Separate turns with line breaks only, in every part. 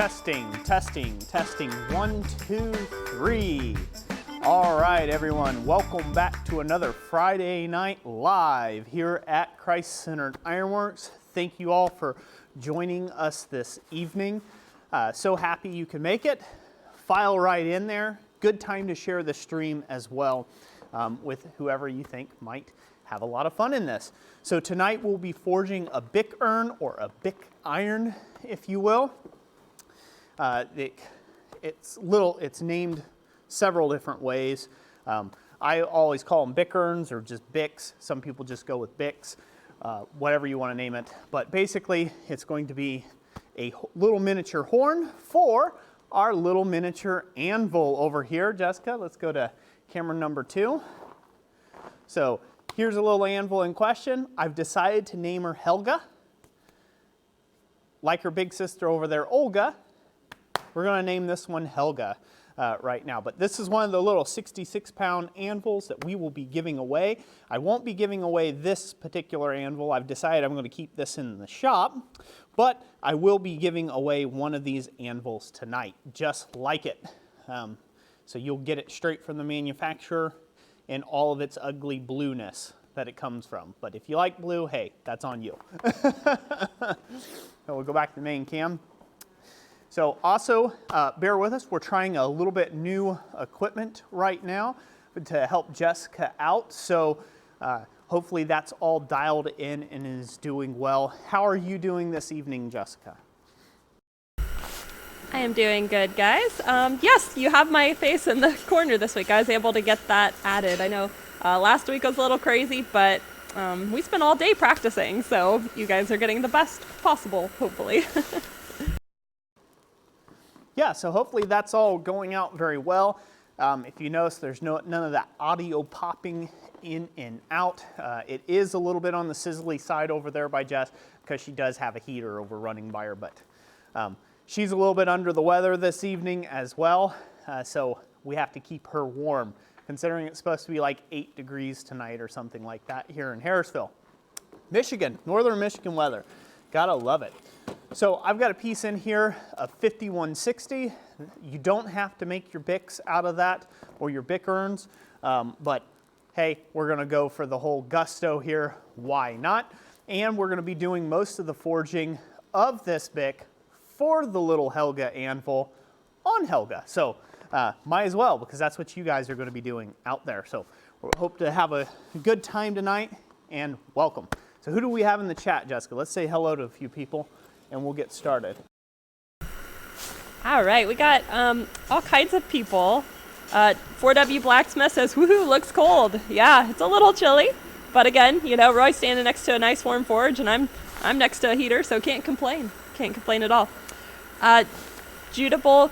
Testing, testing, testing. 1, 2, 3. All right, everyone. Welcome back to another Friday Night Live here at Christ-Centered Ironworks. Thank you all for joining us this evening. So happy you can make it. File right in there. Good time to share the stream as well with whoever you think might have a lot of fun in this. So tonight we'll be forging a bick urn or a bick iron, if you will. It's named several different ways. I always call them bick urns or just bicks. Some people just go with bicks, whatever you want to name it. But basically, it's going to be a little miniature horn for our little miniature anvil over here. Jessica, let's go to camera number 2. So here's a little anvil in question. I've decided to name her Helga. Like her big sister over there, Olga, we're going to name this one Helga right now. But this is one of the little 66-pound anvils that we will be giving away. I won't be giving away this particular anvil. I've decided I'm going to keep this in the shop. But I will be giving away one of these anvils tonight, just like it. So you'll get it straight from the manufacturer in all of its ugly blueness that it comes from. But if you like blue, hey, that's on you. So we'll go back to the main cam. So also, bear with us, we're trying a little bit new equipment right now to help Jessica out. So hopefully that's all dialed in and is doing well. How are you doing this evening, Jessica?
I am doing good, guys. Yes, you have my face in the corner this week. I was able to get that added. I know last week was a little crazy, but we spent all day practicing, so you guys are getting the best possible, hopefully.
Yeah, so hopefully that's all going out very well. If you notice, there's none of that audio popping in and out. It is a little bit on the sizzly side over there by Jess because she does have a heater over running by her, but she's a little bit under the weather this evening as well, so we have to keep her warm, considering it's supposed to be like 8 degrees tonight or something like that here in Harrisville. Michigan, northern Michigan weather. Gotta love it. So I've got a piece in here of 5160. You don't have to make your bicks out of that or your bick urns, but hey, we're gonna go for the whole gusto here. Why not? And we're gonna be doing most of the forging of this bick for the little Helga anvil on Helga. So might as well, because that's what you guys are gonna be doing out there. So we hope to have a good time tonight and welcome. So who do we have in the chat, Jessica? Let's say hello to a few people and we'll get started.
All right, we got all kinds of people. 4W Blacksmith says, woohoo, looks cold. Yeah, it's a little chilly, but again, you know, Roy's standing next to a nice warm forge and I'm next to a heater, so can't complain. Can't complain at all. Jadable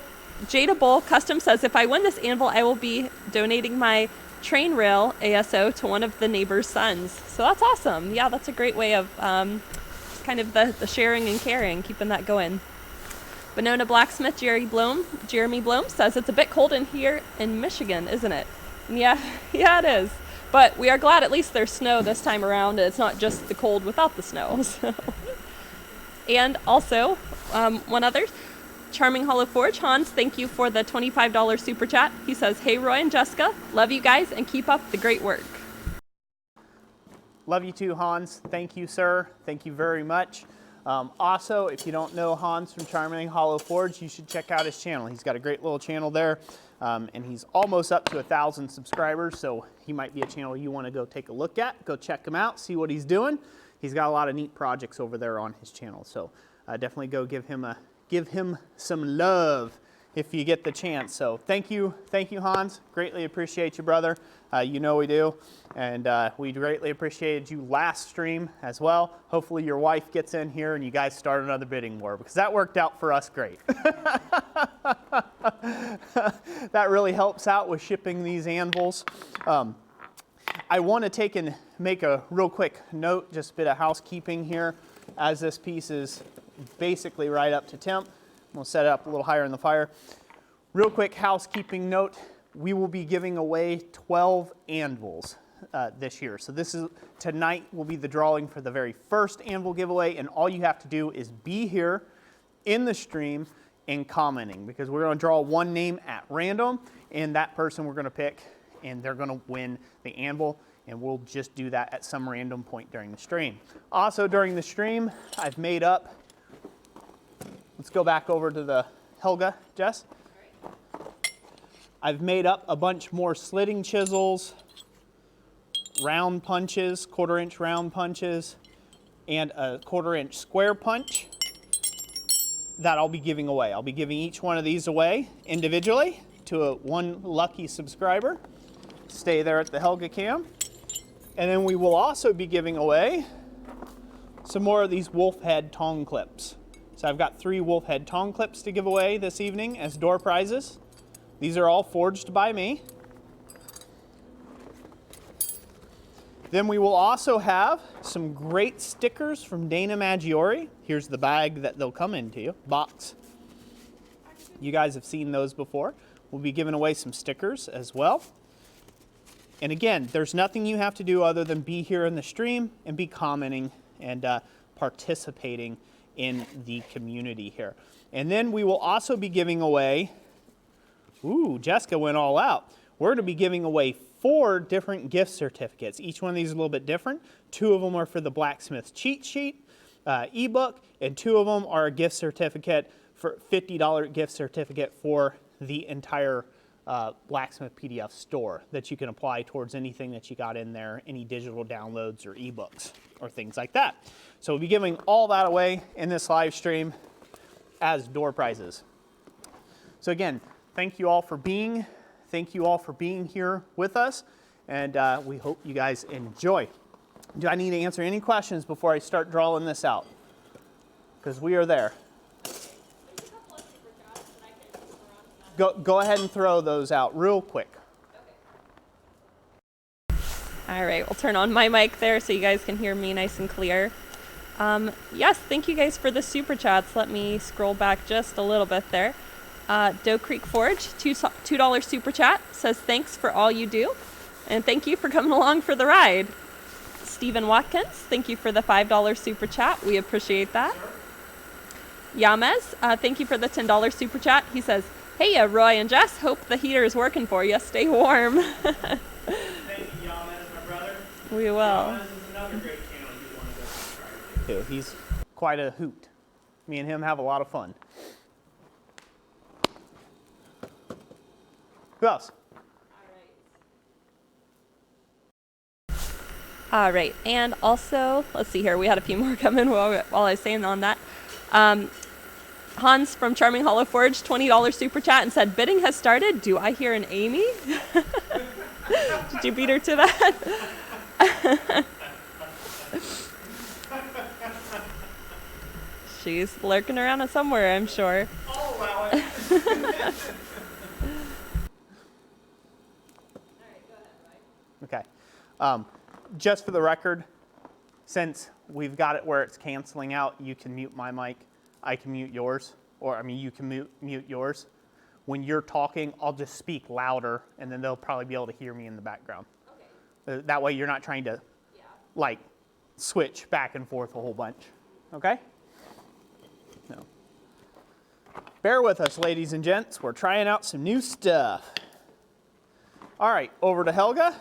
Custom says, if I win this anvil, I will be donating my train rail ASO to one of the neighbor's sons. So that's awesome. Yeah, that's a great way of kind of the sharing and caring, keeping that going. Bonona Blacksmith Jeremy Bloom says, it's a bit cold in here in Michigan, isn't it? And yeah, it is. But we are glad at least there's snow this time around. It's not just the cold without the snow. So. And also, one other, Charming Hollow Forge, Hans, thank you for the $25 super chat. He says, hey, Roy and Jessica, love you guys and keep up the great work.
Love you too, Hans. Thank you, sir. Thank you very much. Also, if you don't know Hans from Charming Hollow Forge, you should check out his channel. He's got a great little channel there, and he's almost up to 1,000 subscribers, so he might be a channel you want to go take a look at. Go check him out, see what he's doing. He's got a lot of neat projects over there on his channel, so definitely go give him some love if you get the chance. So thank you, Hans. Greatly appreciate you, brother. You know we do, and we greatly appreciated you last stream as well. Hopefully your wife gets in here and you guys start another bidding war, because that worked out for us great. That really helps out with shipping these anvils. I want to take and make a real quick note, just a bit of housekeeping here, as this piece is basically right up to temp. We'll set it up a little higher in the fire. Real quick housekeeping note, we will be giving away 12 anvils this year. So tonight will be the drawing for the very first anvil giveaway, and all you have to do is be here in the stream and commenting, because we're going to draw one name at random, and that person we're going to pick, and they're going to win the Anvil, and we'll just do that at some random point during the stream. Also during the stream, I've made up, let's go back over to the Helga, Jess. I've made up a bunch more slitting chisels, round punches, 1/4 inch round punches, and a 1/4 inch square punch that I'll be giving away. I'll be giving each one of these away individually to one lucky subscriber. Stay there at the Helga Cam. And then we will also be giving away some more of these wolf head tong clips. So I've got 3 wolf head tong clips to give away this evening as door prizes. These are all forged by me. Then we will also have some great stickers from Dana Maggiore. Here's the bag that they'll come into, box. You guys have seen those before. We'll be giving away some stickers as well. And again, there's nothing you have to do other than be here in the stream and be commenting and participating in the community here. And then we will also be giving away, ooh, Jessica went all out. We're going to be giving away 4 different gift certificates. Each one of these is a little bit different. 2 of them are for the Blacksmith cheat sheet ebook, and 2 of them are a gift certificate for $50 gift certificate for the entire Blacksmith PDF store that you can apply towards anything that you got in there, any digital downloads or ebooks or things like that. So we'll be giving all that away in this live stream as door prizes. So again, thank you all for being here with us, and we hope you guys enjoy. Do I need to answer any questions before I start drawing this out? Because we are there. Go ahead and throw those out real quick.
All right, we'll turn on my mic there so you guys can hear me nice and clear. Yes, thank you guys for the super chats. Let me scroll back just a little bit there. Doe Creek Forge, $2 super chat, says thanks for all you do, and thank you for coming along for the ride. Stephen Watkins, thank you for the $5 super chat. We appreciate that. Yamez, thank you for the $10 super chat. He says, hey, Roy and Jess, hope the heater is working for you. Stay warm.
Thank you, Yamez, my brother.
We will.
Yamez is another great channel you want to go subscribe to. He's quite a hoot. Me and him have a lot of fun. Who else?
All right, and also, let's see here, we had a few more come in while I was saying on that. Hans from Charming Hollow Forge, $20 super chat, and said, bidding has started. Do I hear an Amy? Did you beat her to that? She's lurking around somewhere, I'm sure.
I'll allow it. Okay. Just for the record, since we've got it where it's canceling out, you can mute my mic, I can mute yours, or I mean you can mute yours. When you're talking, I'll just speak louder, and then they'll probably be able to hear me in the background. Okay. That way you're not trying to like switch back and forth a whole bunch. Okay? No. Bear with us, ladies and gents. We're trying out some new stuff. All right, over to Helga.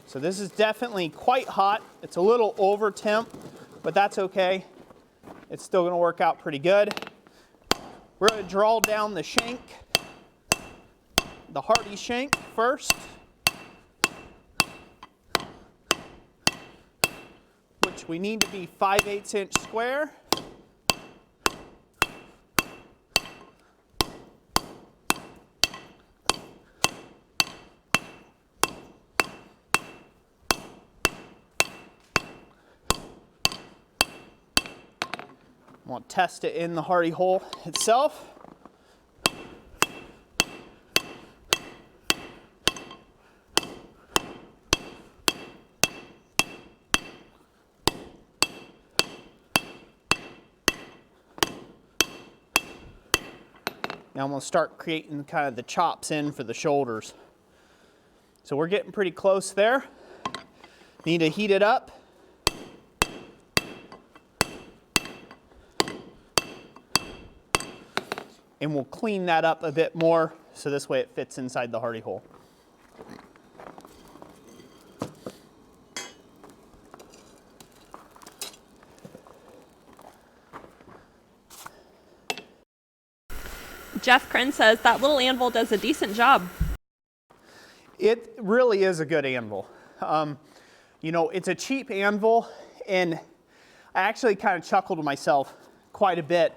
So this is definitely quite hot. It's a little over temp, but that's okay. It's still going to work out pretty good. We're going to draw down the shank, the hardy shank first, which we need to be 5/8 inch square. I'm going to test it in the hardy hole itself. Now I'm going to start creating kind of the chops in for the shoulders. So we're getting pretty close there. Need to heat it up. and we'll clean that up a bit more so this way it fits inside the hardy hole.
Jeff Kren says that little anvil does a decent job.
It really is a good anvil. You know, it's a cheap anvil, and I actually kind of chuckled to myself quite a bit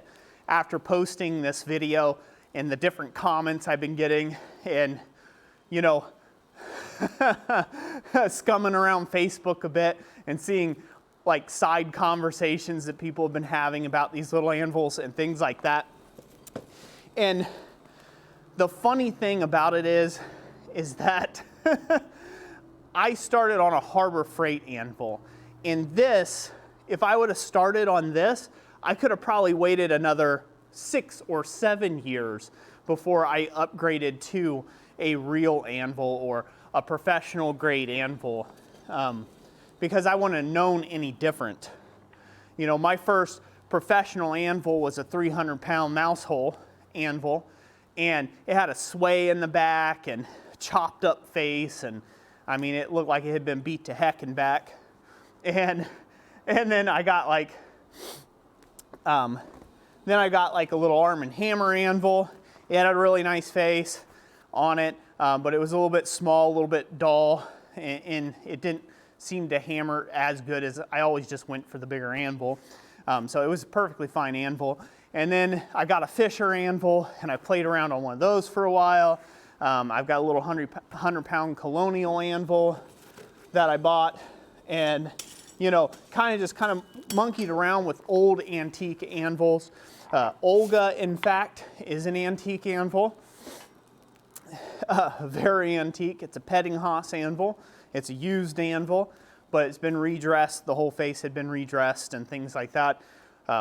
after posting this video and the different comments I've been getting, and, you know, scumming around Facebook a bit and seeing like side conversations that people have been having about these little anvils and things like that. And the funny thing about it is that I started on a Harbor Freight anvil. And this, if I would have started on this, I could have probably waited another 6 or 7 years before I upgraded to a real anvil or a professional grade anvil, because I wouldn't have known any different. You know, my first professional anvil was a 300-pound mouse hole anvil, and it had a sway in the back and chopped up face, and I mean, it looked like it had been beat to heck and back. And then I got like a little Arm and Hammer anvil. It had a really nice face on it, but it was a little bit small, a little bit dull, and it didn't seem to hammer as good as I always just went for the bigger anvil. So it was a perfectly fine anvil. And then I got a Fisher anvil, and I played around on one of those for a while. I've got a little 100-pound Colonial anvil that I bought, and you know, kind of monkeyed around with old antique anvils. Olga, in fact, is an antique anvil, very antique. It's a Pettinghaus anvil. It's a used anvil, but it's been redressed. The whole face had been redressed and things like that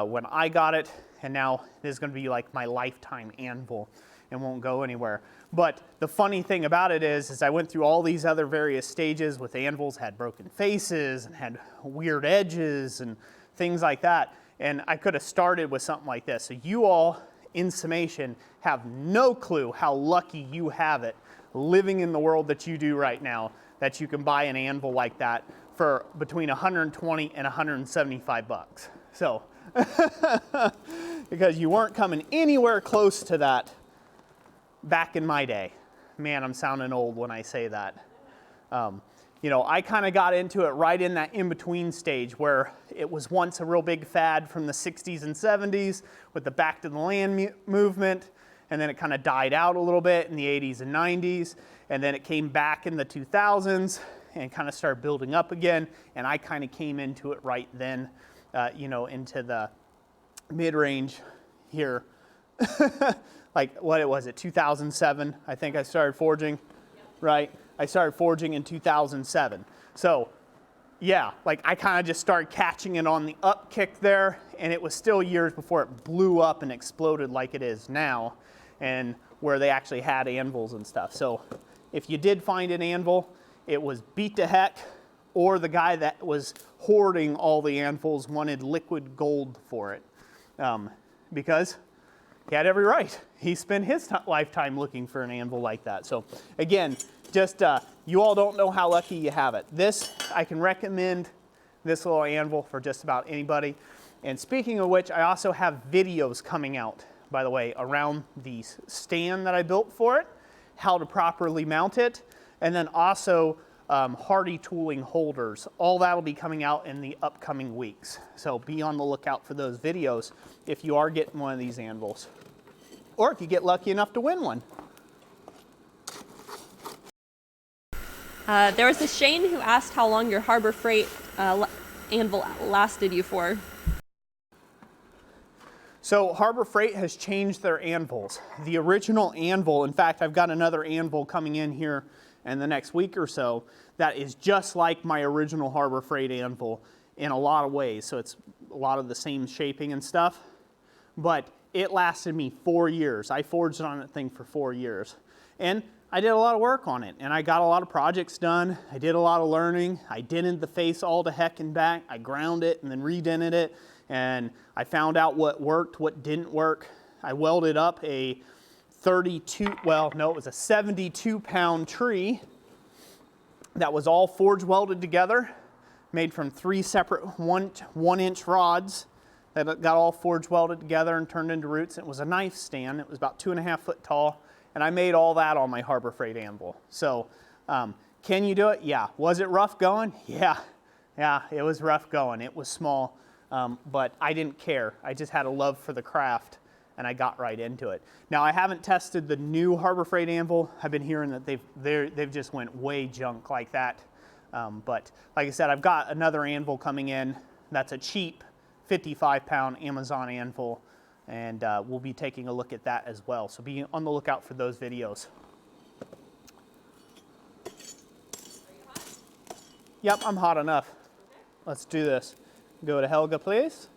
when I got it, and now this is going to be like my lifetime anvil and won't go anywhere. But the funny thing about it is I went through all these other various stages with anvils, had broken faces and had weird edges and things like that. And I could have started with something like this. So you all, in summation, have no clue how lucky you have it living in the world that you do right now, that you can buy an anvil like that for between 120 and 175 bucks. So, because you weren't coming anywhere close to that back in my day. Man, I'm sounding old when I say that. You know, I kind of got into it right in that in-between stage where it was once a real big fad from the 60s and 70s with the back to the land movement, and then it kind of died out a little bit in the 80s and 90s, and then it came back in the 2000s and kind of started building up again, and I kind of came into it right then, you know, into the mid-range here. Like, what was it, 2007, I think I started forging, right? I started forging in 2007. So, yeah, like I kind of just started catching it on the up kick there, and it was still years before it blew up and exploded like it is now, and where they actually had anvils and stuff. So, if you did find an anvil, it was beat to heck, or the guy that was hoarding all the anvils wanted liquid gold for it, because he had every right. He spent his lifetime looking for an anvil like that. So again, just you all don't know how lucky you have it. This, I can recommend this little anvil for just about anybody. And speaking of which, I also have videos coming out, by the way, around the stand that I built for it, how to properly mount it, and then also hardy tooling holders. All that will be coming out in the upcoming weeks. So be on the lookout for those videos if you are getting one of these anvils, or if you get lucky enough to win one.
There was a Shane who asked how long your Harbor Freight anvil lasted you for.
So Harbor Freight has changed their anvils. The original anvil, in fact, I've got another anvil coming in here in the next week or so that is just like my original Harbor Freight anvil in a lot of ways. So it's a lot of the same shaping and stuff, but it lasted me 4 years. I forged on that thing for 4 years, and I did a lot of work on it, and I got a lot of projects done. I did a lot of learning. I dented the face all to heck and back. I ground it and then redented it, and I found out what worked, what didn't work. I welded up a 32, well, no, it was a 72-pound tree that was all forge welded together, made from 3 separate 1-inch rods that got all forge welded together and turned into roots. It was a knife stand. It was about 2.5 foot tall, and I made all that on my Harbor Freight anvil. So can you do it? Yeah. Was it rough going? Yeah, it was rough going. It was small, but I didn't care. I just had a love for the craft, and I got right into it. Now, I haven't tested the new Harbor Freight anvil. I've been hearing that they've just went way junk like that. But like I said, I've got another anvil coming in that's a cheap 55-pound Amazon anvil, and we'll be taking a look at that as well. So be on the lookout for those videos. Yep, I'm hot enough. Let's do this. Go to Helga, please.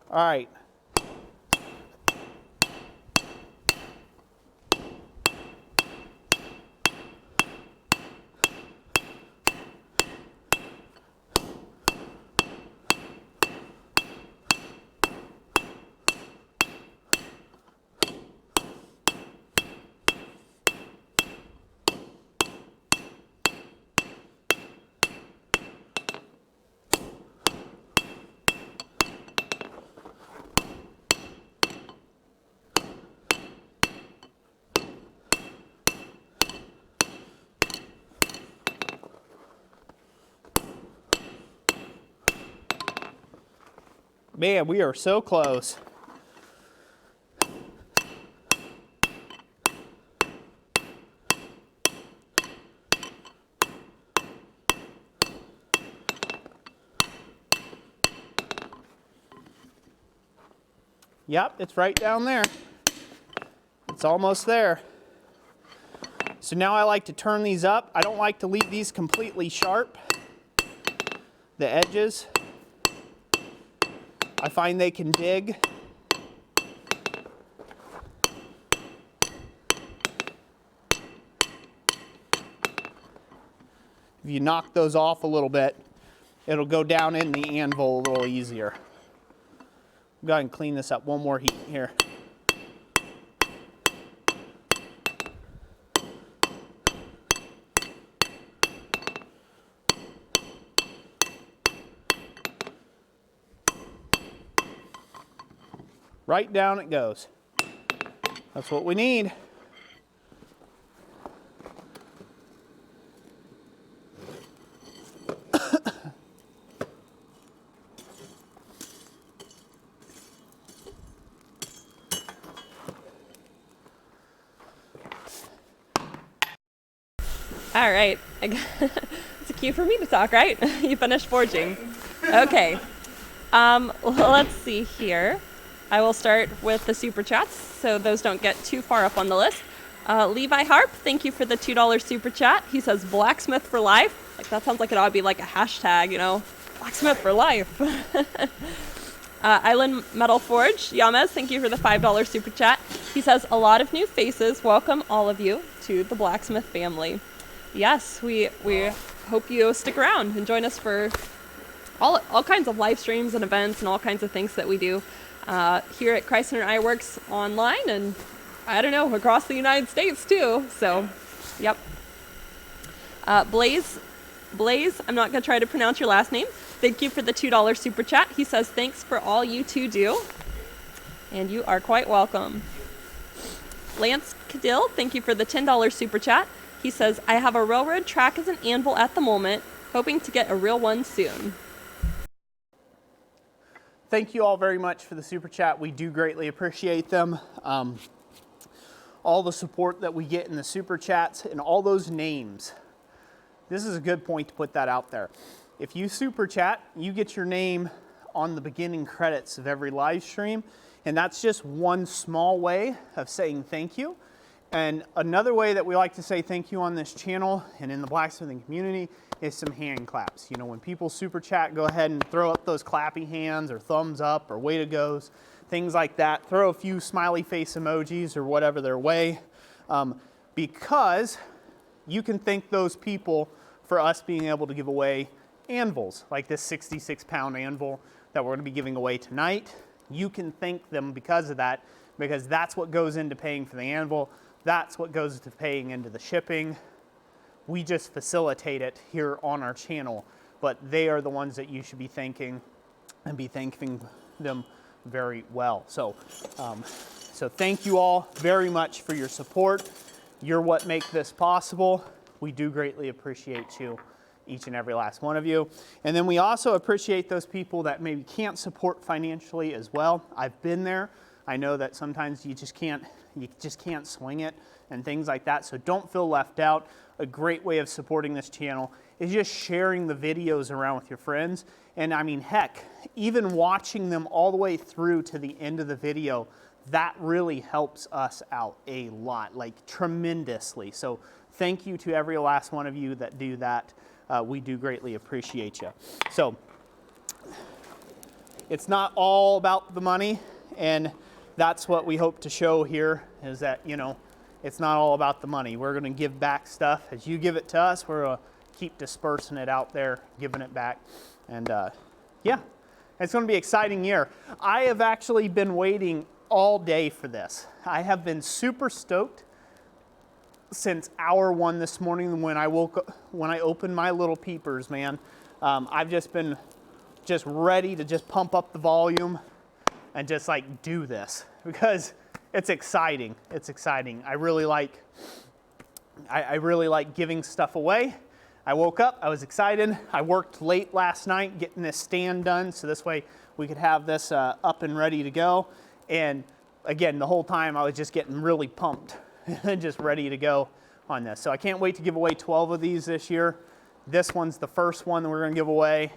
All right. Man, we are so close. Yep, it's right down there. It's almost there. So now I like to turn these up. I don't like to leave these completely sharp, the edges. I find they can dig. If you knock those off a little bit, it'll go down in the anvil a little easier. Go ahead and clean this up. One more heat here. Right down it goes. That's what we need.
All right, it's a cue for me to talk, right? You finished forging. Okay, let's see here. I will start with the super chats, so those don't get too far up on the list. Levi Harp, thank you for the $2 super chat. He says Blacksmith for life. Like, that sounds like it ought to be like a hashtag, you know, Blacksmith for life. Island Metal Forge, Yamez, thank you for the $5 super chat. He says a lot of new faces. Welcome all of you to the Blacksmith family. Yes, we hope you stick around and join us for all kinds of live streams and events and all kinds of things that we do here at Chrysler Ironworks online, and I don't know, across the United States too. So, yep. Blaze, I'm not going to try to pronounce your last name. Thank you for the $2 super chat. He says, thanks for all you two do. And you are quite welcome. Lance Cadill, thank you for the $10 super chat. He says, I have a railroad track as an anvil at the moment, hoping to get a real one soon.
Thank you all very much for the super chat. We do greatly appreciate them. All the support that we get in the super chats and all those names. This is a good point to put that out there. If you super chat, you get your name on the beginning credits of every live stream, and that's just one small way of saying thank you. And another way that we like to say thank you on this channel and in the blacksmithing community is some hand claps. You know, when people super chat, go ahead and throw up those clappy hands or thumbs up or way to goes, things like that. Throw a few smiley face emojis or whatever their way, because you can thank those people for us being able to give away anvils, like this 66-pound anvil that we're going to be giving away tonight. You can thank them because of that, because that's what goes into paying for the anvil. That's what goes to paying into the shipping. We just facilitate it here on our channel, but they are the ones that you should be thanking and be thanking them very well. So, so thank you all very much for your support. You're what make this possible. We do greatly appreciate you, each and every last one of you. And then we also appreciate those people that maybe can't support financially as well. I've been there. I know that sometimes you just can't swing it and things like that. So don't feel left out. A great way of supporting this channel is just sharing the videos around with your friends. And I mean, heck, even watching them all the way through to the end of the video, that really helps us out a lot, like tremendously. So thank you to every last one of you that do that. We do greatly appreciate you. So it's not all about the money, and that's what we hope to show here, is that, you know, it's not all about the money. We're going to give back stuff. As you give it to us, we're going to keep dispersing it out there, giving it back. And yeah, it's going to be an exciting year. I have actually been waiting all day for this. I have been super stoked since hour one this morning when I woke up, when I opened my little peepers, man. I've just been ready to just pump up the volume and just like do this, because it's exciting. It's exciting. I really like giving stuff away. I woke up, I was excited. I worked late last night getting this stand done, so this way we could have this up and ready to go. And again, the whole time I was just getting really pumped and just ready to go on this. So I can't wait to give away 12 of these this year. This one's the first one that we're gonna give away,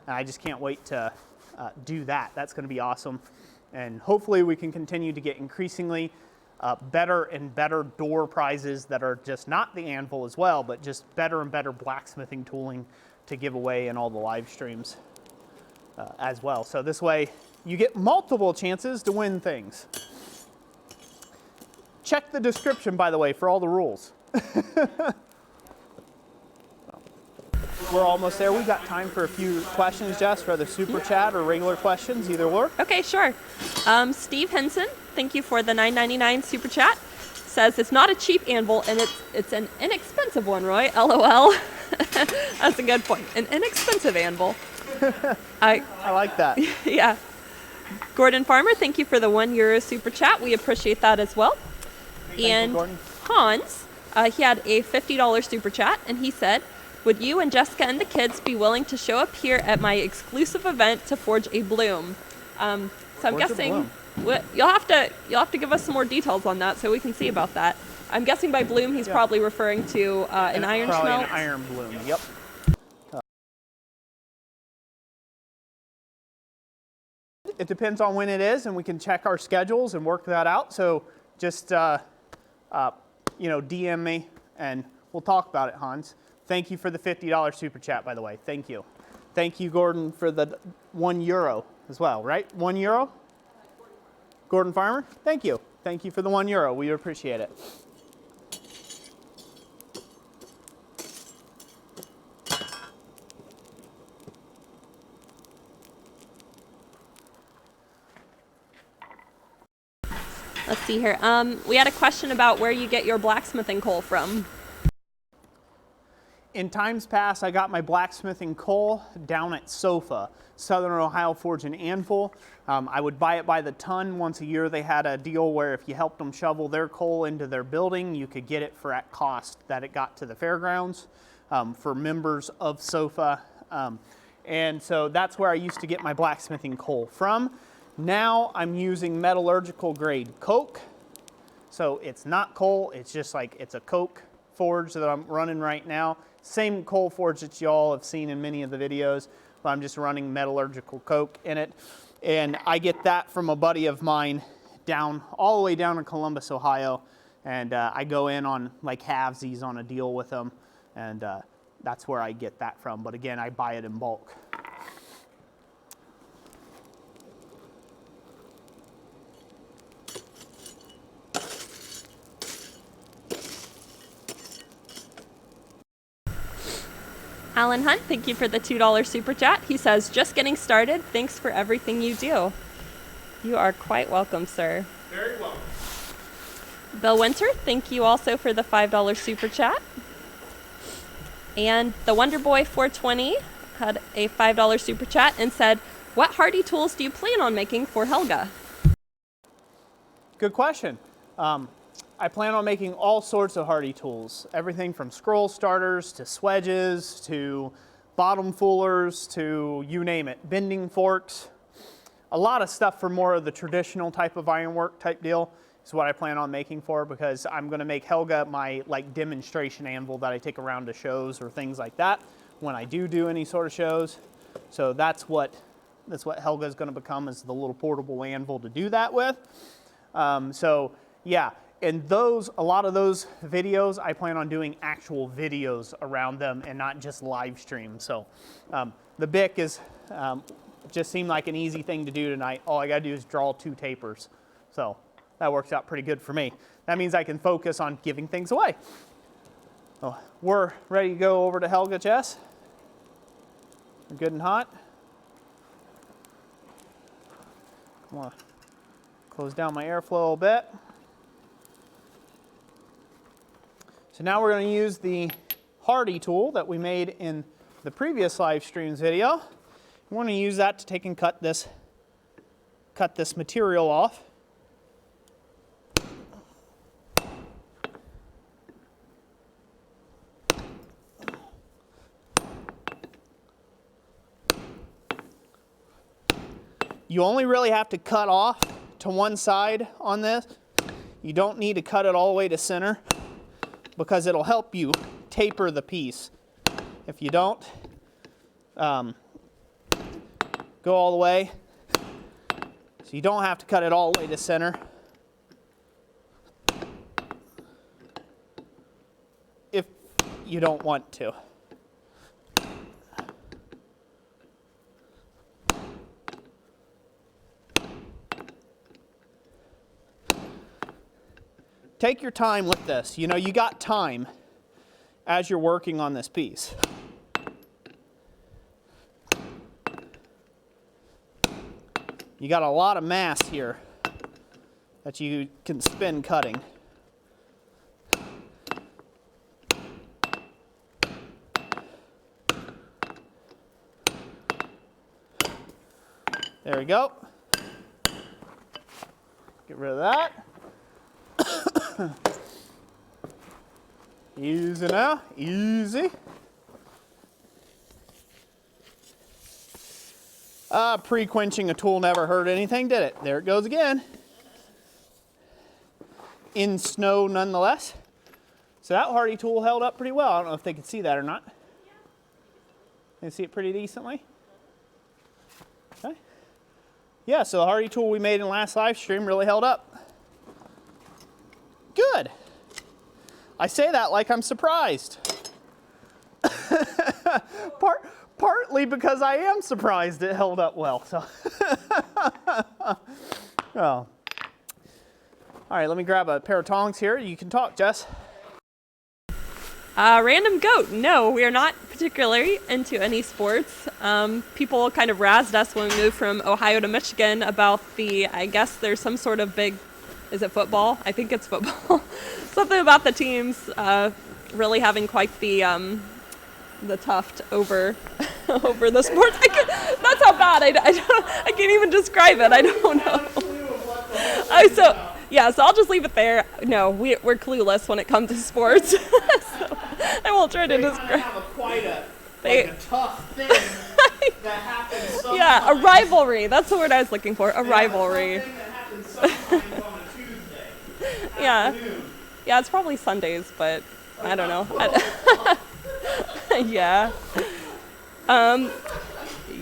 and I just can't wait to do that. That's gonna be awesome. And hopefully we can continue to get increasingly better and better door prizes that are just not the anvil as well, but just better and better blacksmithing tooling to give away in all the live streams as well. So this way you get multiple chances to win things. Check the description, by the way, for all the rules. We're almost there. We've got time for a few questions, Jess, for the super chat or regular questions, either or.
Okay, sure. Steve Henson, thank you for the $9.99 super chat. Says it's not a cheap anvil and it's an inexpensive one, Roy. LOL. That's a good point. An inexpensive anvil. I
like that.
Yeah. Gordon Farmer, thank you for the €1 super chat. We appreciate that as well. And Hans, he had a $50 super chat, and he said, would you and Jessica and the kids be willing to show up here at my exclusive event to forge a bloom? So I'm guessing you'll have to give us some more details on that so we can see about that. I'm guessing by bloom he's probably referring to an iron smelt.
Probably an iron bloom. Yep. It depends on when it is, and we can check our schedules and work that out. So just you know, DM me and we'll talk about it, Hans. Thank you for the $50 super chat, by the way. Thank you. Thank you, Gordon, for the €1 as well, right? €1? Gordon Farmer, thank you. Thank you for the €1. We appreciate it.
Let's see here. We had a question about where you get your blacksmithing coal from.
In times past, I got my blacksmithing coal down at SOFA, Southern Ohio Forge and Anvil. I would buy it by the ton. Once a year, they had a deal where if you helped them shovel their coal into their building, you could get it for at cost that it got to the fairgrounds for members of SOFA. And so that's where I used to get my blacksmithing coal from. Now I'm using metallurgical grade coke. So it's not coal, it's just like, it's a coke forge that I'm running right now. Same coal forge that y'all have seen in many of the videos, but I'm just running metallurgical coke in it. And I get that from a buddy of mine all the way down in Columbus, Ohio. And I go in on like halvesies on a deal with them. And that's where I get that from. But again, I buy it in bulk.
Alan Hunt, thank you for the $2 super chat. He says, just getting started. Thanks for everything you do. You are quite welcome, sir.
Very welcome.
Bill Winter, thank you also for the $5 super chat. And the Wonderboy 420 had a $5 super chat and said, what hardy tools do you plan on making for Helga?
Good question. I plan on making all sorts of hardy tools. Everything from scroll starters to swedges to bottom fullers to you name it, bending forks. A lot of stuff for more of the traditional type of ironwork type deal is what I plan on making for, because I'm going to make Helga my like demonstration anvil that I take around to shows or things like that when I do any sort of shows. So that's what Helga is going to become, is the little portable anvil to do that with. So yeah, and a lot of those videos, I plan on doing actual videos around them and not just live stream. So the Bic is just seemed like an easy thing to do tonight. All I got to do is draw 2 tapers. So that works out pretty good for me. That means I can focus on giving things away. So we're ready to go over to Helga, Jess. We're good and hot. I'm gonna close down my airflow a little bit. So now we're going to use the hardy tool that we made in the previous live streams video. We're going to use that to take and cut this material off. You only really have to cut off to one side on this. You don't need to cut it all the way to center, because it'll help you taper the piece. If you don't, go all the way. So you don't have to cut it all the way to center. If you don't want to. Take your time with this. You know, you got time as you're working on this piece. You got a lot of mass here that you can spin cutting. There we go. Get rid of that. Easy now, easy. Pre-quenching a tool never hurt anything, did it? There it goes again. In snow nonetheless. So that hardy tool held up pretty well. I don't know if they can see that or not. They see it pretty decently. Okay. Yeah, so the hardy tool we made in the last live stream really held up. Good. I say that like I'm surprised. Partly because I am surprised it held up well. So, oh. All right, let me grab a pair of tongs here. You can talk, Jess.
Random goat. No, we are not particularly into any sports. People kind of razzed us when we moved from Ohio to Michigan about I guess there's some sort of big, is it football? I think it's football. Something about the teams really having quite the tuft over over the sports. That's how bad. I can't even describe it. I don't know. So I'll just leave it there. No, we're clueless when it comes to sports. So I won't try to describe.
They have quite a tough thing that happens sometimes.
Yeah, a rivalry. That's the word I was looking for. A rivalry.
That happens sometimes on a Tuesday.
Yeah. Yeah, it's probably Sundays, but I don't know. Yeah.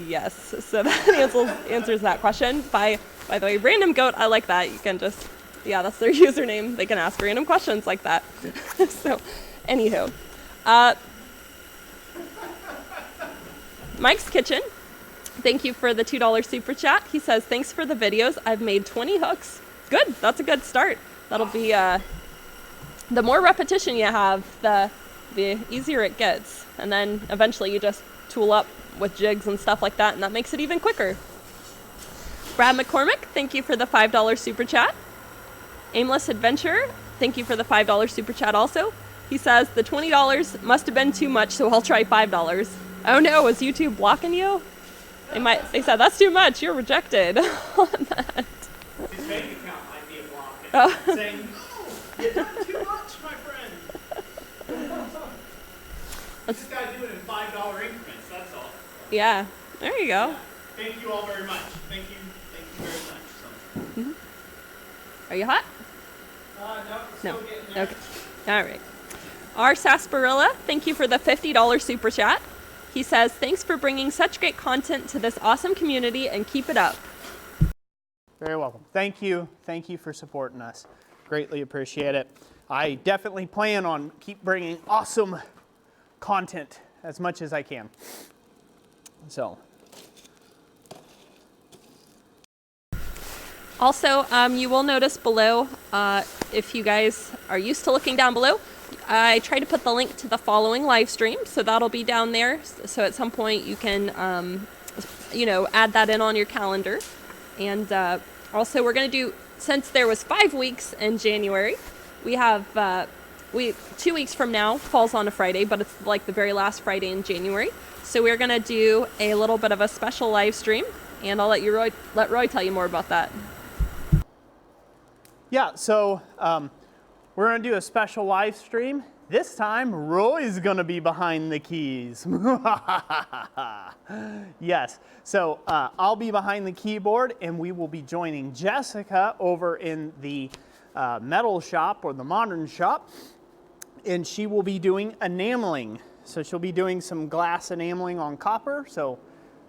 Yes. So that answers that question. By the way, random goat, I like that. You can just, that's their username. They can ask random questions like that. So, anywho. Mike's Kitchen. Thank you for the $2 super chat. He says, thanks for the videos. I've made 20 hooks. Good. That's a good start. That'll be, the more repetition you have, the the easier it gets. And then eventually you just tool up with jigs and stuff like that, and that makes it even quicker. Brad McCormick, thank you for the $5 super chat. Aimless Adventure, thank you for the $5 super chat also. He says the $20 must have been too much, so I'll try $5. Oh no, is YouTube blocking you? They said that's too much, you're rejected on that.
His bank account might be a block.
Oh.
Saying, no, you've done too much, my friend. You just gotta do it in $5 increments, that's all.
Yeah, there you go.
Yeah. Thank you all very much. Thank you very much. So.
Mm-hmm. Are you hot?
No,
No.
getting there.
Okay. All right. Our Sarsaparilla, thank you for the $50 super chat. He says, thanks for bringing such great content to this awesome community and keep it up.
Very welcome. Thank you. Thank you for supporting us. Greatly appreciate it. I definitely plan on keep bringing awesome content as much as I can. So.
Also, you will notice below, if you guys are used to looking down below, I try to put the link to the following live stream, so that'll be down there. So at some point you can, add that in on your calendar. And also we're going to do, since there was 5 weeks in January, we have 2 weeks from now falls on a Friday, but it's like the very last Friday in January. So we're going to do a little bit of a special live stream, and I'll let Roy tell you more about that.
Yeah, so we're going to do a special live stream. This time, Roy's going to be behind the keys. Yes, so I'll be behind the keyboard, and we will be joining Jessica over in the metal shop or the modern shop, and she will be doing enameling. So she'll be doing some glass enameling on copper, so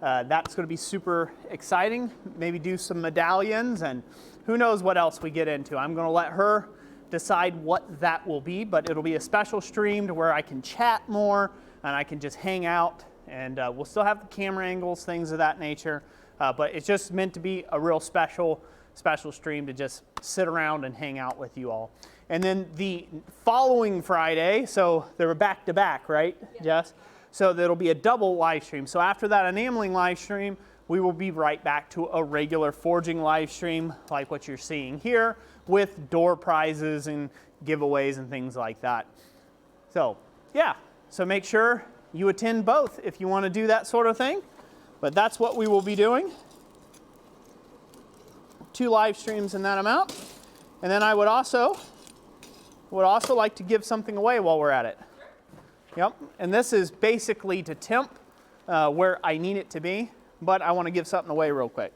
that's going to be super exciting. Maybe do some medallions, and who knows what else we get into. I'm going to let her decide what that will be, but it'll be a special stream to where I can chat more and I can just hang out, and we'll still have the camera angles, things of that nature, but it's just meant to be a real special stream to just sit around and hang out with you all. And then the following Friday, so they were back to back, right, yeah. Jess? So there'll be a double live stream. So after that enameling live stream, we will be right back to a regular forging live stream like what you're seeing here, with door prizes and giveaways and things like that. So yeah, so make sure you attend both if you want to do that sort of thing. But that's what we will be doing. 2 live streams in that amount. And then I would also like to give something away while we're at it. Yep, and this is basically to temp where I need it to be, but I want to give something away real quick.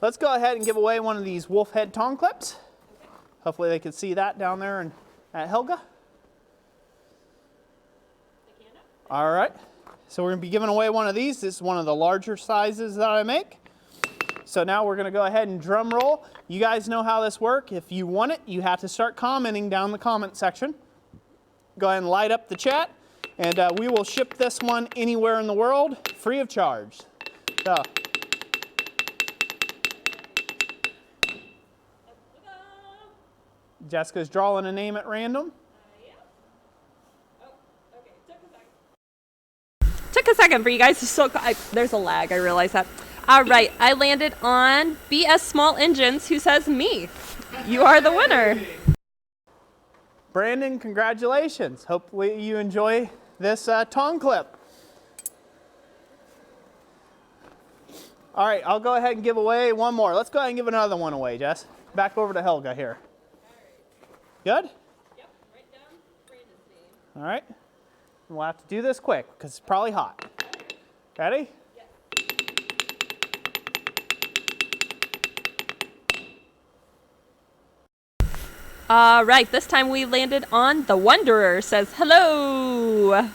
Let's go ahead and give away one of these wolf head tong clips. Hopefully they can see that down there and at Helga. All right, so we're going to be giving away one of these. This is one of the larger sizes that I make. So now we're going to go ahead and drum roll. You guys know how this works. If you want it, you have to start commenting down the comment section. Go ahead and light up the chat, and we will ship this one anywhere in the world free of charge. So. Jessica's drawing a name at random.
Yeah. Oh, okay. Took a second for you guys to there's a lag, I realize that. All right, I landed on BS Small Engines, who says me. You are the winner.
Brandon, congratulations. Hopefully you enjoy this tong clip. All right, I'll go ahead and give away one more. Let's go ahead and give another one away, Jess. Back over to Helga here. Good?
Yep, write down Brandon's name.
All right. We'll have to do this quick because it's probably hot. Ready?
Yes. All right, this time we landed on the Wanderer. Says hello.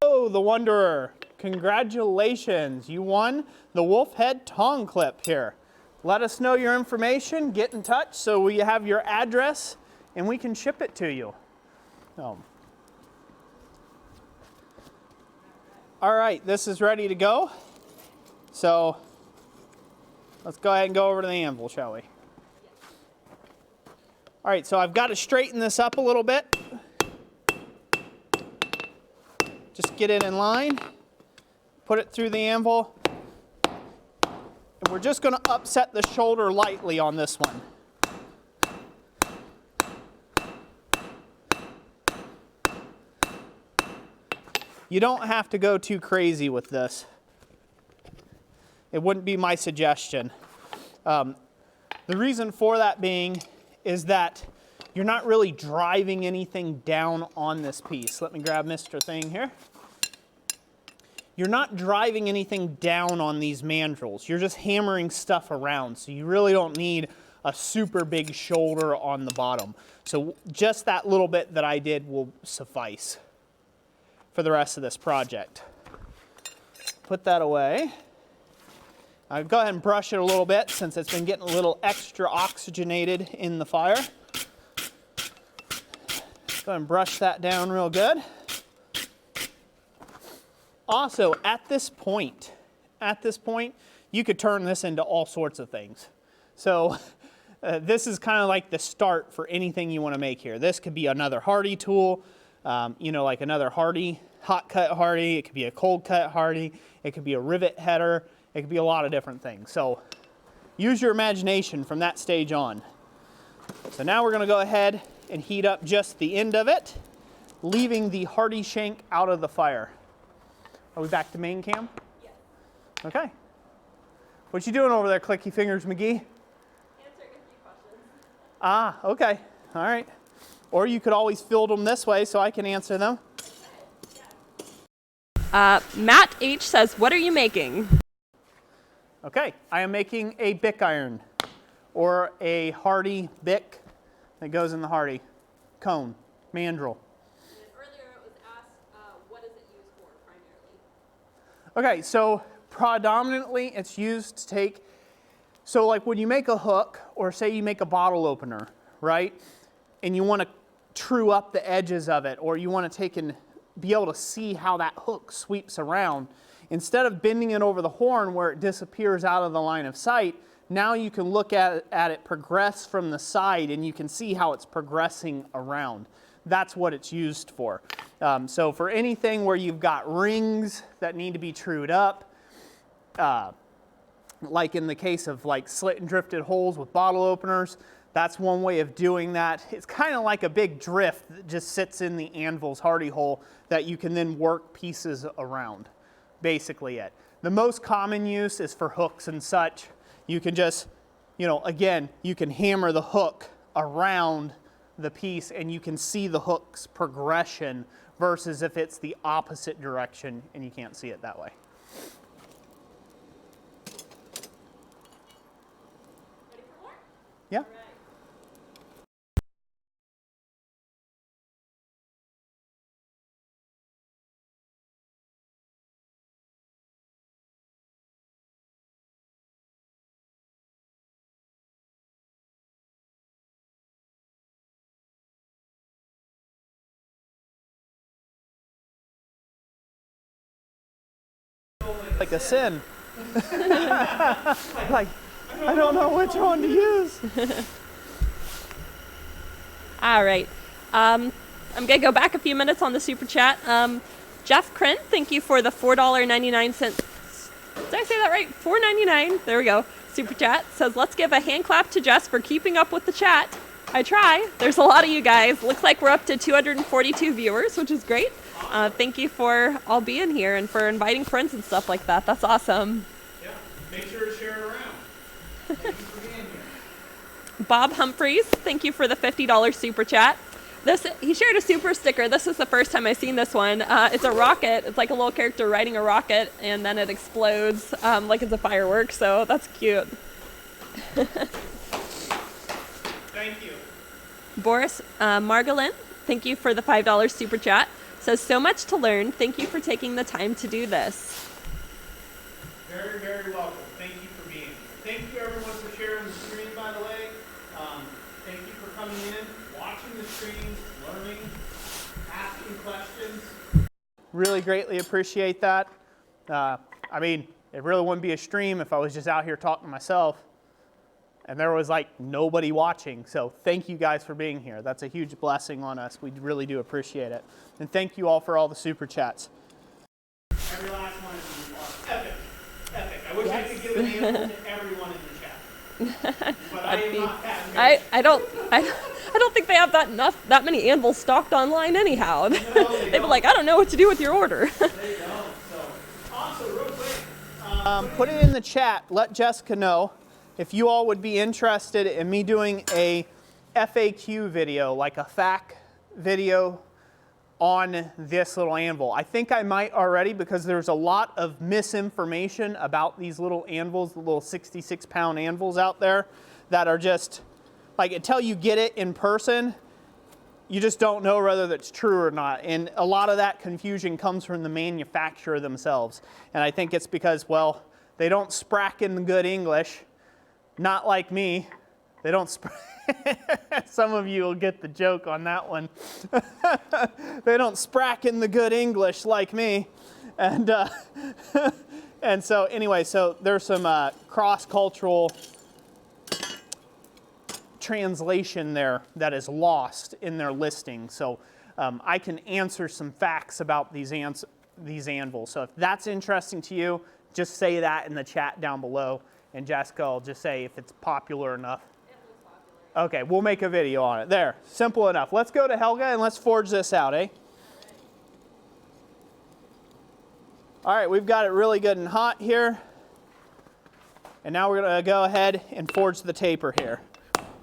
Hello, the Wanderer. Congratulations. You won the wolf head tong clip here. Let us know your information. Get in touch so we have your address and we can ship it to you. All right, this is ready to go. So let's go ahead and go over to the anvil, shall we? All right, so I've got to straighten this up a little bit. get it in line, put it through the anvil, and we're just going to upset the shoulder lightly on this one. You don't have to go too crazy with this. It wouldn't be my suggestion. The reason for that being is that you're not really driving anything down on this piece. Let me grab Mr. Thing here. You're not driving anything down on these mandrels. You're just hammering stuff around. So you really don't need a super big shoulder on the bottom. So just that little bit that I did will suffice for the rest of this project. Put that away. I'll go ahead and brush it a little bit since it's been getting a little extra oxygenated in the fire. Go ahead and brush that down real good. Also, at this point, you could turn this into all sorts of things. So this is kind of like the start for anything you want to make here. This could be another hardy tool, like another hardy, hot cut hardy. It could be a cold cut hardy. It could be a rivet header. It could be a lot of different things. So use your imagination from that stage on. So now we're going to go ahead and heat up just the end of it, leaving the hardy shank out of the fire. Are we back to main cam?
Yes.
Okay. What you doing over there, Clicky Fingers McGee?
Answering a few questions.
Ah, okay. All right. Or you could always field them this way so I can answer them.
Matt H says, what are you making?
Okay, I am making a bick iron, or a hardy bick that goes in the hardy cone, mandrel.
Earlier it was asked, what is it used for primarily?
Okay, so predominantly it's used to take, so like when you make a hook, or say you make a bottle opener, right? And you want to true up the edges of it, or you want to take and be able to see how that hook sweeps around. Instead of bending it over the horn where it disappears out of the line of sight, now you can look at it progress from the side and you can see how it's progressing around. That's what it's used for. So for anything where you've got rings that need to be trued up, like in the case of like slit and drifted holes with bottle openers, that's one way of doing that. It's kind of like a big drift that just sits in the anvil's hardy hole that you can then work pieces around. Basically it. The most common use is for hooks and such. You can just, again, you can hammer the hook around the piece and you can see the hook's progression versus if it's the opposite direction and you can't see it that way.
Ready for more?
Yeah.
All right.
Like a sin. Like, I don't know which one to use.
All right. I'm going to go back a few minutes on the super chat. Jeff Krent, thank you for the $4.99. Did I say that right? $4.99. There we go. Super chat says, let's give a hand clap to Jess for keeping up with the chat. I try. There's a lot of you guys. Looks like we're up to 242 viewers, which is great. Thank you for all being here and for inviting friends and stuff like that. That's awesome.
Yeah, make sure to share it around. Thank you for being here.
Bob Humphreys, thank you for the $50 super chat. He shared a super sticker. This is the first time I've seen this one. It's a rocket. It's like a little character riding a rocket, and then it explodes like it's a firework. So that's cute.
Thank you.
Boris Margolin, thank you for the $5 super chat. Says, so much to learn. Thank you for taking the time to do this.
Very, very welcome. Thank you for being here. Thank you everyone for sharing the screen, by the way. Thank you for coming in, watching the streams, learning, asking questions. Really greatly appreciate that. I mean, it really wouldn't be a stream if I was just out here talking to myself and there was like nobody watching. So thank you guys for being here. That's a huge blessing on us. We really do appreciate it. And thank you all for all the super chats. every last one of you are epic. Epic. I wish I could give an anvil to everyone in the chat. But I am not that good.
I don't think they have that many anvils stocked online anyhow.
No,
They'd be like, I don't know what to do with your order.
They don't. So, also, real quick, put it in the chat. Let Jessica know if you all would be interested in me doing a FAQ video, like a FAQ video on this little anvil. I think I might already, because there's a lot of misinformation about these little anvils, the little 66-pound anvils out there that are just, like, until you get it in person, you just don't know whether that's true or not. And a lot of that confusion comes from the manufacturer themselves. And I think it's because, well, they don't sprack in the good English, not like me. They don't some of you will get the joke on that one. They don't sprack in the good English like me. And, and so anyway, so there's some cross-cultural translation there that is lost in their listing. So I can answer some facts about these anvils. So if that's interesting to you, just say that in the chat down below. And Jessica will just say if it's popular enough. Okay, we'll make a video on it. There, simple enough. Let's go to Helga and let's forge this out, eh? All right, we've got it really good and hot here. And now we're gonna go ahead and forge the taper here.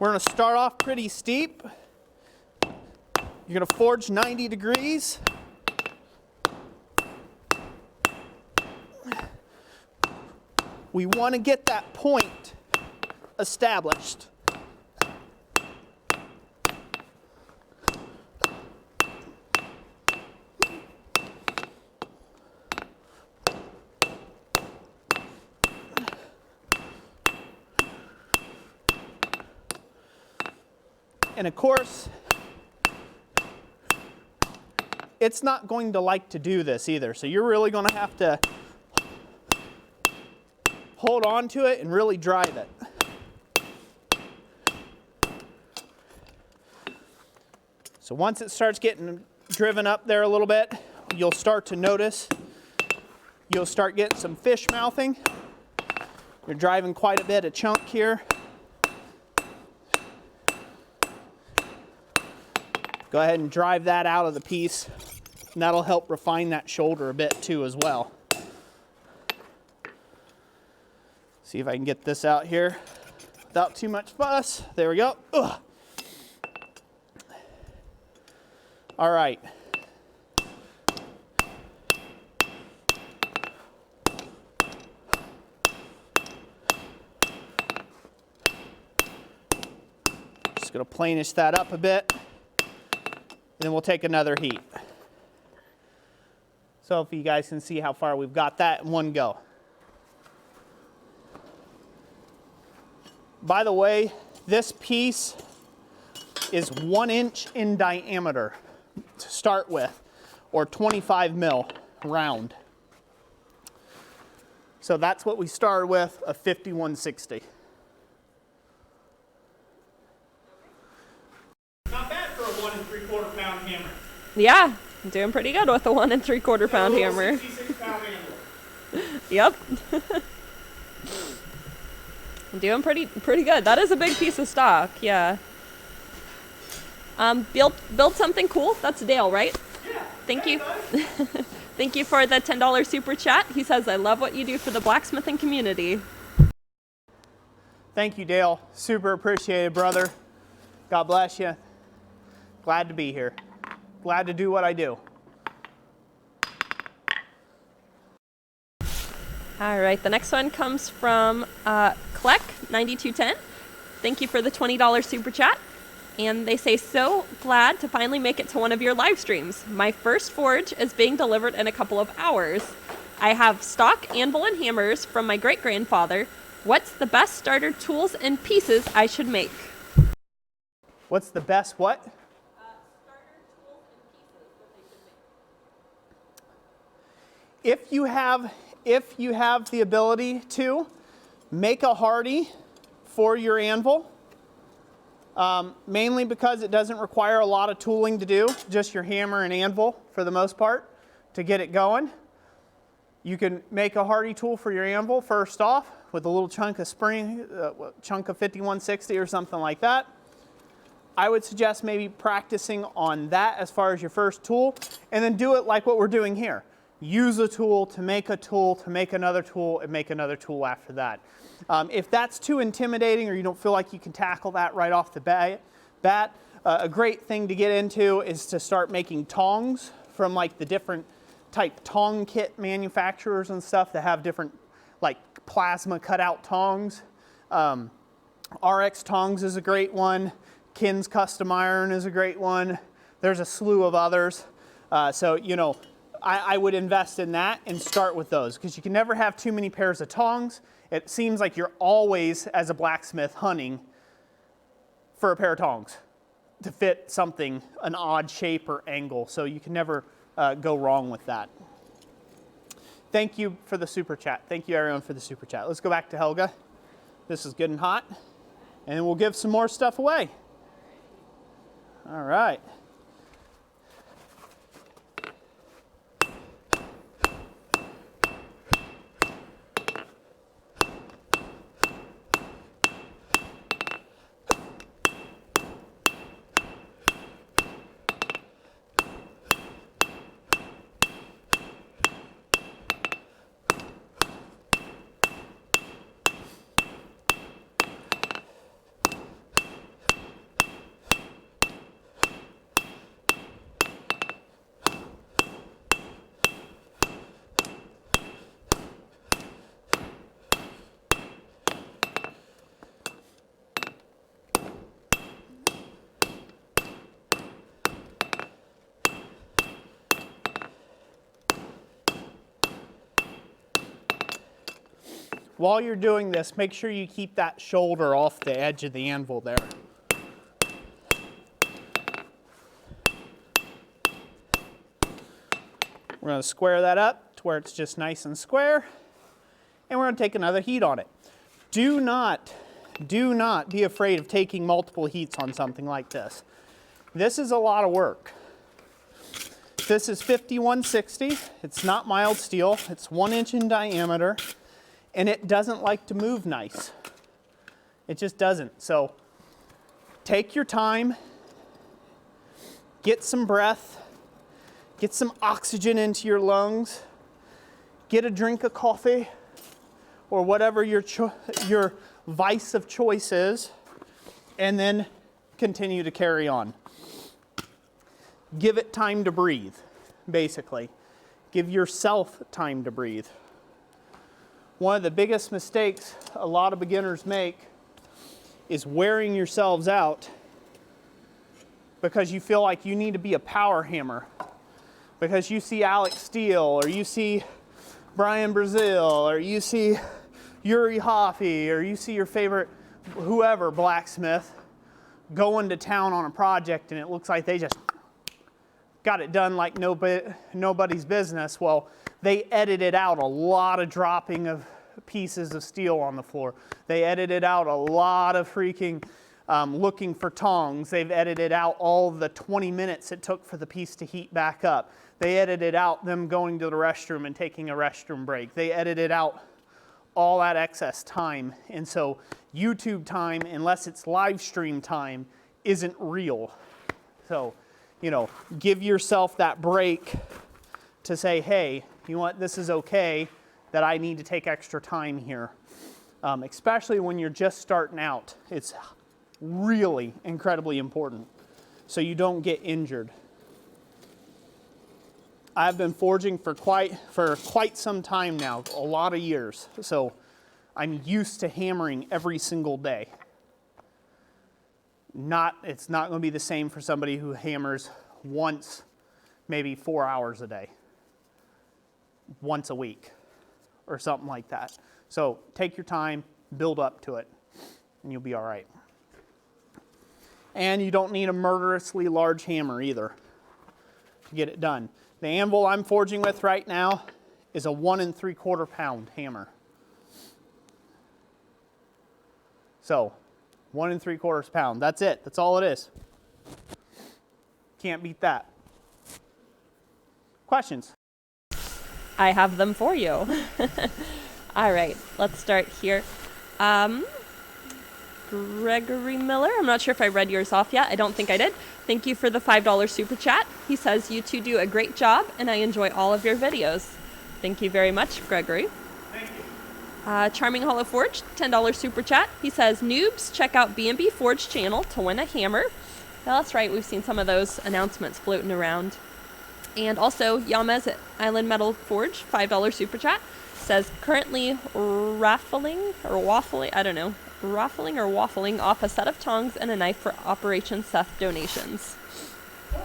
We're gonna start off pretty steep. You're gonna forge 90 degrees. We wanna get that point established. And of course, it's not going to like to do this either. So you're really going to have to hold on to it and really drive it. So once it starts getting driven up there a little bit, you'll start to notice, you'll start getting some fish mouthing. You're driving quite a bit of chunk here. Go ahead and drive that out of the piece, and that'll help refine that shoulder a bit too as well. See if I can get this out here without too much fuss. There we go. Ugh. All right. Just gonna planish that up a bit. Then we'll take another heat. So if you guys can see how far we've got that in one go. By the way, this piece is 1 inch in diameter to start with, or 25 mil round. So that's what we started with, a 5160. Not bad for a 1 3/4 pound hammer.
Yeah, I'm doing pretty good with a 1 3/4 pound hammer.
66-pound hammer.
Yep. I'm doing pretty good. That is a big piece of stock, yeah. Build something cool. That's Dale, right?
Yeah.
Thank you. Thank you for the $10 super chat. He says, I love what you do for the blacksmithing community.
Thank you, Dale. Super appreciated, brother. God bless you. Glad to be here. Glad to do what I do.
All right, the next one comes from Kleck9210. Thank you for the $20 super chat. And they say, so glad to finally make it to one of your live streams. My first forge is being delivered in a couple of hours. I have stock anvil and hammers from my great-grandfather. What's the best starter tools and pieces I should make?
What's the best what?
Starter tools and pieces that they should make.
If you have the ability to, make a hardy for your anvil. Mainly because it doesn't require a lot of tooling to do, just your hammer and anvil for the most part to get it going. You can make a hardy tool for your anvil first off with a little chunk of spring, chunk of 5160 or something like that. I would suggest maybe practicing on that as far as your first tool, and then do it like what we're doing here. Use a tool to make a tool, to make another tool, and make another tool after that. If that's too intimidating or you don't feel like you can tackle that right off the bat, a great thing to get into is to start making tongs from like the different type tong kit manufacturers and stuff that have different like plasma cutout tongs. RX Tongs is a great one. Kin's Custom Iron is a great one. There's a slew of others. So, you know, I would invest in that and start with those because you can never have too many pairs of tongs. It seems like you're always, as a blacksmith, hunting for a pair of tongs to fit something, an odd shape or angle. So you can never go wrong with that. Thank you for the super chat. Thank you everyone for the super chat. Let's go back to Helga. This is good and hot. And then we'll give some more stuff away. All right. While you're doing this, make sure you keep that shoulder off the edge of the anvil there. We're going to square that up to where it's just nice and square, and we're going to take another heat on it. Do not be afraid of taking multiple heats on something like this. This is a lot of work. This is 5160. It's not mild steel. It's 1 inch in diameter. And it doesn't like to move nice. It just doesn't. So take your time, get some breath, get some oxygen into your lungs, get a drink of coffee or whatever your vice of choice is, and then continue to carry on. Give it time to breathe, basically. Give yourself time to breathe. One of the biggest mistakes a lot of beginners make is wearing yourselves out because you feel like you need to be a power hammer. Because you see Alex Steele, or you see Brian Brazil, or you see Yuri Hoffy, or you see your favorite whoever blacksmith going to town on a project and it looks like they just got it done like nobody's business. Well, they edited out a lot of dropping of pieces of steel on the floor. They edited out a lot of freaking looking for tongs. They've edited out all the 20 minutes it took for the piece to heat back up. They edited out them going to the restroom and taking a restroom break. They edited out all that excess time. And so YouTube time, unless it's live stream time, isn't real. So, you know, give yourself that break to say, hey, you know what, this is okay, that I need to take extra time here. Especially when you're just starting out. It's really incredibly important so you don't get injured. I've been forging for quite some time now, a lot of years. So I'm used to hammering every single day. It's not going to be the same for somebody who hammers once, maybe 4 hours a day, once a week, or something like that. So take your time, build up to it, and you'll be all right. And you don't need a murderously large hammer either to get it done. The anvil I'm forging with right now is a 1 3/4 pound hammer. So 1 3/4 pound. That's it. That's all it is. Can't beat that. Questions?
I have them for you. All right, let's start here. Gregory Miller, I'm not sure if I read yours off yet. I don't think I did. Thank you for the $5 super chat. He says, you two do a great job and I enjoy all of your videos. Thank you very much, Gregory.
Thank you.
Charming Hollow Forge, $10 super chat. He says, noobs, check out B&B Forge channel to win a hammer. Now, that's right, we've seen some of those announcements floating around. And also, Yamez at Island Metal Forge, $5 super chat, says, currently raffling off a set of tongs and a knife for Operation Seth donations.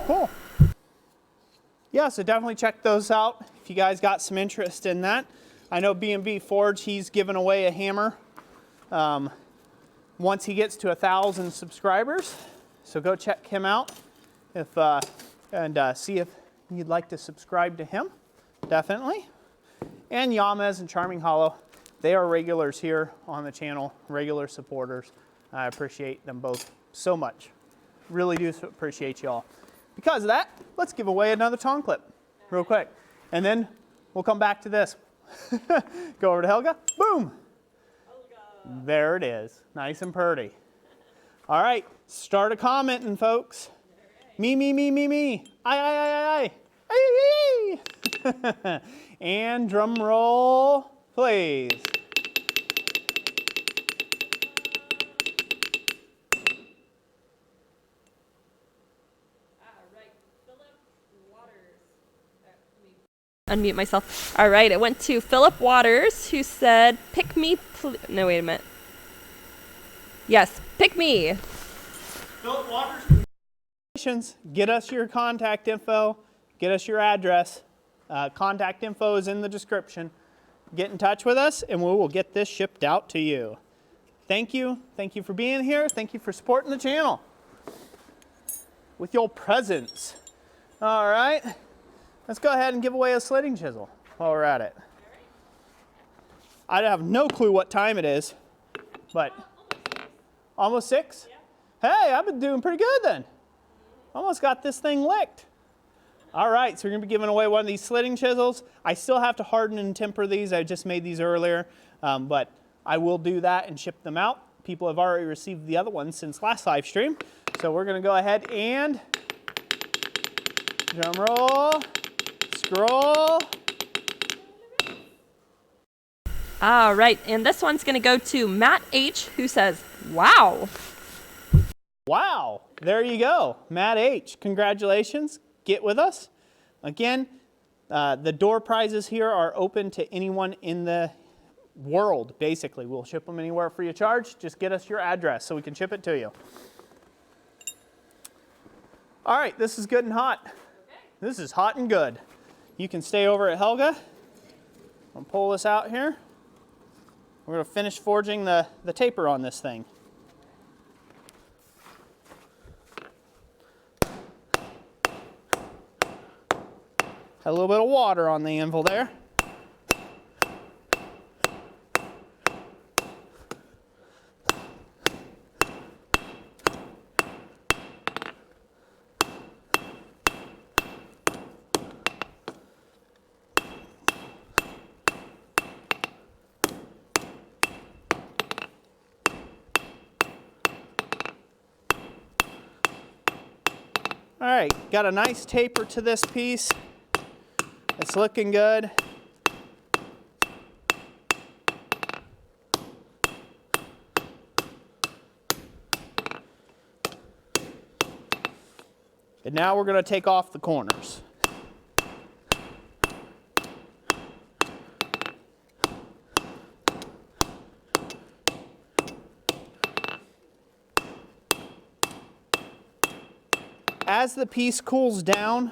Cool. Yeah, so definitely check those out if you guys got some interest in that. I know B&B Forge, he's giving away a hammer once he gets to 1,000 subscribers. So go check him out and see if you'd like to subscribe to him. Definitely. And Yamez and Charming Hollow, they are regulars here on the channel, regular supporters. I appreciate them both so much. Really do appreciate y'all. Because of that, let's give away another tong clip real quick. And then we'll come back to this. Go over to Helga. Boom. Helga. There it is. Nice and pretty. All right. Start a commenting, folks. Right. Me. I. And drum roll, please.
Unmute myself. All right, it went to Philip Waters, who said, pick me, no, wait a minute. Yes, pick me.
Philip Waters, congratulations. Get us your contact info. Get us your address. Contact info is in the description. Get in touch with us, and we will get this shipped out to you. Thank you. Thank you for being here. Thank you for supporting the channel with your presence. All right. Let's go ahead and give away a slitting chisel while we're at it. I have no clue what time it is, but almost 6? Yeah. Hey, I've been doing pretty good then. Almost got this thing licked. All right, so we're going to be giving away one of these slitting chisels. I still have to harden and temper these. I just made these earlier, but I will do that and ship them out. People have already received the other ones since last live stream. So we're going to go ahead and drum roll. Scroll.
All right, and this one's going to go to Matt H., who says, wow.
Wow, there you go. Matt H., congratulations. Get with us. Again, the door prizes here are open to anyone in the world, basically. We'll ship them anywhere free of charge. Just get us your address so we can ship it to you. All right, this is good and hot. Okay. This is hot and good. You can stay over at Helga. I'll pull this out here. We're going to finish forging the taper on this thing. Had a little bit of water on the anvil there. All right, got a nice taper to this piece. It's looking good. And now we're going to take off the corners. As the piece cools down,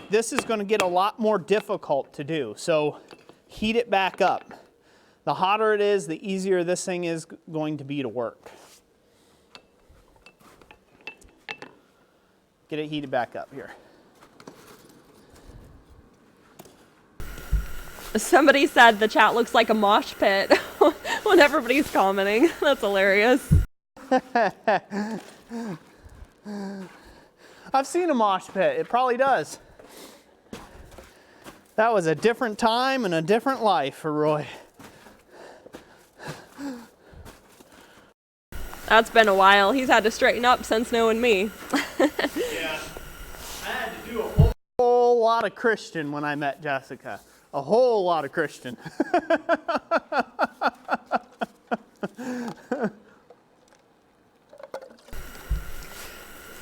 this is going to get a lot more difficult to do, so heat it back up. The hotter it is, the easier this thing is going to be to work. Get it heated back up here.
Somebody said the chat looks like a mosh pit when everybody's commenting. That's hilarious.
I've seen a mosh pit. It probably does. That was a different time and a different life for Roy.
That's been a while. He's had to straighten up since knowing me.
Yeah. I had to do a whole lot of Christian when I met Jessica. A whole lot of Christian.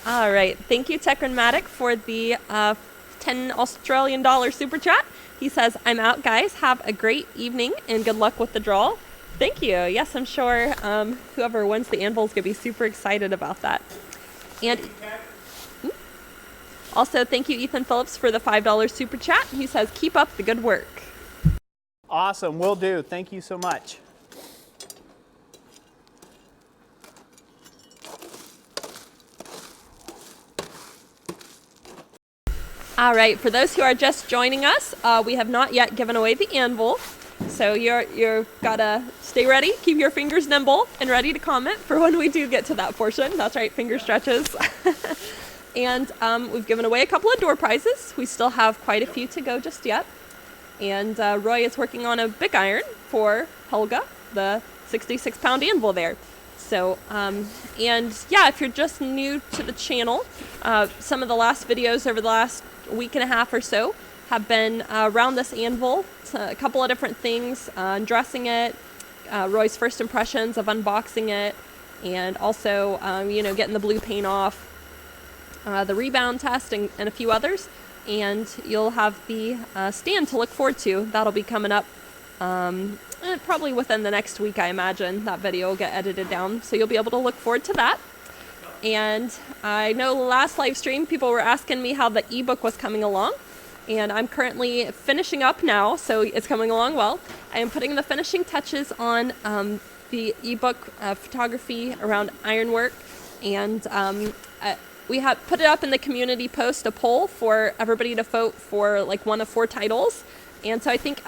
All right. Thank you, Techronmatic, for the $10 Australian super chat. He says, I'm out, guys. Have a great evening and good luck with the draw. Thank you. Yes, I'm sure whoever wins the Anvil is going to be super excited about that. And also, thank you, Ethan Phillips, for the $5 super chat. He says, keep up the good work.
Awesome. Will do. Thank you so much.
All right, for those who are just joining us, we have not yet given away the Anvil, so you're gotta stay ready, keep your fingers nimble and ready to comment for when we do get to that portion. That's right, finger stretches. And we've given away a couple of door prizes. We still have quite a few to go just yet. And Roy is working on a big iron for Helga, the 66-pound anvil there. So, and yeah, if you're just new to the channel, some of the last videos over the last week and a half or so have been around this anvil. It's a couple of different things, undressing it, Roy's first impressions of unboxing it, and also, getting the blue paint off, the rebound test, and a few others. And you'll have the stand to look forward to. That'll be coming up probably within the next week, I imagine. That video will get edited down, so you'll be able to look forward to that. And I know last live stream, people were asking me how the ebook was coming along. And I'm currently finishing up now, so it's coming along well. I am putting the finishing touches on the ebook photography around Ironwork. And we have put it up in the community post, a poll for everybody to vote for like one of 4 titles. And so I think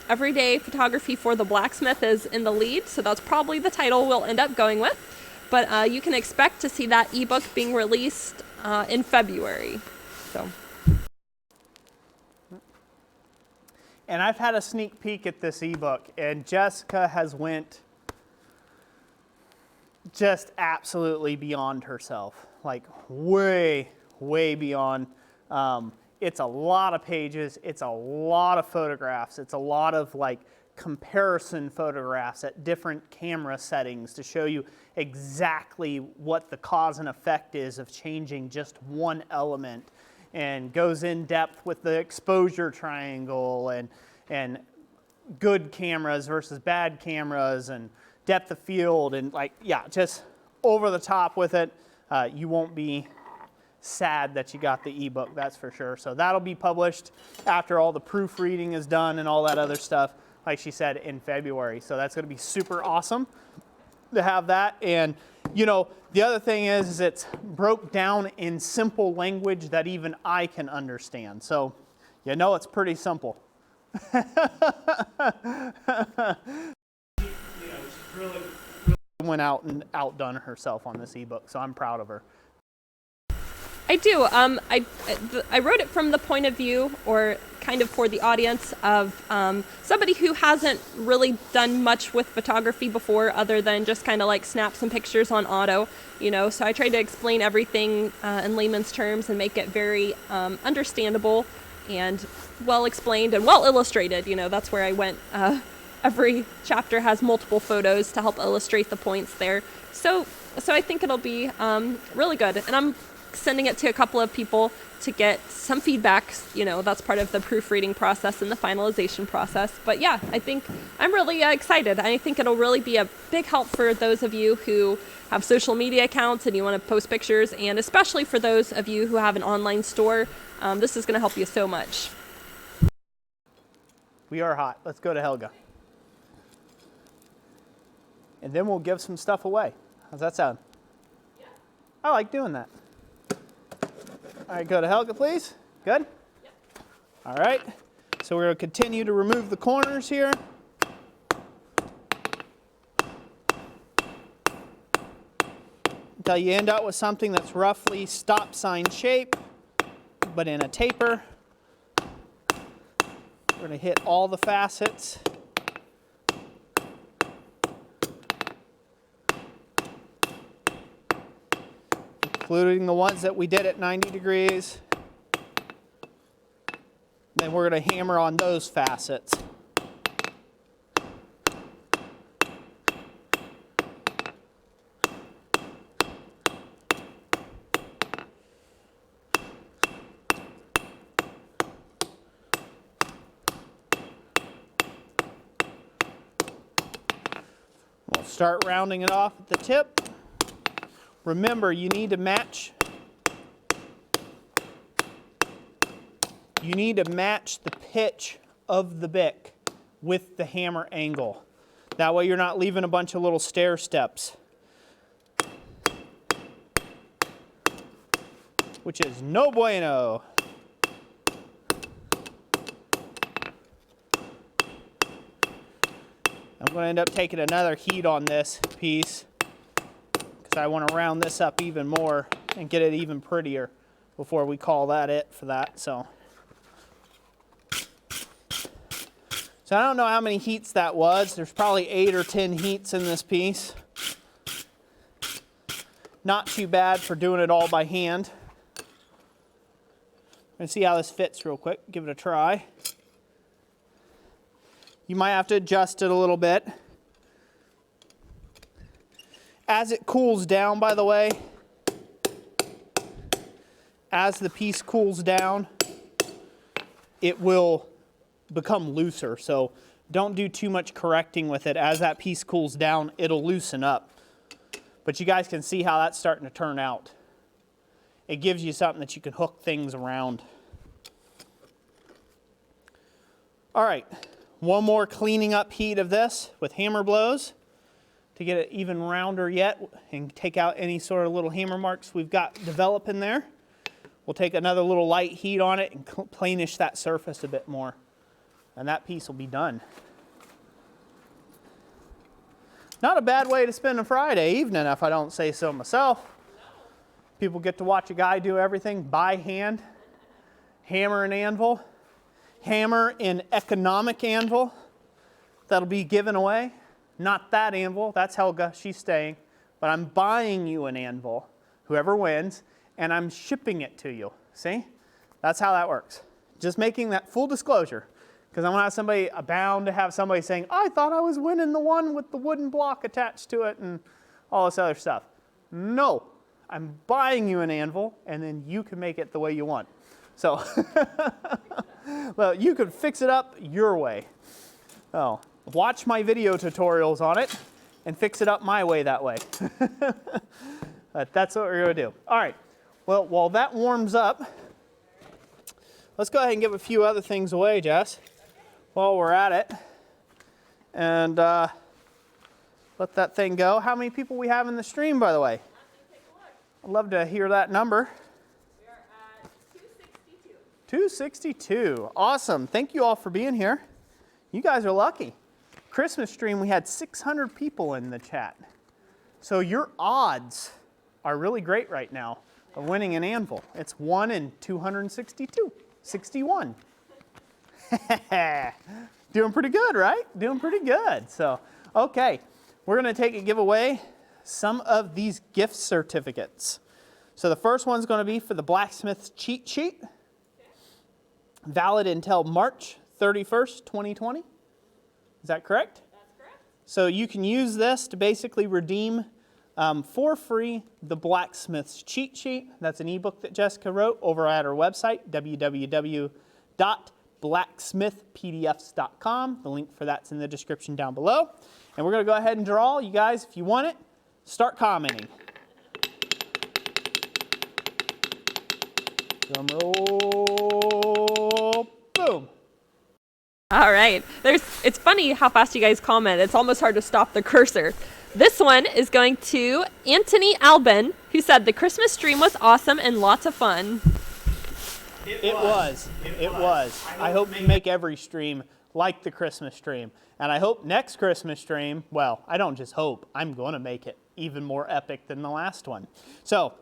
Everyday Photography for the Blacksmith is in the lead, so that's probably the title we'll end up going with. But you can expect to see that ebook being released in February. So.
And I've had a sneak peek at this ebook, and Jessica has went just absolutely beyond herself, like way, way beyond. It's a lot of pages, it's a lot of photographs, it's a lot of like comparison photographs at different camera settings to show you exactly what the cause and effect is of changing just one element, and goes in depth with the exposure triangle and good cameras versus bad cameras and depth of field, and like, yeah, just over the top with it. You won't be sad that you got the ebook, that's for sure. So that'll be published after all the proofreading is done and all that other stuff, like she said, in February. So that's going to be super awesome to have that. And the other thing is it's broke down in simple language that even I can understand. So it's pretty simple. She's really went out and outdone herself on this ebook, so I'm proud of her.
I do. I wrote it from the point of view, or kind of for the audience, of somebody who hasn't really done much with photography before, other than just kind of like snap some pictures on auto, So I tried to explain everything in layman's terms and make it very understandable and well explained and well illustrated. That's where I went. Every chapter has multiple photos to help illustrate the points there. So I think it'll be really good. And I'm sending it to a couple of people to get some feedback. That's part of the proofreading process and the finalization process. But yeah, I think I'm really excited. I think it'll really be a big help for those of you who have social media accounts and you want to post pictures, and especially for those of you who have an online store. This is going to help you so much.
We are hot. Let's go to Helga. And then we'll give some stuff away. How's that sound? Yeah. I like doing that. All right, go to Helga, please. Good? Yep. All right. So we're going to continue to remove the corners here. Until you end up with something that's roughly stop sign shape, but in a taper. We're going to hit all the facets. Including the ones that we did at 90 degrees. Then we're going to hammer on those facets. We'll start rounding it off at the tip. Remember, you need to match. You need to match the pitch of the bick with the hammer angle. That way you're not leaving a bunch of little stair steps, which is no bueno. I'm going to end up taking another heat on this piece because I want to round this up even more and get it even prettier before we call that it for that. So I don't know how many heats that was. There's probably 8 or 10 heats in this piece. Not too bad for doing it all by hand. I'm going to see how this fits real quick. Give it a try. You might have to adjust it a little bit. As it cools down, by the way, as the piece cools down, it will become looser. So don't do too much correcting with it. As that piece cools down, it'll loosen up. But you guys can see how that's starting to turn out. It gives you something that you can hook things around. All right, one more cleaning up heat of this with hammer blows to get it even rounder yet and take out any sort of little hammer marks we've got developing there. We'll take another little light heat on it and planish that surface a bit more. And that piece will be done. Not a bad way to spend a Friday evening, if I don't say so myself. People get to watch a guy do everything by hand. Hammer and anvil. Hammer in economic anvil. That'll be given away. Not that anvil. That's Helga. She's staying. But I'm buying you an anvil, whoever wins, and I'm shipping it to you. See? That's how that works. Just making that full disclosure. Because I'm going to have somebody, bound to have somebody saying, I thought I was winning the one with the wooden block attached to it and all this other stuff. No, I'm buying you an anvil and then you can make it the way you want. So, well, you can fix it up your way. Oh, watch my video tutorials on it and fix it up my way that way. But that's what we're going to do. All right, well, while that warms up, let's go ahead and give a few other things away, Jess, while we're at it. And let that thing go. How many people we have in the stream, by the way? I'd love to hear that number.
We are at 262.
262. Awesome. Thank you all for being here. You guys are lucky. Christmas stream, we had 600 people in the chat. So your odds are really great right now of winning an anvil. It's 1 in 262. 61. Doing pretty good, right? Doing pretty good. So, okay, we're going to take and give away some of these gift certificates. So the first one's going to be for the Blacksmith cheat sheet, valid until March 31st, 2020. Is that correct?
That's correct.
So you can use this to basically redeem for free the Blacksmith's cheat sheet. That's an ebook that Jessica wrote over at our website, www.blacksmithpdfs.com. The link for that's in the description down below. And we're going to go ahead and draw. You guys, if you want it, start commenting. Drum roll. Boom.
All right. It's funny how fast you guys comment. It's almost hard to stop the cursor. This one is going to Anthony Albin, who said the Christmas stream was awesome and lots of fun.
It was. I hope you make every stream like the Christmas stream. And I hope next Christmas stream, well, I don't just hope, I'm going to make it even more epic than the last one. So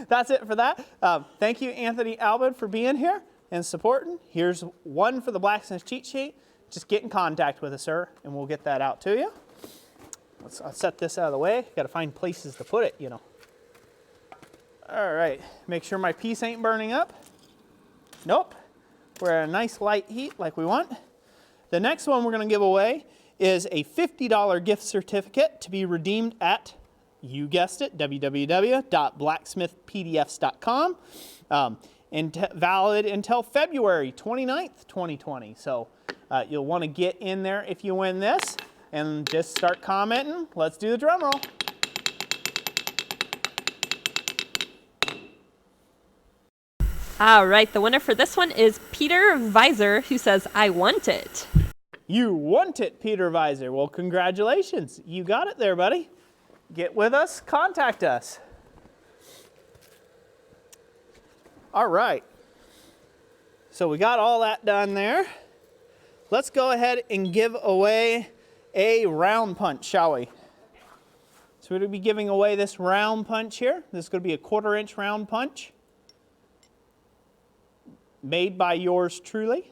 that's it for that. Thank you, Anthony Albin, for being here. and supporting. Here's one for the Blacksmith cheat sheet. Just get in contact with us, sir, and we'll get that out to you. I'll set this out of the way. Got to find places to put it, you know. All right, make sure my piece ain't burning up. Nope, we're at a nice light heat like we want. The next one we're going to give away is a $50 gift certificate to be redeemed at, you guessed it, www.blacksmithpdfs.com, and valid until February 29th, 2020. So you'll want to get in there if you win this and just start commenting. Let's do the drum roll.
All right, the winner for this one is Peter Visor, who says, I want it.
You want it, Peter Visor. Well, congratulations. You got it there, buddy. Get with us, contact us. All right. So we got all that done there. Let's go ahead and give away a round punch, shall we? So we're going to be giving away this round punch here. This is going to be a 1/4 inch round punch, made by yours truly.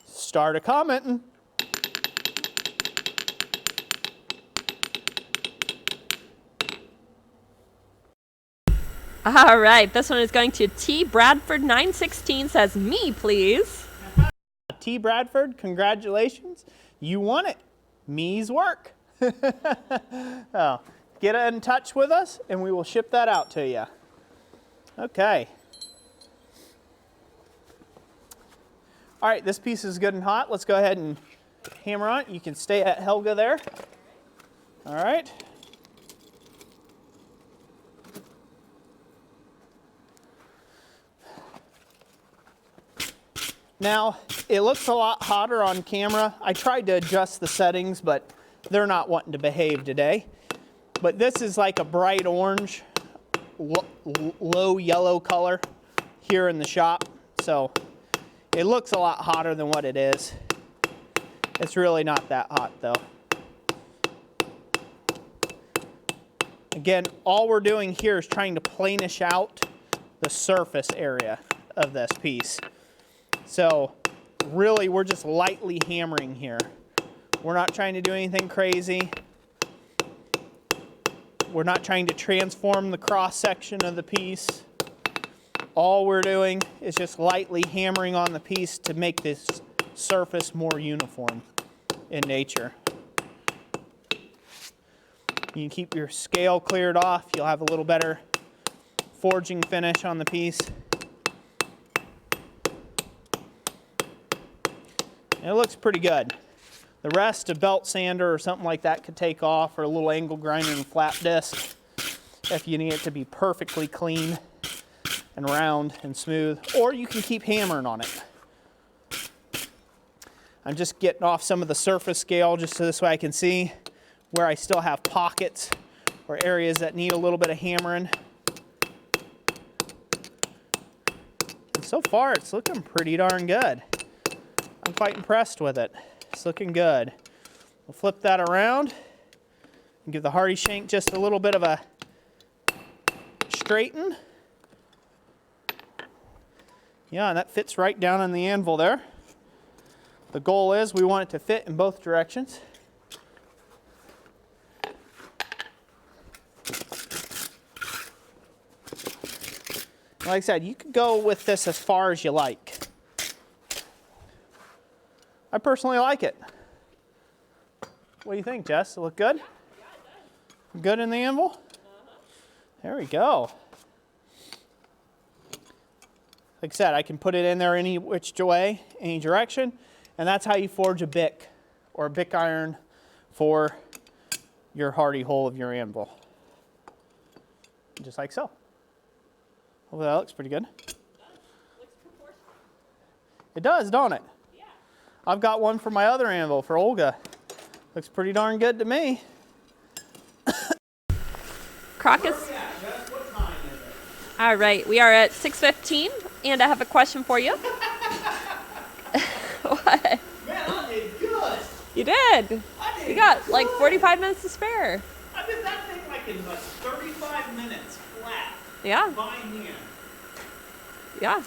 Start a commenting.
All right, this one is going to T. Bradford 916, says, me, please.
T. Bradford, congratulations. You won it. Me's work. Oh, get in touch with us and we will ship that out to you. Okay. All right, this piece is good and hot. Let's go ahead and hammer on it. You can stay at Helga there. All right. Now, it looks a lot hotter on camera. I tried to adjust the settings, but they're not wanting to behave today. But this is like a bright orange, low yellow color here in the shop. So it looks a lot hotter than what it is. It's really not that hot though. Again, all we're doing here is trying to planish out the surface area of this piece. So really we're just lightly hammering here. We're not trying to do anything crazy. We're not trying to transform the cross section of the piece. All we're doing is just lightly hammering on the piece to make this surface more uniform in nature. You can keep your scale cleared off. You'll have a little better forging finish on the piece. And it looks pretty good. The rest, a belt sander or something like that could take off, or a little angle grinder and flat disc if you need it to be perfectly clean and round and smooth, or you can keep hammering on it. I'm just getting off some of the surface scale just so this way I can see where I still have pockets or areas that need a little bit of hammering. And so far it's looking pretty darn good. I'm quite impressed with it. It's looking good. We'll flip that around and give the hardy shank just a little bit of a straighten. Yeah, and that fits right down on the anvil there. The goal is we want it to fit in both directions. Like I said, you could go with this as far as you like. I personally like it. What do you think, Jess? Does it look good? Good in the anvil? There we go. Like I said, I can put it in there any which way, any direction, and that's how you forge a bick or a bick iron for your hardy hole of your anvil. Just like so. Hopefully that looks pretty good. It does, don't it? Yeah. I've got one for my other anvil for Olga. Looks pretty darn good to me.
Crocus.
Oh, yeah. Jess, what time is it?
All right, we are at 6:15, and I have a question for you. What?
Man, I did good.
You did.
I did
You got
good.
like 45 minutes to spare.
I did that thing like in like 35 minutes flat.
Yeah.
By hand.
Yeah.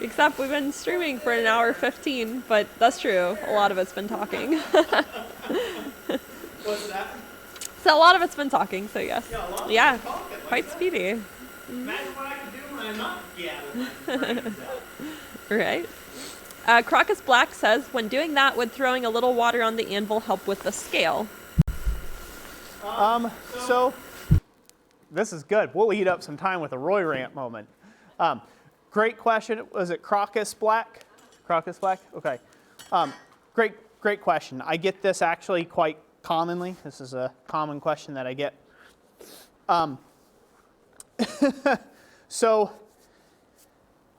Except we've been streaming for an hour 15, but that's true. A lot of it's been talking.
What's that?
So a lot of it's been talking, so yes.
Yeah, a lot of
Yeah,
it's talking. Like
quite
that.
speedy.
Imagine what I can do when I'm not gathering my brains out.
Right. Crocus Black says, when doing that, would throwing a little water on the anvil help with the scale?
So this is good. We'll eat up some time with a Roy rant moment. Great question. Was it Crocus Black? Crocus Black? Okay. Great question. I get this actually quite commonly. This is a common question that I get. So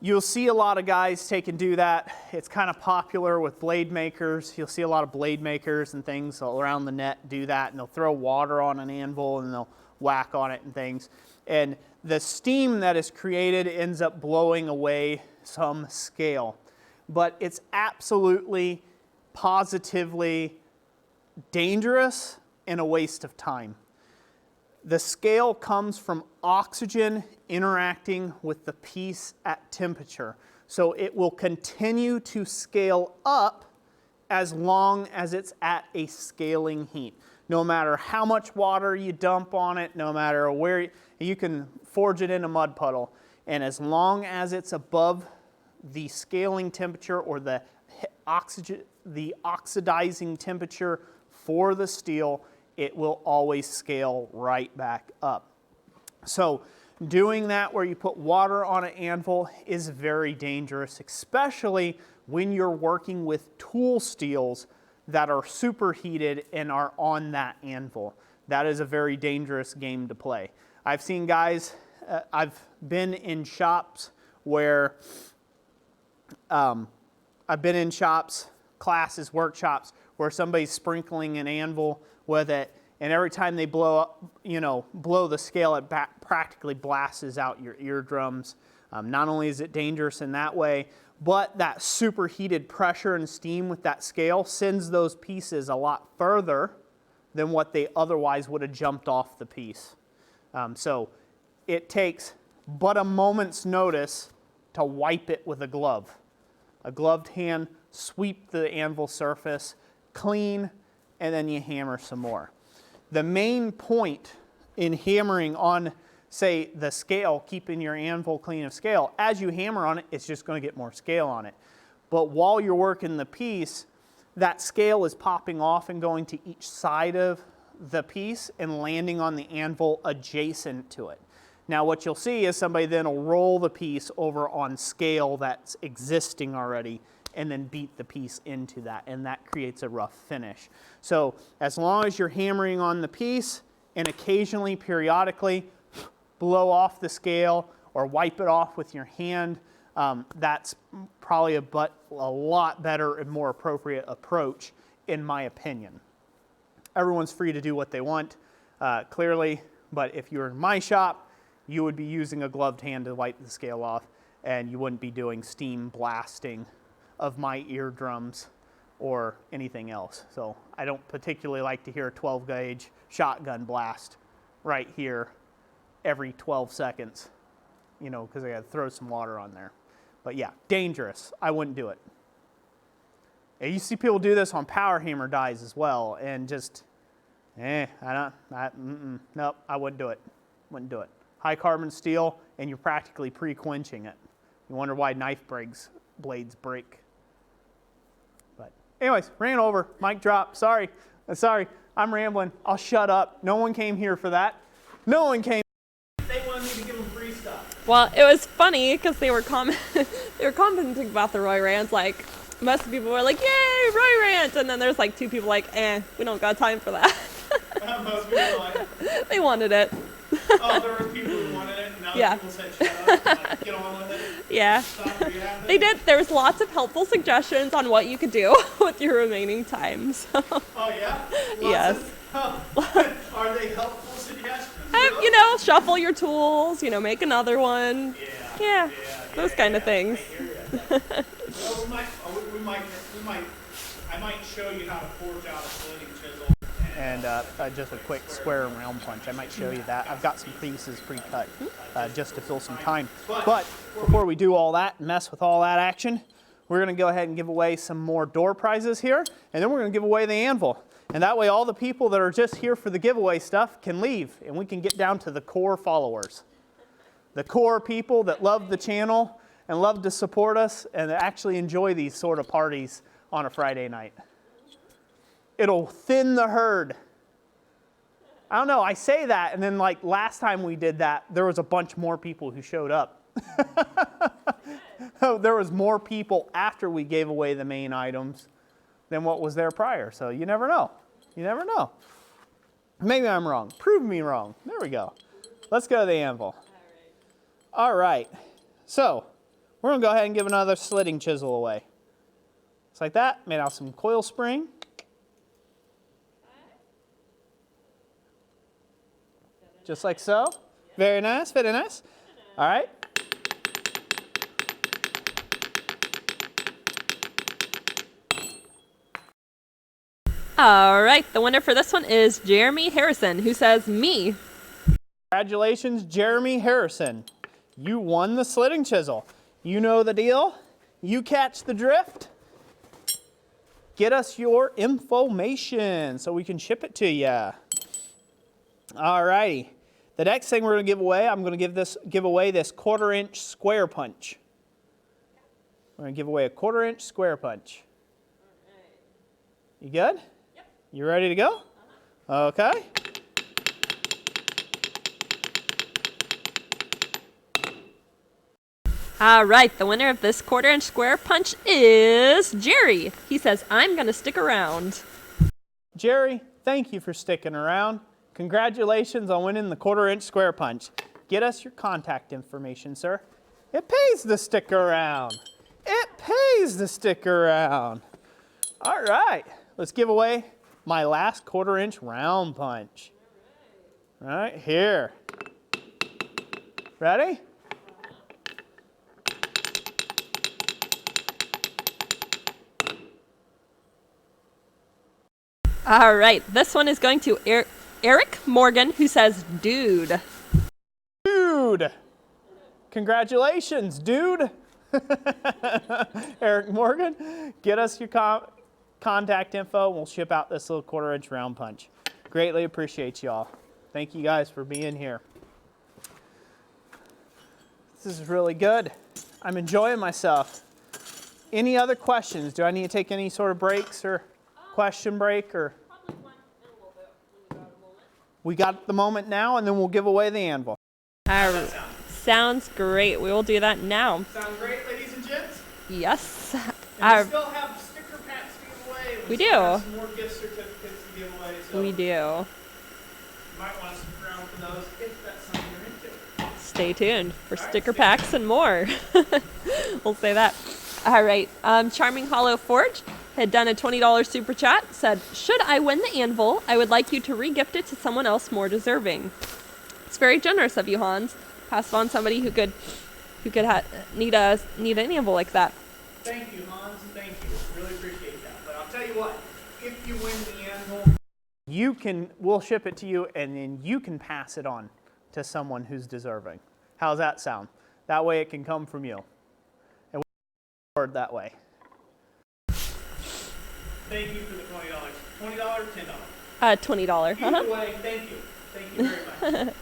you'll see a lot of guys take and do that. It's kind of popular with blade makers. You'll see a lot of blade makers and things around the net do that, and they'll throw water on an anvil and they'll whack on it and things. And the steam that is created ends up blowing away some scale. But it's absolutely, positively dangerous and a waste of time. The scale comes from oxygen interacting with the piece at temperature. So it will continue to scale up as long as it's at a scaling heat. No matter how much water you dump on it, no matter where, you can forge it in a mud puddle. And as long as it's above the scaling temperature or the oxidizing temperature for the steel, it will always scale right back up. So doing that where you put water on an anvil is very dangerous, especially when you're working with tool steels that are superheated and are on that anvil. That is a very dangerous game to play. I've seen guys, I've been in shops where, classes, workshops, where somebody's sprinkling an anvil with it, and every time they blow the scale, it practically blasts out your eardrums. Not only is it dangerous in that way, but that superheated pressure and steam with that scale sends those pieces a lot further than what they otherwise would have jumped off the piece. So it takes but a moment's notice to wipe it with a glove. A gloved hand, sweep the anvil surface, clean, and then you hammer some more. The main point in hammering on, say, the scale, keeping your anvil clean of scale, as you hammer on it, it's just going to get more scale on it. But while you're working the piece, that scale is popping off and going to each side of the piece and landing on the anvil adjacent to it. Now what you'll see is somebody then will roll the piece over on scale that's existing already and then beat the piece into that, and that creates a rough finish. So as long as you're hammering on the piece and occasionally, periodically, blow off the scale or wipe it off with your hand, that's probably a lot better and more appropriate approach, in my opinion. Everyone's free to do what they want, clearly, but if you're in my shop, you would be using a gloved hand to wipe the scale off, and you wouldn't be doing steam blasting of my eardrums or anything else. So I don't particularly like to hear a 12 gauge shotgun blast right here every 12 seconds, because I got to throw some water on there. But yeah, dangerous. I wouldn't do it. And you see people do this on power hammer dies as well, and just, nope, I wouldn't do it. Wouldn't do it. High carbon steel, and you're practically pre-quenching it. You wonder why knife blades break. But anyways, ran over, mic drop, sorry, I'm rambling, I'll shut up. No one came here for that. No one came. They wanted me to give them free stuff.
Well, it was funny because they were commenting about the Roy rants. Like, most people were like, "Yay, Roy rant!" And then there's like two people like, we don't got time for that.
Most people were like,
they wanted it.
Oh, there were people who wanted it, and now people said, "Shut up, like, get on with it."
Yeah.
Stop reacting.
They did. There was lots of helpful suggestions on what you could do with your remaining time. So.
Oh yeah.
Yes.
Are they helpful suggestions?
Shuffle your tools. Make another one. Yeah. Those kind of things.
I might show you how to forge out a slitting chisel and just a quick square and round punch. I might show you that. I've got some pieces pre-cut just to fill some time. But before we do all that and mess with all that action, we're going to go ahead and give away some more door prizes here, and then we're going to give away the anvil. And that way all the people that are just here for the giveaway stuff can leave, and we can get down to the core followers. The core people that love the channel and love to support us and actually enjoy these sort of parties on a Friday night. It'll thin the herd. I don't know, I say that, and then like last time we did that, there was a bunch more people who showed up. There was more people after we gave away the main items than what was there prior. So you never know. You never know. Maybe I'm wrong. Prove me wrong. There we go. Let's go to the anvil. All right. So we're going to go ahead and give another slitting chisel away. Just like that. Made out of some coil spring. Just like so. Very nice. Very nice. All right.
All right, the winner for this one is Jeremy Harrison, who says, me.
Congratulations, Jeremy Harrison. You won the slitting chisel. You know the deal. You catch the drift. Get us your information so we can ship it to you. All righty. The next thing we're going to give away, I'm going to give away this 1/4-inch square punch. We're going to give away a 1/4-inch square punch. You good? Yep. You ready to go? Okay.
All right, the winner of this 1/4-inch square punch is Jerry. He says, I'm going to stick around.
Jerry, thank you for sticking around. Congratulations on winning the 1/4-inch square punch. Get us your contact information, sir. It pays to stick around. It pays to stick around. All right, let's give away my last 1/4-inch round punch. Right here. Ready?
All right, this one is going to Eric Morgan, who says, dude.
Dude. Congratulations, dude. Eric Morgan, get us your contact info and we'll ship out this little 1/4-inch round punch. Greatly appreciate y'all. Thank you guys for being here. This is really good. I'm enjoying myself. Any other questions? Do I need to take any sort of breaks or question break or?
Probably one in a little bit when you got a moment.
We got the moment now and then we'll give away the anvil.
All right. Sounds great. We will do that now.
Sound great, ladies and gents?
Yes.
And we still have sticker packs to give away.
We
still
do.
have some more gift certificates to give away. So
We do.
you might want to stick around for those if that's something you're into.
Stay tuned for
All right,
sticker
stay
packs and more. We'll say that. All right. Charming Hollow Forge had done a $20 super chat. Said, should I win the anvil, I would like you to re-gift it to someone else more deserving. It's very generous of you, Hans. Pass it on somebody who could need an anvil like that.
Thank you, Hans. Thank you. Really appreciate that. But I'll tell you what, if you win the anvil, we'll ship it to you and then you can pass it on to someone who's deserving. How's that sound? That way it can come from you. And we'll word that way. Thank you for the $20. $20, $10.
$20.
Either way, thank you. Thank you very much.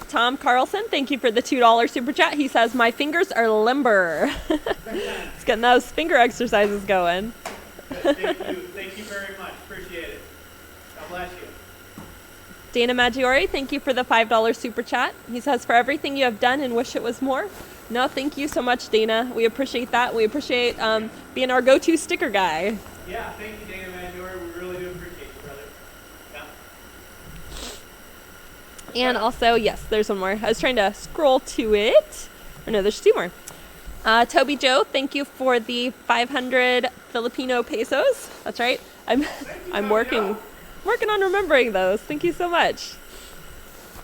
Tom Carlson, thank you for the $2 super chat. He says, my fingers are limber. He's getting those finger exercises going.
Thank you. Thank you very much. Appreciate it. God bless you.
Dana Maggiore, thank you for the $5 super chat. He says, for everything you have done and wish it was more. No, thank you so much, Dana. We appreciate that. We appreciate being our go-to sticker guy.
Yeah, thank you, Dana Maggiore. We really do appreciate you, brother. Yeah.
And also, yes, there's one more. I was trying to scroll to it. Oh, no, there's two more. Toby Joe, thank you for the 500 Filipino pesos. That's right. I'm working on remembering those. Thank you so much.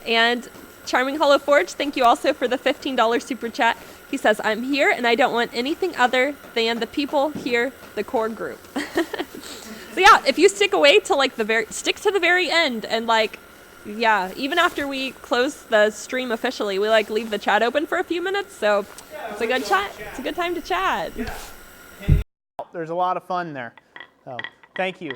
And Charming Hollow Forge, thank you also for the $15 super chat. He says, I'm here and I don't want anything other than the people here, the core group. So yeah, if you stick away till like stick to the very end, and like, yeah, even after we close the stream officially, we like leave the chat open for a few minutes. So it's a good chat. It's a good time to chat.
Yeah. There's a lot of fun there. So thank you,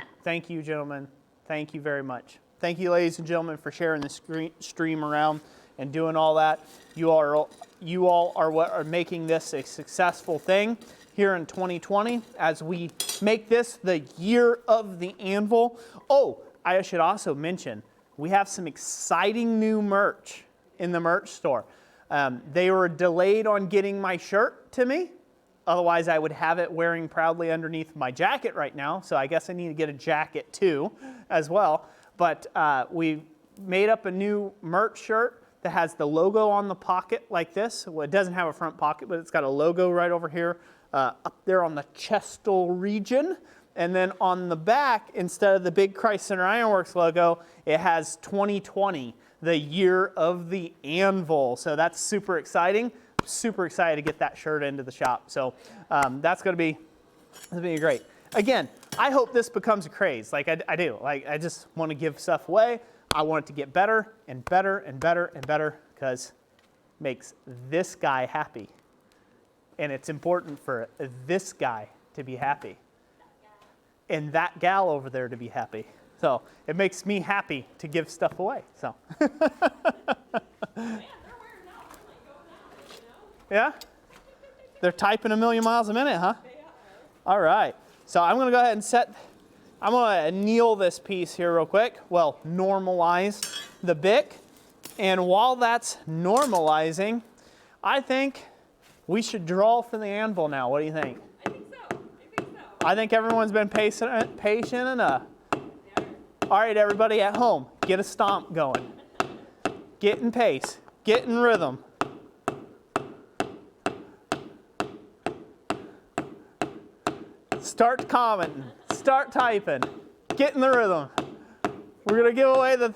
gentlemen. Thank you very much. Thank you, ladies and gentlemen, for sharing the stream around and doing all that. You all are what are making this a successful thing here in 2020 as we make this the year of the anvil. Oh, I should also mention, we have some exciting new merch in the merch store. They were delayed on getting my shirt to me. Otherwise, I would have it wearing proudly underneath my jacket right now. So I guess I need to get a jacket too as well. But we made up a new merch shirt that has the logo on the pocket like this. Well, it doesn't have a front pocket, but it's got a logo right over here up there on the chestal region. And then on the back, instead of the big Christ Center Ironworks logo, it has 2020, the year of the anvil. So that's super exciting. Super excited to get that shirt into the shop. So that's going to be great. Again, I hope this becomes a craze. Like I do. Like I just want to give stuff away. I want it to get better and better and better and better because it makes this guy happy. And it's important for this guy to be happy. And that gal over there to be happy. So it makes me happy to give stuff away. So. Yeah? They're typing 1,000,000 miles a minute, huh? All right. So I'm going to go ahead and I'm going to anneal this piece here real quick. Well, normalize the bick. And while that's normalizing, I think we should draw for the anvil now. What do you think?
I think so.
I think everyone's been patient enough. All right, everybody at home, get a stomp going. Get in pace. Get in rhythm. Start commenting. Start typing. Get in the rhythm. We're going to give away the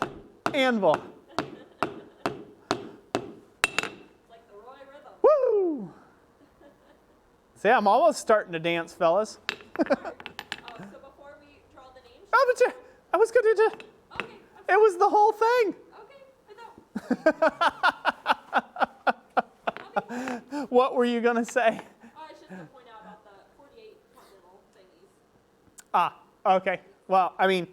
anvil.
Like the Roy rhythm.
Woo! See, I'm almost starting to dance, fellas.
So before we draw the names?
Oh, but I was going to do.
Okay.
It was the whole thing.
Okay.
What were you going to say?
I was just going to point out about the 48 continental thingies.
Ah, okay. Well, I mean,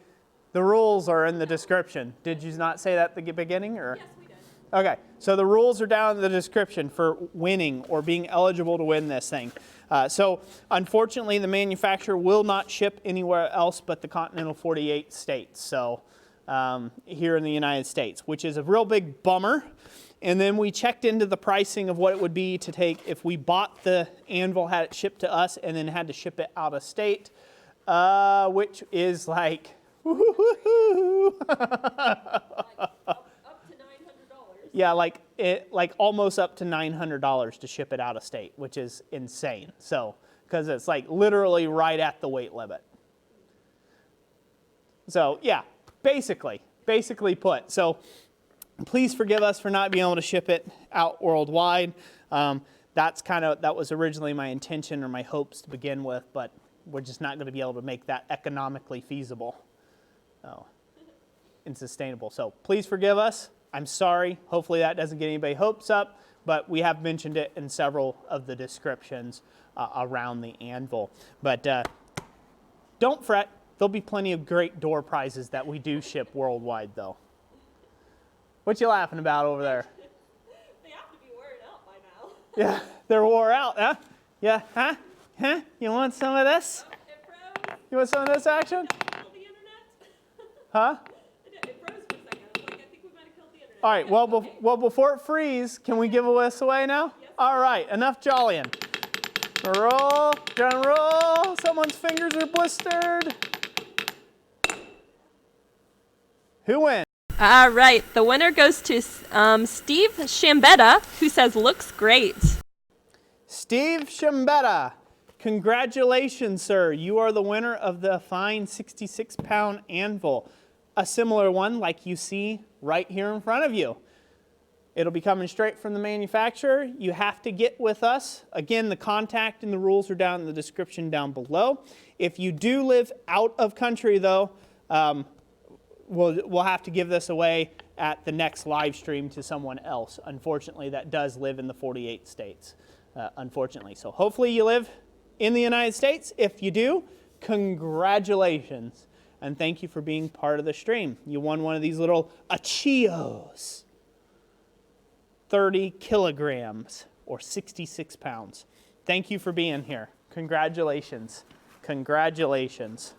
the rules are in the description. Did you not say that at the beginning? Or?
Yes, we did.
Okay, so the rules are down in the description for winning or being eligible to win this thing. So unfortunately, the manufacturer will not ship anywhere else but the continental 48 states. So here in the United States, which is a real big bummer. And then we checked into the pricing of what it would be to take if we bought the anvil, had it shipped to us, and then had to ship it out of state, which is like, woo-hoo-hoo-hoo.
Up to $900.
Yeah, like almost up to $900 to ship it out of state, which is insane. So, because it's like literally right at the weight limit. So yeah, basically put. So please forgive us for not being able to ship it out worldwide. That was originally my intention or my hopes to begin with, but we're just not going to be able to make that economically feasible and sustainable. So please forgive us. I'm sorry. Hopefully that doesn't get anybody hopes up, but we have mentioned it in several of the descriptions around the anvil. But don't fret. There'll be plenty of great door prizes that we do ship worldwide, though. What you laughing about over there?
They have to be worn out by now.
Yeah, they're wore out, huh? Yeah, huh? Huh? You want some of this?
It froze.
You want some of this action?
Did we kill the internet?
Huh?
It froze for a second. I was like, I think we might have killed the internet.
All right, well, before it freezes, can we give this away now?
Yes.
All right, enough jollying. Roll, drum roll. Someone's fingers are blistered. Who wins?
All right, the winner goes to Steve Shambetta, who says, looks great.
Steve Shambetta, congratulations, sir. You are the winner of the fine 66-pound anvil, a similar one like you see right here in front of you. It'll be coming straight from the manufacturer. You have to get with us. Again, the contact and the rules are down in the description down below. If you do live out of country, though, we'll have to give this away at the next live stream to someone else. Unfortunately, that does live in the 48 states, unfortunately. So hopefully you live in the United States. If you do, congratulations. And thank you for being part of the stream. You won one of these little Achios. 30 kilograms or 66 pounds. Thank you for being here. Congratulations. Congratulations.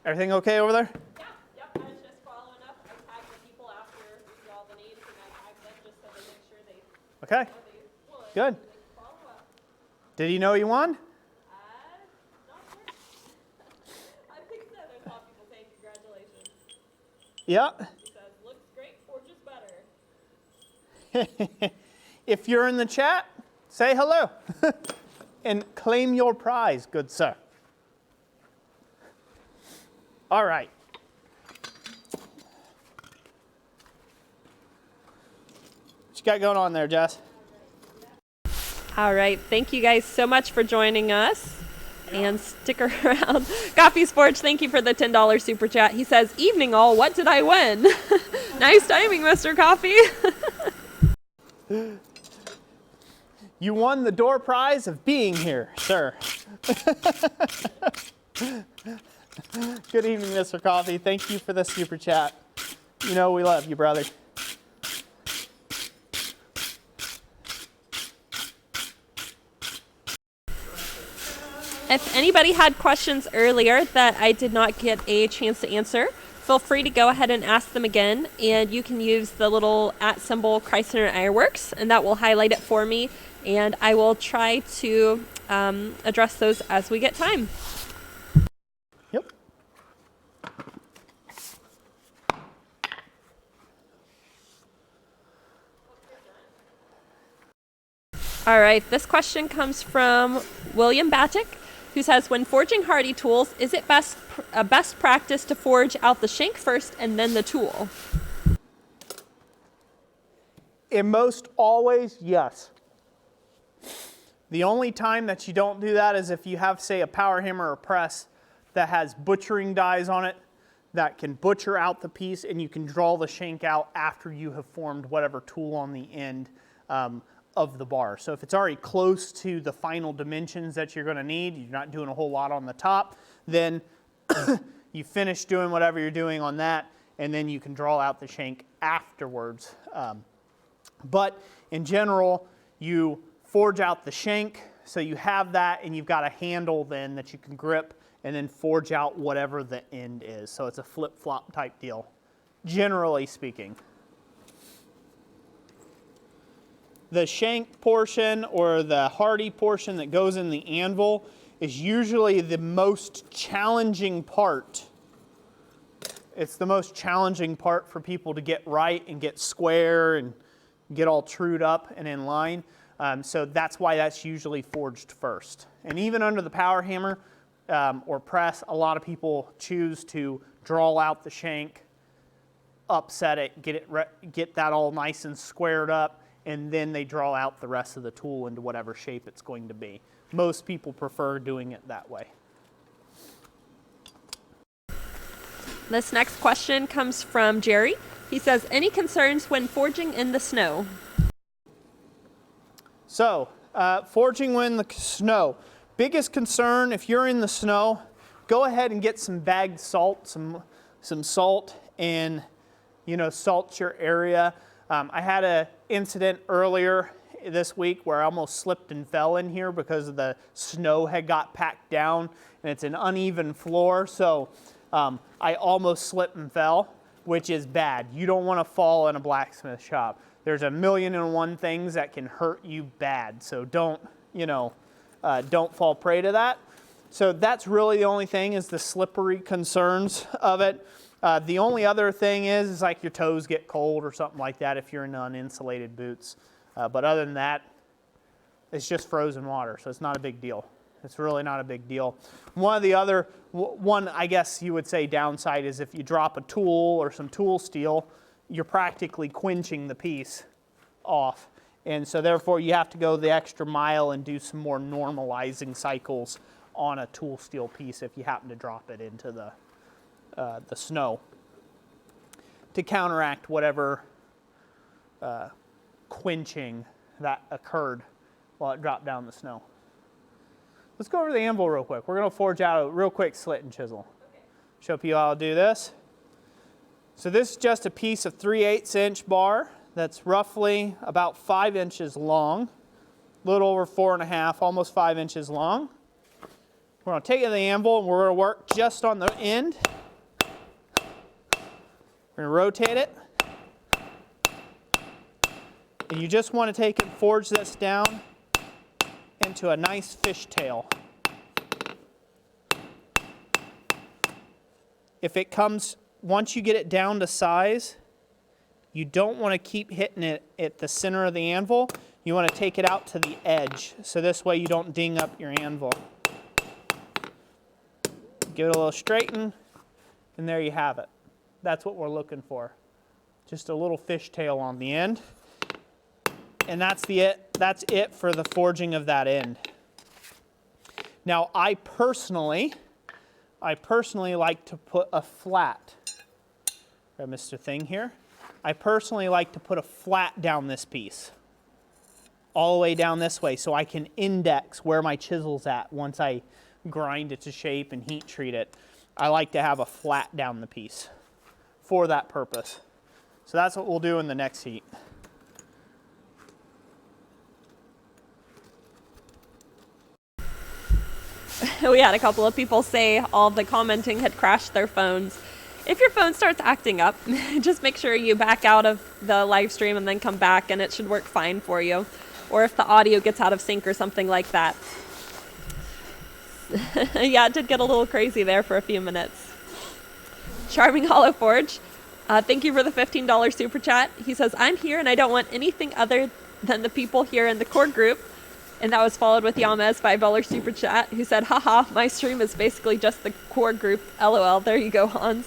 Everything okay over there?
Yeah, yep, I was just following up. I tagged the people after we see all the names, and I tagged them just so they make sure they
Okay,
know they won.
good.
So they can follow up.
Did you know you won?
Not sure. I think so. There's a lot of people saying congratulations.
Yeah.
He says, looks great or just better.
If you're in the chat, say hello and claim your prize, good sir. All right. What you got going on there, Jess?
All right. Thank you guys so much for joining us. And stick around. Coffee's Forge, thank you for the $10 super chat. He says, evening all, what did I win? Nice timing, Mr. Coffee.
You won the door prize of being here, sir. Good evening, Mr. Coffee. Thank you for the super chat. You know we love you, brother.
If anybody had questions earlier that I did not get a chance to answer, feel free to go ahead and ask them again, and you can use the little @ symbol Chrysler Ironworks, and that will highlight it for me, and I will try to address those as we get time.
Yep.
All right, this question comes from William Batic, who says, when forging hardy tools, is it best practice to forge out the shank first and then the tool?
In most always, yes. The only time that you don't do that is if you have, say, a power hammer or press that has butchering dies on it that can butcher out the piece, and you can draw the shank out after you have formed whatever tool on the end of the bar. So if it's already close to the final dimensions that you're going to need, you're not doing a whole lot on the top, then you finish doing whatever you're doing on that, and then you can draw out the shank afterwards. But in general, you forge out the shank, so you have that, and you've got a handle then that you can grip, and then forge out whatever the end is. So it's a flip-flop type deal, generally speaking. The shank portion or the hardy portion that goes in the anvil is usually the most challenging part. It's the most challenging part for people to get right and get square and get all trued up and in line. So that's why that's usually forged first. And even under the power hammer or press, a lot of people choose to draw out the shank, upset it, get that all nice and squared up, and then they draw out the rest of the tool into whatever shape it's going to be. Most people prefer doing it that way.
This next question comes from Jerry. He says, any concerns when forging in the snow?
So, forging when the snow. Biggest concern, if you're in the snow, go ahead and get some bagged salt, some salt, and salt your area. I had an incident earlier this week where I almost slipped and fell in here because the snow had got packed down, and it's an uneven floor, so I almost slipped and fell, which is bad. You don't want to fall in a blacksmith shop. There's 1,000,001 things that can hurt you bad, so don't fall prey to that. So that's really the only thing, is the slippery concerns of it. The only other thing is like your toes get cold or something like that if you're in uninsulated boots. But other than that, it's just frozen water, so it's not a big deal. It's really not a big deal. One I guess you would say downside is if you drop a tool or some tool steel, you're practically quenching the piece off. And so therefore you have to go the extra mile and do some more normalizing cycles on a tool steel piece if you happen to drop it into the snow to counteract whatever quenching that occurred while it dropped down the snow. Let's go over to the anvil real quick. We're going to forge out a real quick slit and chisel.
Okay.
Show you how to do this. So this is just a piece of 3/8 inch bar that's roughly about 5 inches long, a little over 4.5, almost 5 inches long. We're going to take it to the anvil and we're going to work just on the end. We're going to rotate it. And you just want to take and forge this down into a nice fishtail. If it comes, once you get it down to size, you don't want to keep hitting it at the center of the anvil. You want to take it out to the edge, so this way you don't ding up your anvil. Give it a little straighten, and there you have it. That's what we're looking for. Just a little fishtail on the end. And that's it for the forging of that end. Now I personally like to put a flat. Grab Mr. Thing here. I personally like to put a flat down this piece. All the way down this way so I can index where my chisel's at once I grind it to shape and heat treat it. I like to have a flat down the piece for that purpose. So that's what we'll do in the next heat.
We had a couple of people say all the commenting had crashed their phones. If your phone starts acting up, just make sure you back out of the live stream and then come back and it should work fine for you. Or if the audio gets out of sync or something like that. Yeah, it did get a little crazy there for a few minutes. Charming Hollow Forge, thank you for the $15 super chat. He says, I'm here and I don't want anything other than the people here in the core group. And that was followed with Yamez, $5 super chat, who said, haha, my stream is basically just the core group. LOL. There you go, Hans.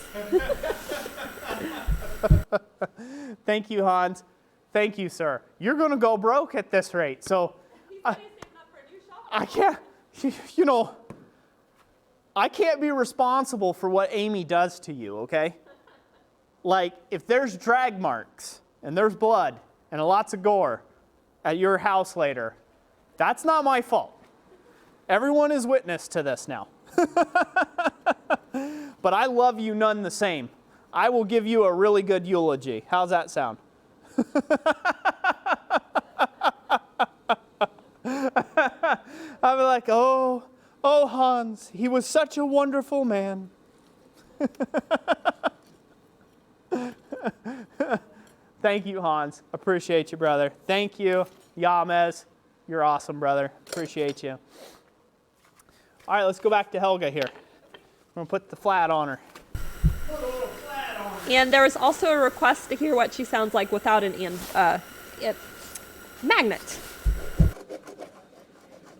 Thank you, Hans. Thank you, sir. You're going to go broke at this rate. So I can't, you know, I can't be responsible for what Amy does to you, okay? Like, if there's drag marks and there's blood and lots of gore at your house later, that's not my fault. Everyone is witness to this now. But I love you none the same. I will give you a really good eulogy. How's that sound? I'll be like, oh, Hans, he was such a wonderful man. Thank you, Hans. Appreciate you, brother. Thank you, Yamez. You're awesome, brother. Appreciate you. All right, let's go back to Helga here. I'm going to put the flat on her. Put a little flat on her.
And there was also a request to hear what she sounds like without an magnet.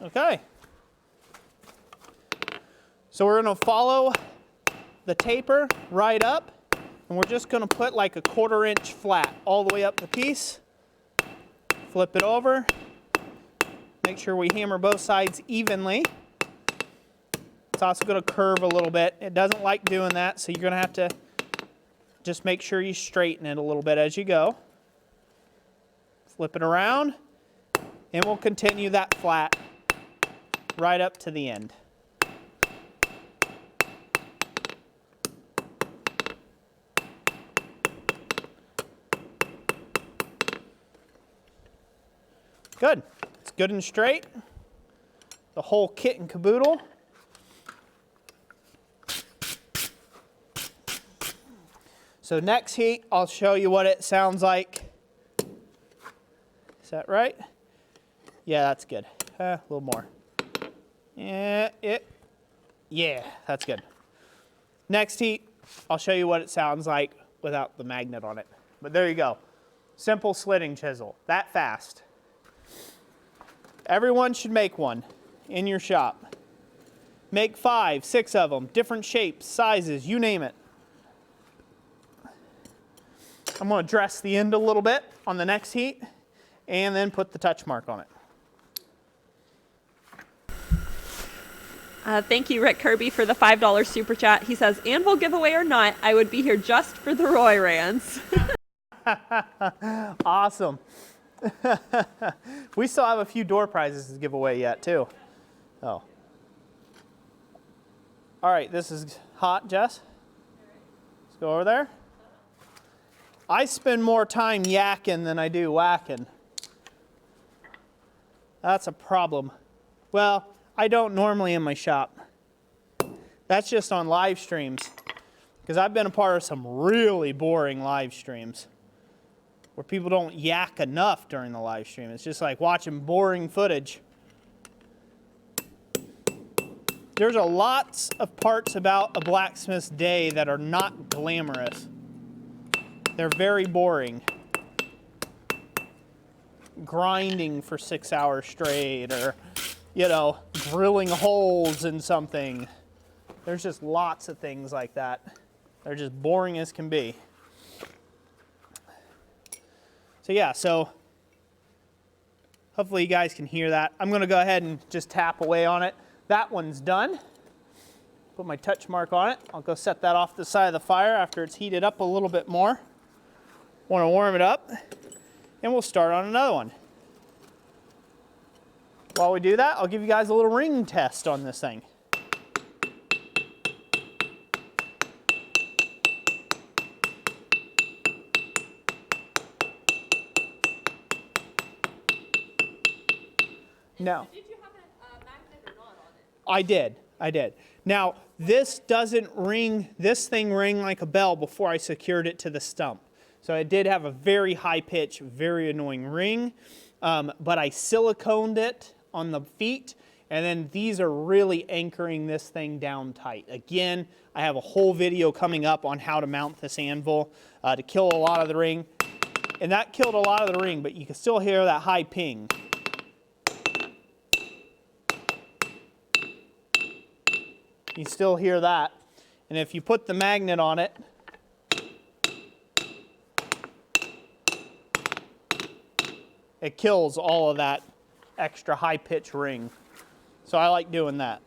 Okay. So we're going to follow the taper right up, and we're just going to put like a 1/4 inch flat all the way up the piece. Flip it over. Make sure we hammer both sides evenly. It's also going to curve a little bit. It doesn't like doing that, so you're going to have to just make sure you straighten it a little bit as you go. Flip it around, and we'll continue that flat right up to the end. Good. It's good and straight. The whole kit and caboodle. So next heat, I'll show you what it sounds like. Is that right? Yeah, that's good. A little more. Yeah, that's good. Next heat, I'll show you what it sounds like without the magnet on it. But there you go. Simple slitting chisel. That fast. Everyone should make one in your shop. Make 5, 6 of them, different shapes, sizes, you name it. I'm going to dress the end a little bit on the next heat and then put the touch mark on it.
Thank you, Rick Kirby, for the $5 super chat. He says, Anvil giveaway or not, I would be here just for the Roy rants.
Awesome. We still have a few door prizes to give away yet, too. Oh. All right, this is hot, Jess. Let's go over there. I spend more time yakking than I do whacking. That's a problem. Well, I don't normally in my shop. That's just on live streams. Because I've been a part of some really boring live streams where people don't yak enough during the live stream. It's just like watching boring footage. There's a lots of parts about a blacksmith's day that are not glamorous. They're very boring. Grinding for 6 hours straight, or, you know, drilling holes in something. There's just lots of things like that. They're just boring as can be. So yeah, so hopefully you guys can hear that. I'm going to go ahead and just tap away on it. That one's done. Put my touch mark on it. I'll go set that off the side of the fire after it's heated up a little bit more. Want to warm it up, and we'll start on another one. While we do that, I'll give you guys a little ring test on this thing. No.
Did you have a magnet or not on it?
I did. Now, this doesn't ring, this thing rang like a bell before I secured it to the stump. So it did have a very high pitch, very annoying ring, but I siliconed it on the feet, and then these are really anchoring this thing down tight. Again, I have a whole video coming up on how to mount this anvil to kill a lot of the ring, and that killed a lot of the ring, but you can still hear that high ping. You still hear that, and if you put the magnet on it, it kills all of that extra high pitch ring. So I like doing that.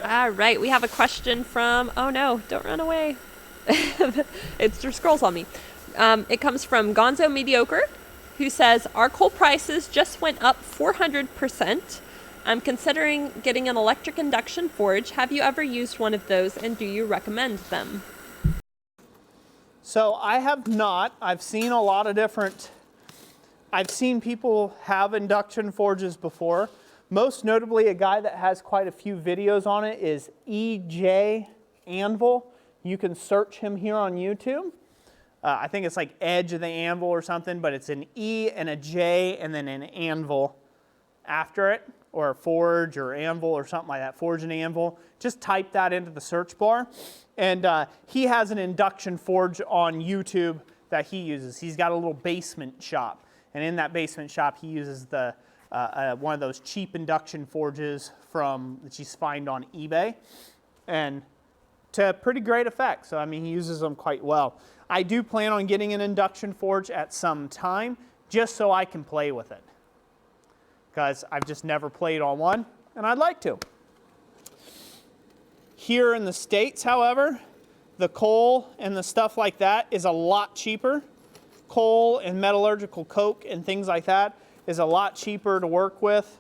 All right, we have a question from, oh no, don't run away. It just scrolls on me. It comes from Gonzo Mediocre, who says, our coal prices just went up 400%. I'm considering getting an electric induction forge. Have you ever used one of those, and do you recommend them?
So I have not. I've seen a lot of different, I've seen people have induction forges before. Most notably, a guy that has quite a few videos on it is EJ Anvil. You can search him here on YouTube. I think it's like Edge of the Anvil or something, but it's an E and a J and then an anvil after it, or forge or anvil or something like that, forge and anvil. Just type that into the search bar. And he has an induction forge on YouTube that he uses. He's got a little basement shop. And in that basement shop, he uses the one of those cheap induction forges that you find on eBay. And to pretty great effect. So, I mean, he uses them quite well. I do plan on getting an induction forge at some time, just so I can play with it. Because I've just never played on one, and I'd like to. Here in the States, however, the coal and the stuff like that is a lot cheaper. Coal and metallurgical coke and things like that is a lot cheaper to work with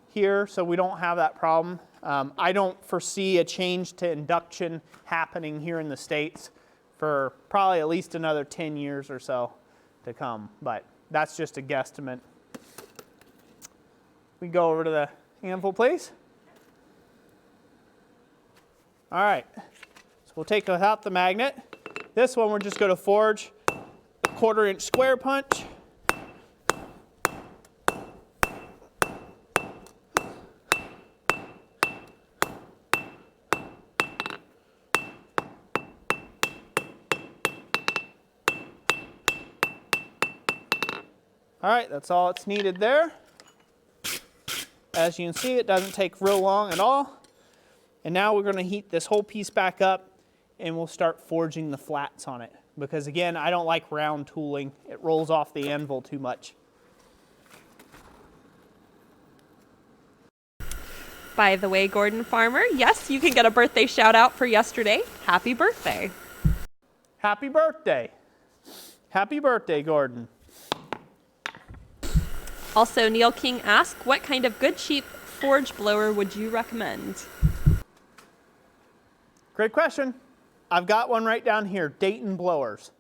here, so we don't have that problem. I don't foresee a change to induction happening here in the States for probably at least another 10 years or so to come, but that's just a guesstimate. We go over to the anvil, please. All right, so we'll take without the magnet. This one we're just going to forge a 1/4 inch square punch. All right, that's all it's needed there. As you can see, it doesn't take real long at all. And now we're going to heat this whole piece back up and we'll start forging the flats on it. Because again, I don't like round tooling. It rolls off the anvil too much.
By the way, Gordon Farmer, yes, you can get a birthday shout out for yesterday. Happy birthday.
Happy birthday. Happy birthday, Gordon.
Also, Neil King asked, what kind of good cheap forge blower would you recommend?
Great question. I've got one right down here, Dayton Blowers.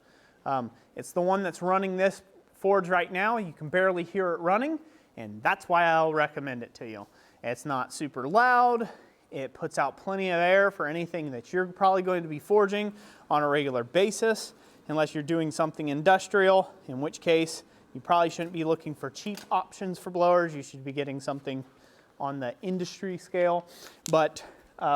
It's the one that's running this forge right now. You can barely hear it running, and that's why I'll recommend it to you. It's not super loud. It puts out plenty of air for anything that you're probably going to be forging on a regular basis, unless you're doing something industrial, in which case you probably shouldn't be looking for cheap options for blowers. You should be getting something on the industry scale. But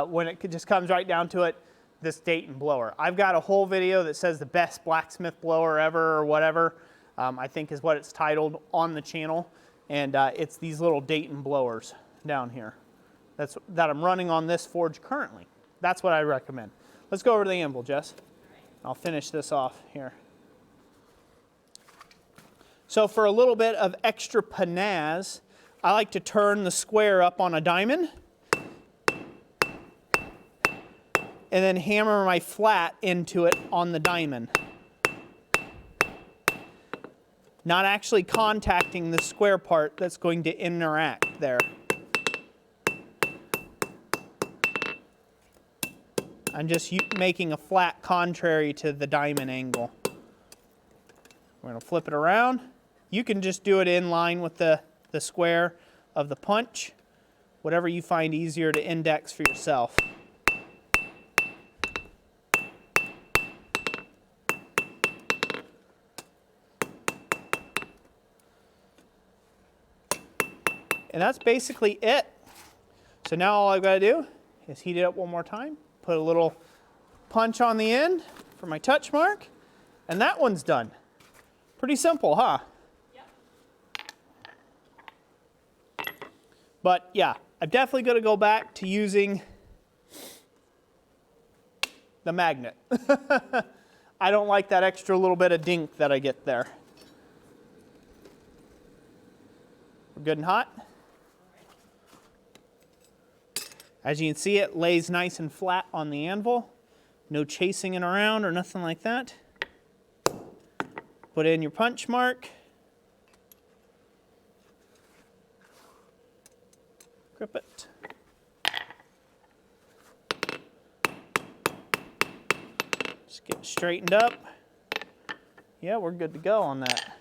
when it just comes right down to it, this Dayton blower. I've got a whole video that says the best blacksmith blower ever or whatever, I think is what it's titled on the channel. And it's these little Dayton blowers down here that I'm running on this forge currently. That's what I recommend. Let's go over to the anvil, Jess. I'll finish this off here. So for a little bit of extra panaz, I like to turn the square up on a diamond and then hammer my flat into it on the diamond. Not actually contacting the square part that's going to interact there. I'm just making a flat contrary to the diamond angle. We're going to flip it around. You can just do it in line with the square of the punch, whatever you find easier to index for yourself. And that's basically it. So now all I've got to do is heat it up one more time, put a little punch on the end for my touch mark, and that one's done. Pretty simple, huh? Yep. But yeah, I'm definitely going to go back to using the magnet. I don't like that extra little bit of dink that I get there. We're good and hot. As you can see, it lays nice and flat on the anvil. No chasing it around or nothing like that. Put in your punch mark. Grip it. Just get it straightened up. Yeah, we're good to go on that.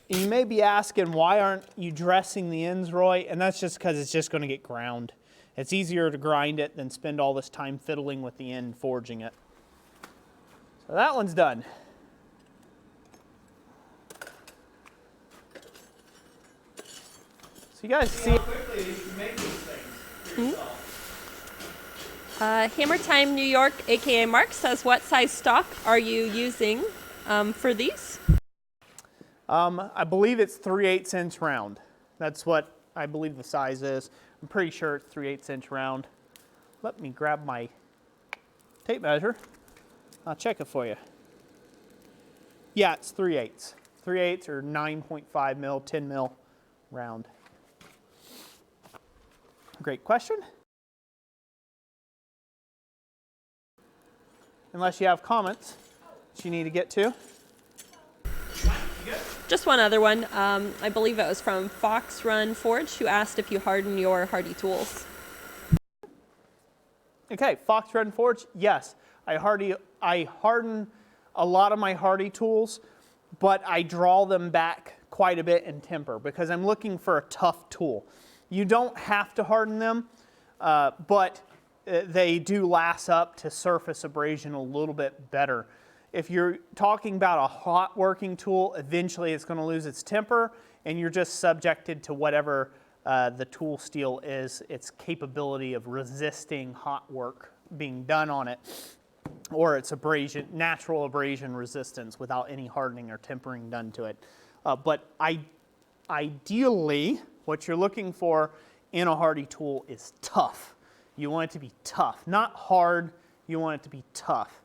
And you may be asking, why aren't you dressing the ends, Roy? And that's just because it's just going to get ground. It's easier to grind it than spend all this time fiddling with the end forging it. So that one's done. So you guys see how quickly you can make these things for yourself.
Hammer Time New York, aka Mark, says, what size stock are you using for these?
I believe it's 3/8 inch round. That's what I believe the size is. I'm pretty sure it's 3/8 inch round. Let me grab my tape measure. I'll check it for you. Yeah, it's 3/8. 3/8 or 9.5 mil, 10 mil round. Great question. Unless you have comments that you need to get to.
Just one other one. I believe it was from Fox Run Forge, who asked if you harden your hardy tools.
Okay, Fox Run Forge, yes. I harden a lot of my hardy tools, but I draw them back quite a bit in temper because I'm looking for a tough tool. You don't have to harden them, but they do last up to surface abrasion a little bit better. If you're talking about a hot working tool, eventually it's going to lose its temper and you're just subjected to whatever the tool steel is, its capability of resisting hot work being done on it. or it's abrasion, natural abrasion resistance without any hardening or tempering done to it. But ideally, what you're looking for in a hardy tool is tough. You want it to be tough, not hard. You want it to be tough.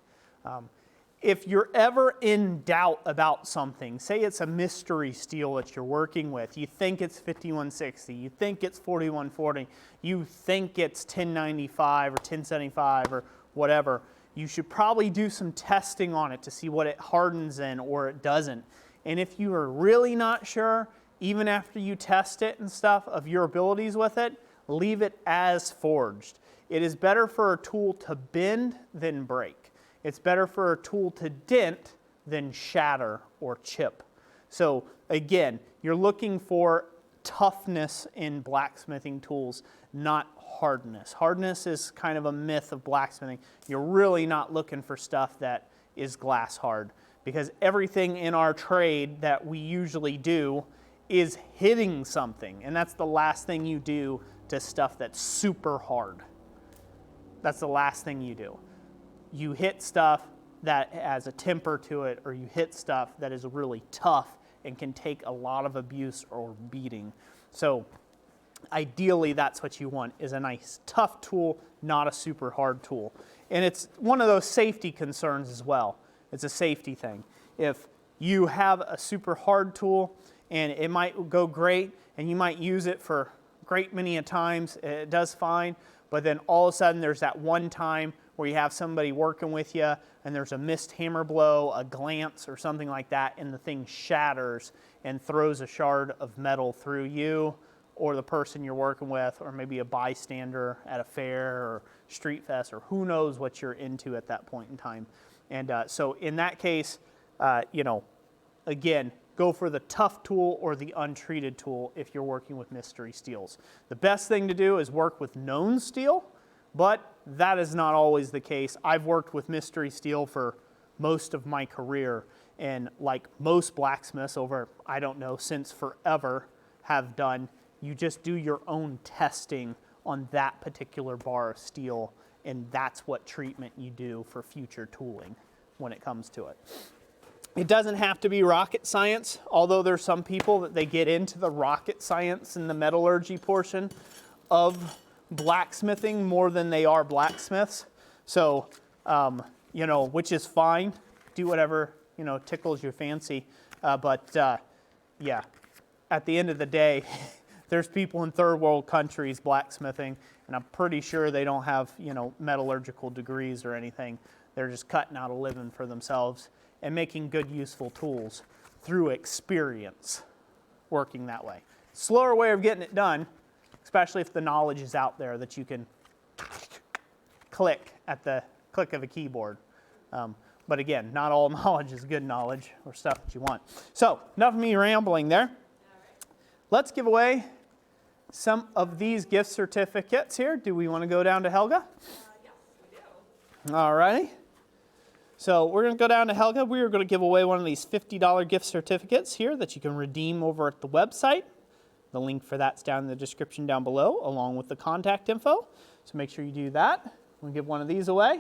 If you're ever in doubt about something, say it's a mystery steel that you're working with, you think it's 5160, you think it's 4140, you think it's 1095 or 1075 or whatever, you should probably do some testing on it to see what it hardens in or it doesn't. And if you are really not sure, even after you test it and stuff, of your abilities with it, leave it as forged. It is better for a tool to bend than break. It's better for a tool to dent than shatter or chip. So again, you're looking for toughness in blacksmithing tools, not hardness. Hardness is kind of a myth of blacksmithing. You're really not looking for stuff that is glass hard, because everything in our trade that we usually do is hitting something, and that's the last thing you do to stuff that's super hard. That's the last thing you do. You hit stuff that has a temper to it, or you hit stuff that is really tough and can take a lot of abuse or beating. So ideally, that's what you want, is a nice tough tool, not a super hard tool. And it's one of those safety concerns as well. It's a safety thing. If you have a super hard tool and it might go great and you might use it for a great many times, it does fine, but then all of a sudden there's that one time where you have somebody working with you and there's a missed hammer blow, a glance or something like that, and the thing shatters and throws a shard of metal through you or the person you're working with, or maybe a bystander at a fair or street fest, or who knows what you're into at that point in time. And so in that case, again, go for the tough tool or the untreated tool if you're working with mystery steels. The best thing to do is work with known steel, but that is not always the case. I've worked with mystery steel for most of my career, and like most blacksmiths over, I don't know, since forever have done, you just do your own testing on that particular bar of steel, and that's what treatment you do for future tooling when it comes to it. It doesn't have to be rocket science, although there's some people that they get into the rocket science and the metallurgy portion of blacksmithing more than they are blacksmiths. So, which is fine. Do whatever, tickles your fancy. Yeah, at the end of the day, there's people in third world countries blacksmithing, and I'm pretty sure they don't have, metallurgical degrees or anything. They're just cutting out a living for themselves and making good, useful tools through experience working that way. Slower way of getting it done, especially if the knowledge is out there that you can click at the click of a keyboard. But again, not all knowledge is good knowledge or stuff that you want. So, enough of me rambling there. Let's give away some of these gift certificates here. Do we want to go down to Helga?
Yes, we do.
All righty. So we're going to go down to Helga. We are going to give away one of these $50 gift certificates here that you can redeem over at the website. The link for that's down in the description down below, along with the contact info. So make sure you do that. We'll give one of these away.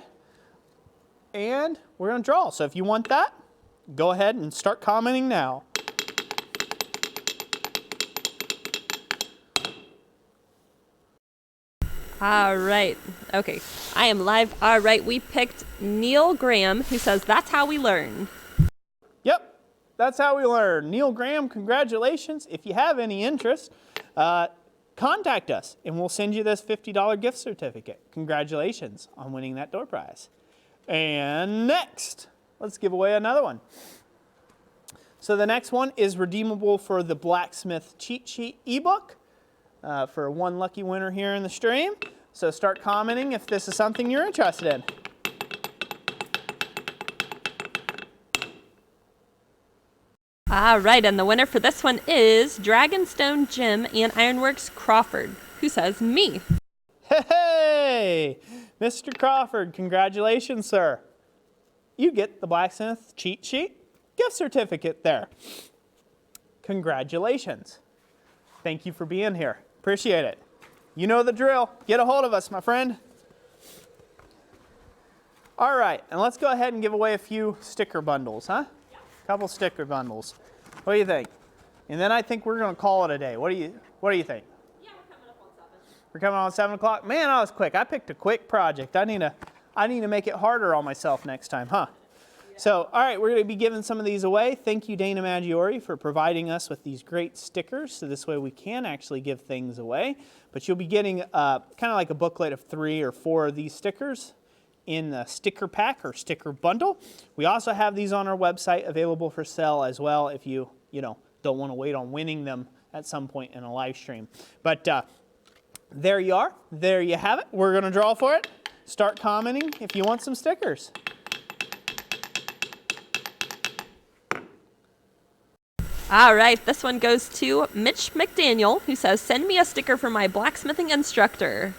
And we're going to draw. So if you want that, go ahead and start commenting now.
All right. Okay. I am live. All right. We picked Neil Graham, who says, "That's how we learn."
Yep. That's how we learn. Neil Graham, congratulations. If you have any interest, contact us and we'll send you this $50 gift certificate. Congratulations on winning that door prize. And next, let's give away another one. So the next one is redeemable for the Blacksmith Cheat Sheet ebook. For one lucky winner here in the stream. So start commenting if this is something you're interested in.
All right, and the winner for this one is Dragonstone Jim and Ironworks Crawford, who says, "Me."
Hey, Mr. Crawford, congratulations, sir. You get the Blacksmith Cheat Sheet gift certificate there. Congratulations. Thank you for being here. Appreciate it. You know the drill. Get a hold of us, my friend. All right, and let's go ahead and give away a few sticker bundles, huh? A couple sticker bundles. What do you think? And then I think we're going to call it a day. What do you think?
Yeah, we're coming up on 7.
We're coming on 7 o'clock? Man, I was quick. I picked a quick project. I need to make it harder on myself next time, huh? Yeah. So, all right, we're going to be giving some of these away. Thank you, Dana Maggiore, for providing us with these great stickers. So this way we can actually give things away. But you'll be getting kind of like a booklet of 3 or 4 of these stickers in the sticker pack or sticker bundle. We also have these on our website available for sale as well if you don't want to wait on winning them at some point in a live stream. But there you are. There you have it. We're going to draw for it. Start commenting if you want some stickers.
All right, this one goes to Mitch McDaniel, who says, send me a sticker for my blacksmithing instructor.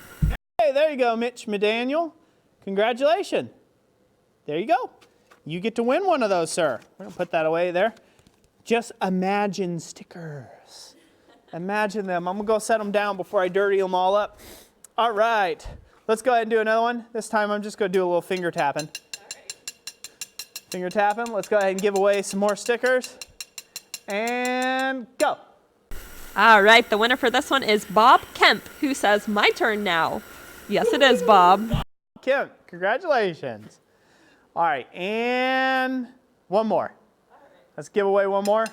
Hey, there you go, Mitch McDaniel. Congratulations. There you go. You get to win one of those, sir. We're going to put that away there. Just imagine stickers. Imagine them. I'm going to go set them down before I dirty them all up. All right. Let's go ahead and do another one. This time I'm just going to do a little finger tapping.
All right.
Finger tapping. Let's go ahead and give away some more stickers. And go.
All right, the winner for this one is Bob Kemp, who says, my turn now. Yes, it is, Bob.
Kim, congratulations. All right, and one more. Let's give away one more.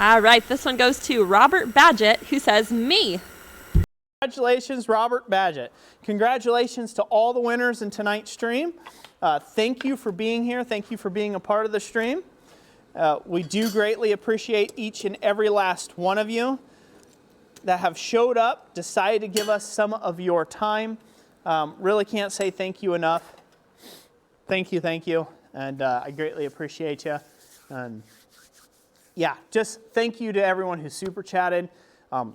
All right, this one goes to Robert Badgett, who says, me.
Congratulations, Robert Badgett. Congratulations to all the winners in tonight's stream. Thank you for being here. Thank you for being a part of the stream. We do greatly appreciate each and every last one of you that have showed up, decided to give us some of your time. Really can't say thank you enough. Thank you. And I greatly appreciate you. And yeah, just thank you to everyone who super chatted.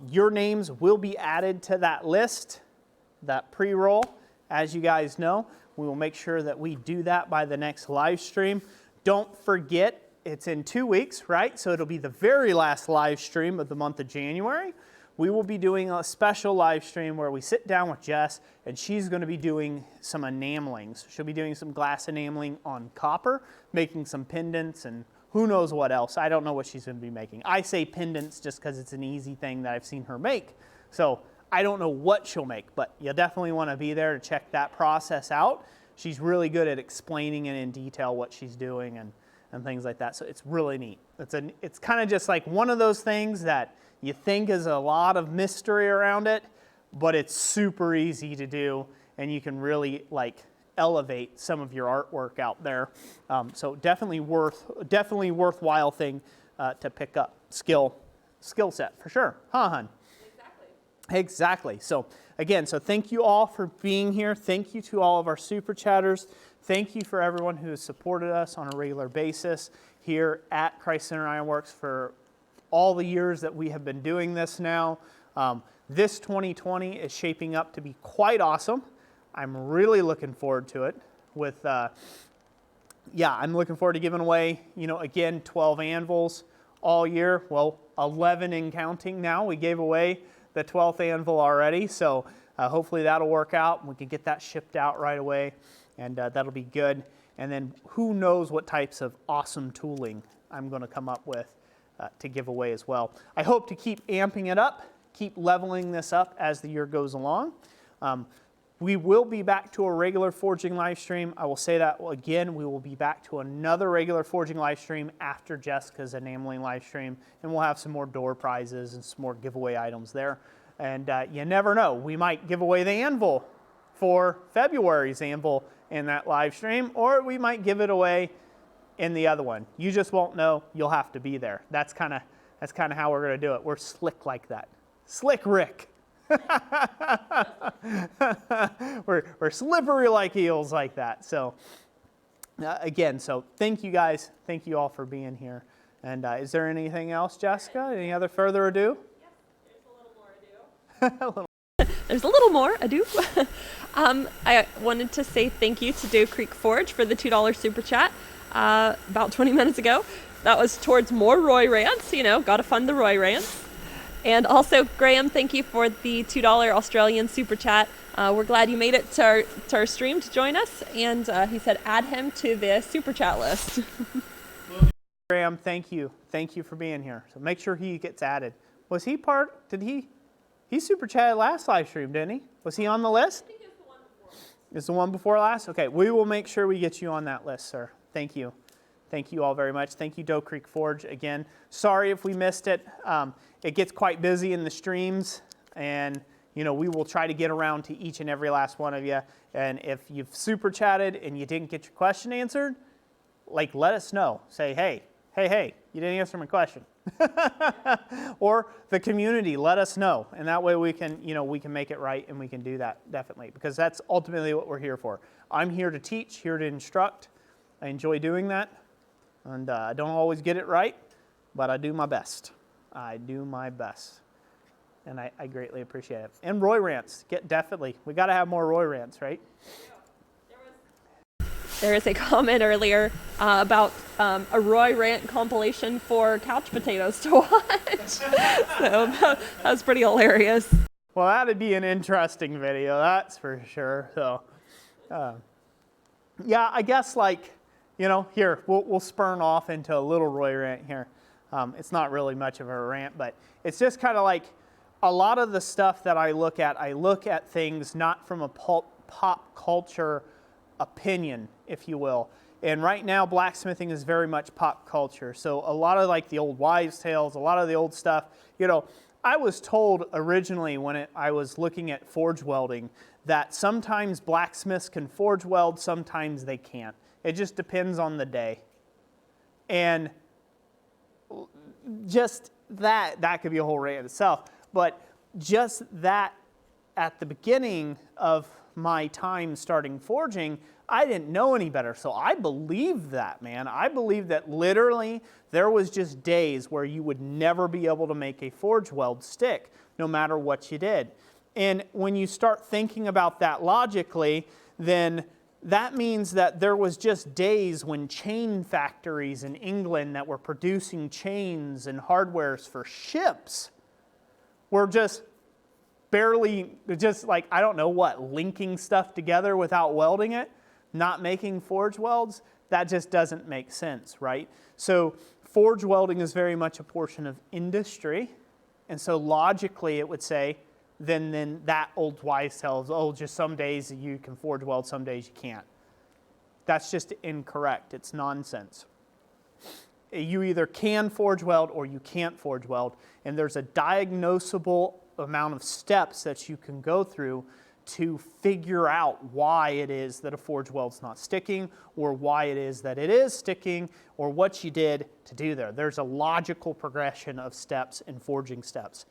Your names will be added to that list, that pre-roll. As you guys know, we will make sure that we do that by the next live stream. Don't forget, it's in 2 weeks, right? So it'll be the very last live stream of the month of January. We will be doing a special live stream where we sit down with Jess, and she's going to be doing some enamelings. She'll be doing some glass enameling on copper, making some pendants, and who knows what else. I don't know what she's going to be making. I say pendants just because it's an easy thing that I've seen her make. So I don't know what she'll make, but you definitely want to be there to check that process out. She's really good at explaining it in detail what she's doing and things like that. So it's really neat. It's kind of just like one of those things that you think is a lot of mystery around it, but it's super easy to do, and you can really like elevate some of your artwork out there. So definitely worthwhile thing to pick up. Skill set for sure, huh, hun? Exactly. So again, thank you all for being here. Thank you to all of our super chatters. Thank you for everyone who has supported us on a regular basis here at Christ Center Ironworks for all the years that we have been doing this now. This 2020 is shaping up to be quite awesome. I'm really looking forward to it. I'm looking forward to giving away, again, 12 anvils all year. Well, 11 and counting now. We gave away the 12th anvil already, so hopefully that'll work out and we can get that shipped out right away, and that'll be good. And then who knows what types of awesome tooling I'm going to come up with to give away as well. I hope to keep amping it up, keep leveling this up as the year goes along. We will be back to a regular forging live stream. I will say that again, we will be back to another regular forging live stream after Jessica's enameling live stream, and we'll have some more door prizes and some more giveaway items there. And you never know, we might give away the anvil for February's anvil in that live stream, or we might give it away in the other one. You just won't know. You'll have to be there. That's kind of how we're going to do it. We're slick like that. Slick Rick. we're slippery like eels like that. So again, thank you guys. Thank you all for being here. And is there anything else, Jessica? Any other further ado?
Yes, there's a little more ado. There's a little more ado. I wanted to say thank you to Doe Creek Forge for the $2 super chat about 20 minutes ago. That was towards more Roy rants. Got to fund the Roy rants. And also, Graham, thank you for the $2 Australian super chat. We're glad you made it to our stream to join us. And he said, add him to the super chat list.
Graham, thank you. Thank you for being here. So make sure he gets added. Was he part, he super chatted last live stream, didn't he? Was he on the list? I think it's the one before. It's the one before last? Okay, we will make sure we get you on that list, sir. Thank you. Thank you all very much. Thank you, Doe Creek Forge, again. Sorry if we missed it. It gets quite busy in the streams, and we will try to get around to each and every last one of you. And if you've super chatted and you didn't get your question answered, let us know. Say, hey, you didn't answer my question. Or the community, let us know. And that way we can make it right, and we can do that, definitely. Because that's ultimately what we're here for. I'm here to teach, here to instruct. I enjoy doing that. And I don't always get it right, but I do my best. I do my best. And I greatly appreciate it. And Roy rants, definitely. We got to have more Roy rants, right?
There was a comment earlier about a Roy rant compilation for couch potatoes to watch. So that was pretty hilarious.
Well, that'd be an interesting video, that's for sure. So, yeah, I guess here, we'll spurn off into a little Roy rant here. It's not really much of a rant, but it's just kind of like a lot of the stuff that I look at things not from a pop culture opinion, if you will. And right now, blacksmithing is very much pop culture. So a lot of the old wives' tales, a lot of the old stuff, I was told originally when I was looking at forge welding that sometimes blacksmiths can forge weld, sometimes they can't. It just depends on the day. And just that could be a whole rant itself. But just that at the beginning of my time starting forging, I didn't know any better. So I believed that, man. I believed that literally there was just days where you would never be able to make a forge weld stick, no matter what you did. And when you start thinking about that logically, then that means that there was just days when chain factories in England that were producing chains and hardwares for ships were just barely, I don't know what, linking stuff together without welding it, not making forge welds. That just doesn't make sense, right? So forge welding is very much a portion of industry. And so logically it would say, then that old wives' tales, just some days you can forge weld, some days you can't. That's just incorrect. It's nonsense. You either can forge weld or you can't forge weld, and there's a diagnosable amount of steps that you can go through to figure out why it is that a forge weld's not sticking, or why it is that it is sticking, or what you did to do there. There's a logical progression of steps and forging steps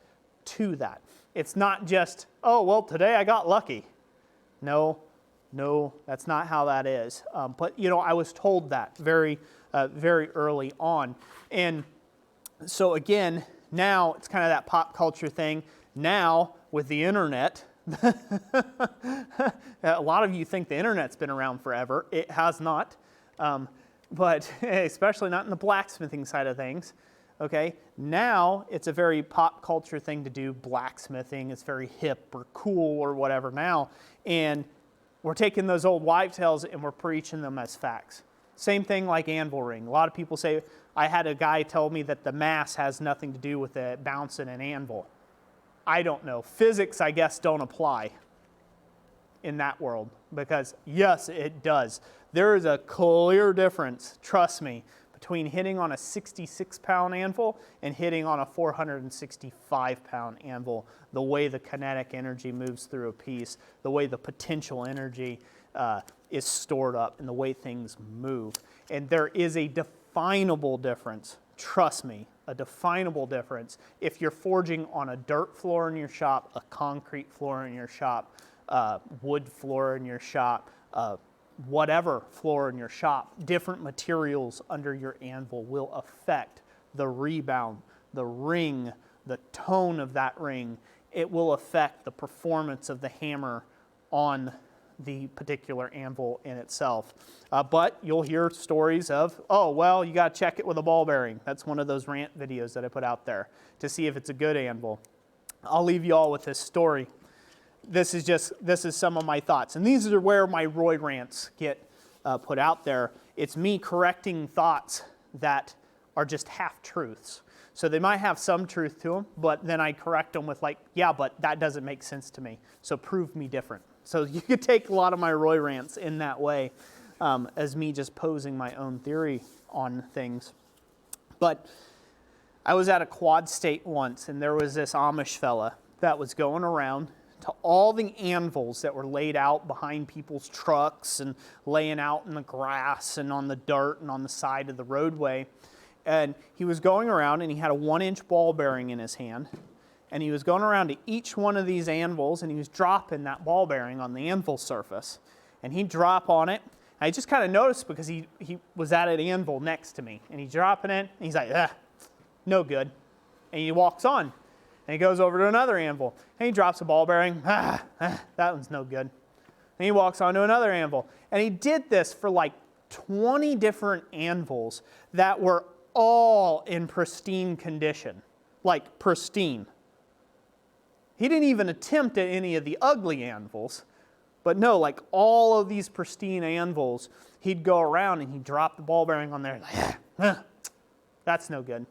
to that. It's not just, today I got lucky. No, that's not how that is. But I was told that very early on. And so again, now it's kind of that pop culture thing. Now with the internet, a lot of you think the internet's been around forever. It has not, but especially not in the blacksmithing side of things. Okay, now it's a very pop culture thing to do blacksmithing. It's very hip or cool or whatever now. And we're taking those old wives' tales and we're preaching them as facts. Same thing like anvil ring. A lot of people say, I had a guy tell me that the mass has nothing to do with it bouncing an anvil. I don't know. Physics, I guess, don't apply in that world because, yes, it does. There is a clear difference, trust me, between hitting on a 66-pound anvil and hitting on a 465-pound anvil, the way the kinetic energy moves through a piece, the way the potential energy is stored up, and the way things move. And there is a definable difference, trust me, a definable difference if you're forging on a dirt floor in your shop, a concrete floor in your shop, wood floor in your shop, whatever floor in your shop. Different materials under your anvil will affect the rebound, the ring, the tone of that ring. It will affect the performance of the hammer on the particular anvil in itself. But you'll hear stories of, oh, well, you got to check it with a ball bearing. That's one of those rant videos that I put out there to see if it's a good anvil. I'll leave you all with this story. This is some of my thoughts. And these are where my Roy rants get put out there. It's me correcting thoughts that are just half-truths. So they might have some truth to them, but then I correct them with like, yeah, but that doesn't make sense to me. So prove me different. So you could take a lot of my Roy rants in that way as me just posing my own theory on things. But I was at a quad state once, and there was this Amish fella that was going around to all the anvils that were laid out behind people's trucks and laying out in the grass and on the dirt and on the side of the roadway. And he was going around, and he had a 1-inch ball bearing in his hand. And he was going around to each one of these anvils, and he was dropping that ball bearing on the anvil surface. And he'd drop on it. I just kind of noticed because he was at an anvil next to me. And he's dropping it, and he's like, no good. And he walks on. And he goes over to another anvil. And he drops a ball bearing. That one's no good. And he walks on to another anvil. And he did this for like 20 different anvils that were all in pristine condition. Like pristine. He didn't even attempt at any of the ugly anvils. But no, like all of these pristine anvils, he'd go around and he'd drop the ball bearing on there. Like, that's no good.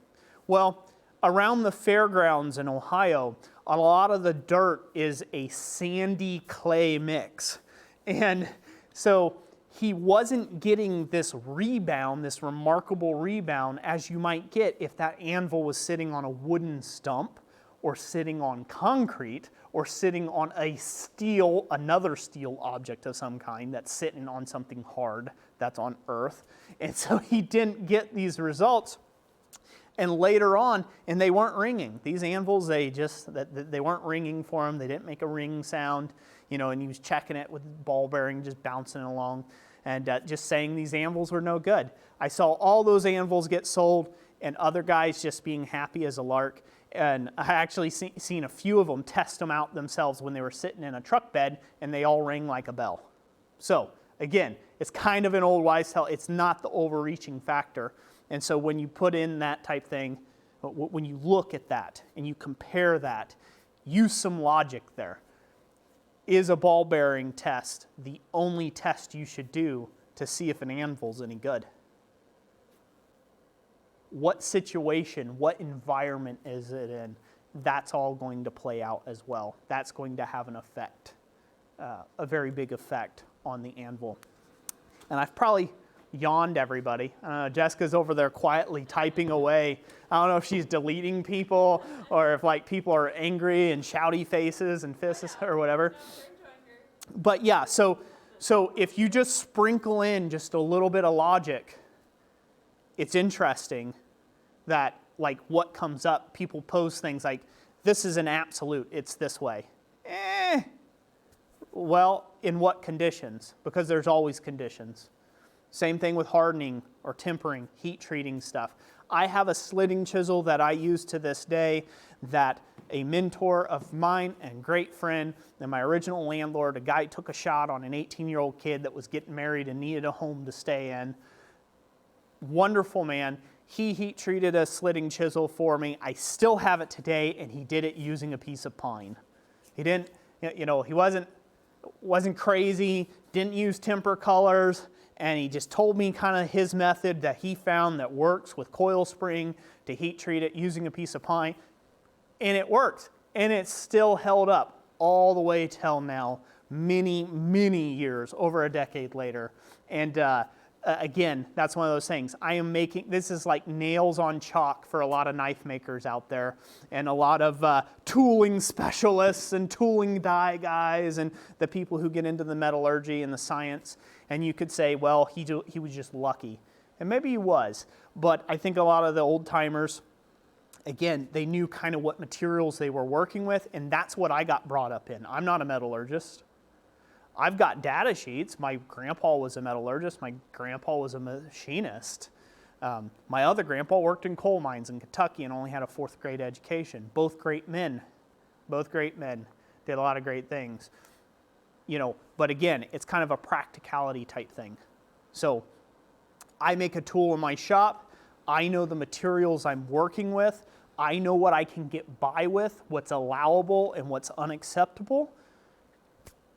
Well, around the fairgrounds in Ohio, a lot of the dirt is a sandy clay mix. And so he wasn't getting this rebound, this remarkable rebound, as you might get if that anvil was sitting on a wooden stump or sitting on concrete or sitting on a steel, another steel object of some kind that's sitting on something hard that's on earth. And so he didn't get these results. And later on, and they weren't ringing. These anvils, they weren't ringing for him. They didn't make a ring sound, and he was checking it with the ball bearing, just bouncing along, and just saying these anvils were no good. I saw all those anvils get sold, and other guys just being happy as a lark. And I actually seen a few of them test them out themselves when they were sitting in a truck bed, and they all ring like a bell. So, again, it's kind of an old wives' tale. It's not the overreaching factor. And so when you put in that type thing, when you look at that and you compare that, use some logic there. Is a ball bearing test the only test you should do to see if an anvil's any good? What situation, what environment is it in? That's all going to play out as well. That's going to have an effect, a very big effect on the anvil. And I've probably yawned everybody. Jessica's over there quietly typing away. I don't know if she's deleting people or if like people are angry and shouty faces and fists or whatever. But yeah, so if you just sprinkle in just a little bit of logic, it's interesting that like what comes up, people pose things like, this is an absolute, it's this way. Well, in what conditions? Because there's always conditions. Same thing with hardening or tempering, heat treating stuff. I have a slitting chisel that I use to this day that a mentor of mine and great friend and my original landlord, a guy took a shot on an 18-year-old kid that was getting married and needed a home to stay in. Wonderful man. He heat treated a slitting chisel for me. I still have it today, and he did it using a piece of pine. He didn't, he wasn't crazy, didn't use temper colors. And he just told me kind of his method that he found that works with coil spring to heat treat it using a piece of pine. And it worked. And it's still held up all the way till now, many, many years, over a decade later. And again, that's one of those things. This is like nails on chalk for a lot of knife makers out there and a lot of tooling specialists and tooling die guys and the people who get into the metallurgy and the science. And you could say, well, he was just lucky. And maybe he was. But I think a lot of the old timers, again, they knew kind of what materials they were working with. And that's what I got brought up in. I'm not a metallurgist. I've got data sheets. My grandpa was a metallurgist. My grandpa was a machinist. My other grandpa worked in coal mines in Kentucky and only had a 4th grade education. Both great men. Both great men. Did a lot of great things. you know, but again, it's kind of a practicality type thing. So I make a tool in my shop. I know the materials I'm working with. I know what I can get by with, what's allowable and what's unacceptable.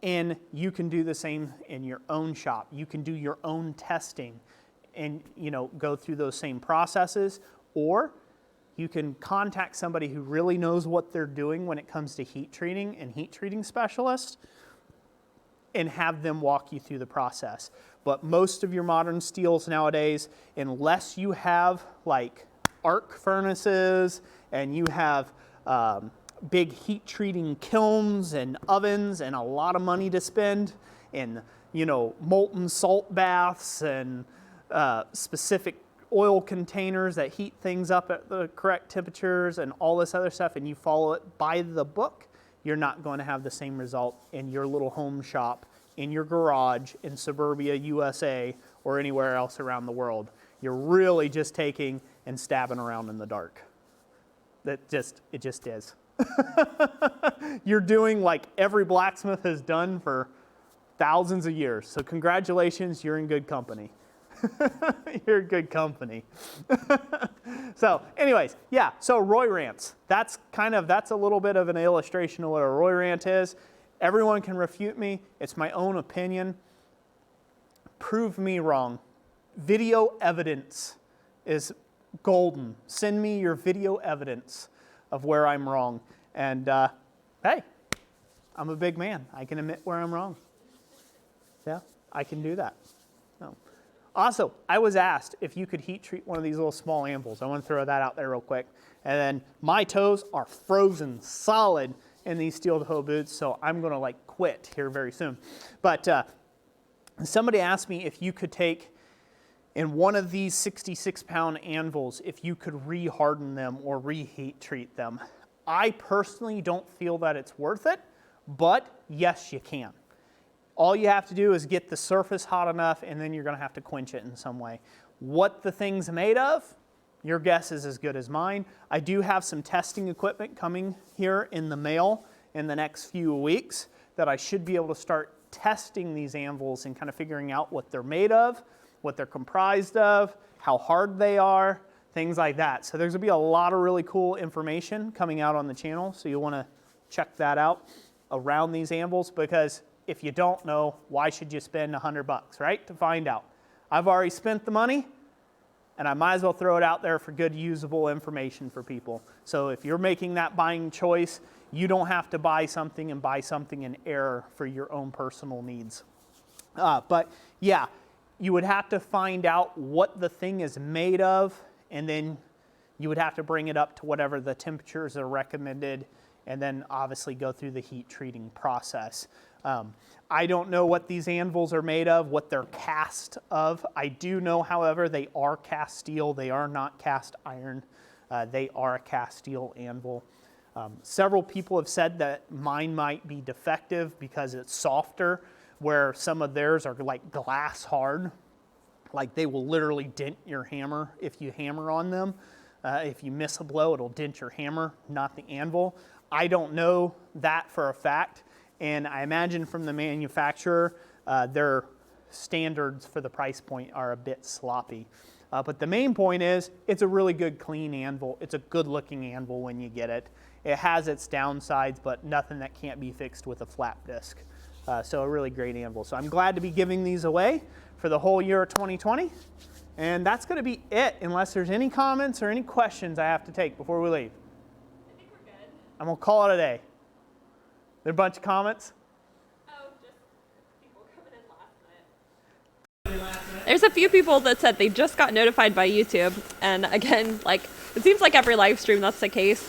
And you can do the same in your own shop. You can do your own testing and, you know, go through those same processes, or you can contact somebody who really knows what they're doing when it comes to heat treating and heat treating specialists and have them walk you through the process. But most of your modern steels nowadays, unless you have like arc furnaces and you have big heat treating kilns and ovens and a lot of money to spend in, you know, molten salt baths and specific oil containers that heat things up at the correct temperatures and all this other stuff, and you follow it by the book, you're not going to have the same result in your little home shop, in your garage, in suburbia USA, or anywhere else around the world. You're really just taking and stabbing around in the dark. It just is. You're doing like every blacksmith has done for thousands of years. So congratulations, you're in good company. You're in good company. So anyways, yeah, so Roy rants. That's a little bit of an illustration of what a Roy rant is. Everyone can refute me. It's my own opinion. Prove me wrong. Video evidence is golden. Send me your video evidence of where I'm wrong. And hey, I'm a big man. I can admit where I'm wrong. Yeah, I can do that. So. Also, I was asked if you could heat treat one of these little small anvils. I want to throw that out there real quick. And then my toes are frozen solid in these steel toe boots, so I'm going to like quit here very soon. But somebody asked me if you could take in one of these 66-pound anvils, if you could re-harden them or reheat treat them. I personally don't feel that it's worth it, but yes, you can. All you have to do is get the surface hot enough, and then you're going to have to quench it in some way. What the thing's made of, your guess is as good as mine. I do have some testing equipment coming here in the mail in the next few weeks that I should be able to start testing these anvils and kind of figuring out what they're made of, what they're comprised of, how hard they are, things like that. So there's going to be a lot of really cool information coming out on the channel, so you'll want to check that out around these anvils, because if you don't know, why should you spend $100, right, to find out? I've already spent the money, and I might as well throw it out there for good, usable information for people. So if you're making that buying choice, you don't have to buy something and buy something in error for your own personal needs. But yeah, you would have to find out what the thing is made of, and then you would have to bring it up to whatever the temperatures are recommended, and then obviously go through the heat treating process. I don't know what these anvils are made of, what they're cast of. I do know, however, they are cast steel. They are not cast iron. They are a cast steel anvil. Several people have said that mine might be defective because it's softer, where some of theirs are like glass hard. Like they will literally dent your hammer if you hammer on them. If you miss a blow, it'll dent your hammer, not the anvil. I don't know that for a fact. And I imagine from the manufacturer, their standards for the price point are a bit sloppy. But the main point is, it's a really good, clean anvil. It's a good-looking anvil when you get it. It has its downsides, but nothing that can't be fixed with a flat disc. So a really great anvil. So I'm glad to be giving these away for the whole year of 2020. And that's going to be it, unless there's any comments or any questions I have to take before we leave.
I think we're good.
I'm going to call it a day. There a bunch of comments?
Oh, just people coming in last minute. There's a few people that said they just got notified by YouTube. And again, like, it seems like every live stream that's the case.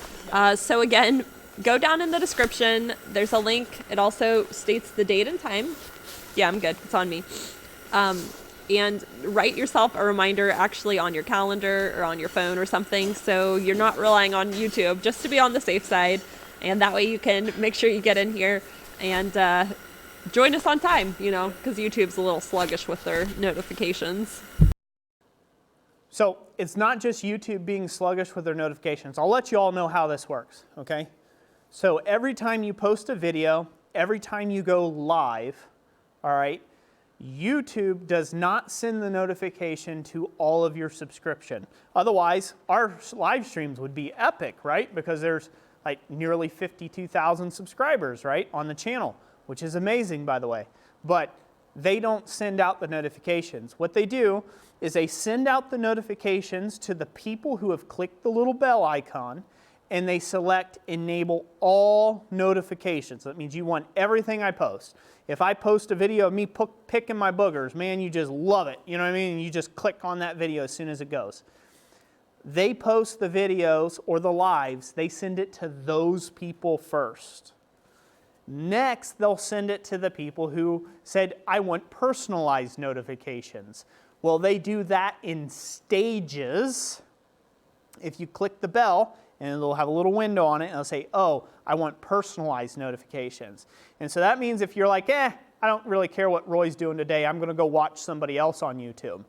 So again, go down in the description. There's a link. It also states the date and time. Yeah, I'm good. It's on me. And write yourself a reminder actually on your calendar or on your phone or something, so you're not relying on YouTube, just to be on the safe side. And that way you can make sure you get in here and join us on time, you know, because YouTube's a little sluggish with their notifications.
So it's not just YouTube being sluggish with their notifications. I'll let you all know how this works, okay? So every time you post a video, every time you go live, all right, YouTube does not send the notification to all of your subscription. Otherwise, our live streams would be epic, right? Because there's like nearly 52,000 subscribers, right, on the channel, which is amazing, by the way. But they don't send out the notifications. What they do is they send out the notifications to the people who have clicked the little bell icon, and they select enable all notifications. That means you want everything I post. If I post a video of me picking my boogers, man, you just love it. You know what I mean? You just click on that video as soon as it goes. They post the videos or the lives, they send it to those people first. Next, they'll send it to the people who said, I want personalized notifications. Well, they do that in stages. If you click the bell, and it'll have a little window on it, and it'll say, oh, I want personalized notifications. And so that means if you're like, I don't really care what Roy's doing today, I'm going to go watch somebody else on YouTube.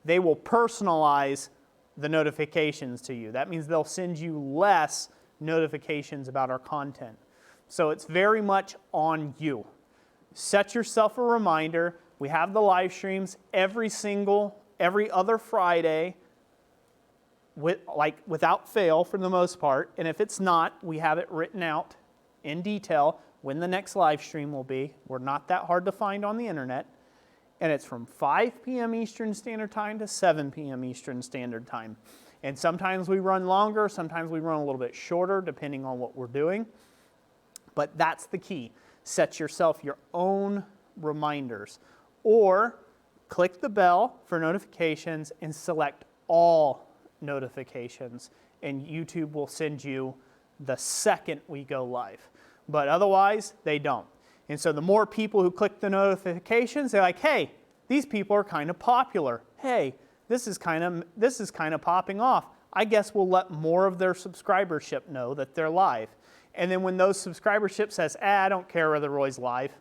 They will personalize the notifications to you. That means they'll send you less notifications about our content. So it's very much on you. Set yourself a reminder. We have the live streams every other Friday, without fail for the most part. And if it's not, we have it written out in detail when the next live stream will be. We're not that hard to find on the internet. And it's from 5 p.m. Eastern Standard Time to 7 p.m. Eastern Standard Time. And sometimes we run longer, sometimes we run a little bit shorter, depending on what we're doing. But that's the key. Set yourself your own reminders. Or click the bell for notifications and select all notifications. And YouTube will send you the second we go live. But otherwise, they don't. And so the more people who click the notifications, they're like, hey, these people are kind of popular. Hey, this is kind of popping off. I guess we'll let more of their subscribership know that they're live. And then when those subscribership says, I don't care whether Roy's live,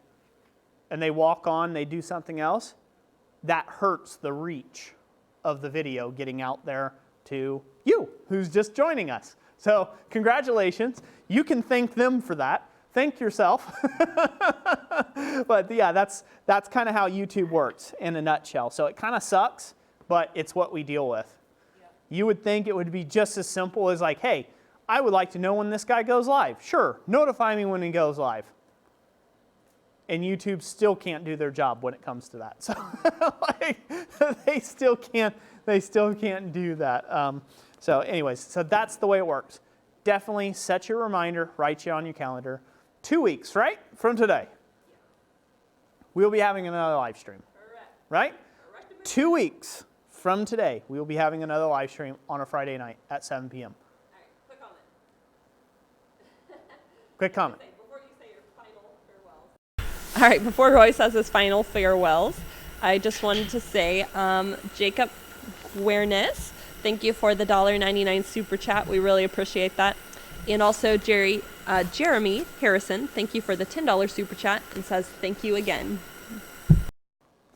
and they walk on, they do something else, that hurts the reach of the video getting out there to you, who's just joining us. So congratulations. You can thank them for that. Thank yourself. But yeah, that's kind of how YouTube works in a nutshell. So it kind of sucks, but it's what we deal with. Yep. You would think it would be just as simple as like, hey, I would like to know when this guy goes live. Sure, notify me when he goes live. And YouTube still can't do their job when it comes to that. So they still can't do that. So anyways, so that's the way it works. Definitely set your reminder, write you on your calendar. 2 weeks, right, from today, we'll be having another live stream. Correct. Right? Correct. 2 weeks from today, we will be having another live stream on a Friday night at 7 p.m.
All right, quick comment.
Quick comment.
Before you say your final farewells. All right, before Roy says his final farewells, I just wanted to say, Jacob Guernes, thank you for the $1.99 super chat. We really appreciate that. And also Jeremy Harrison, thank you for the $10 super chat and says thank you again.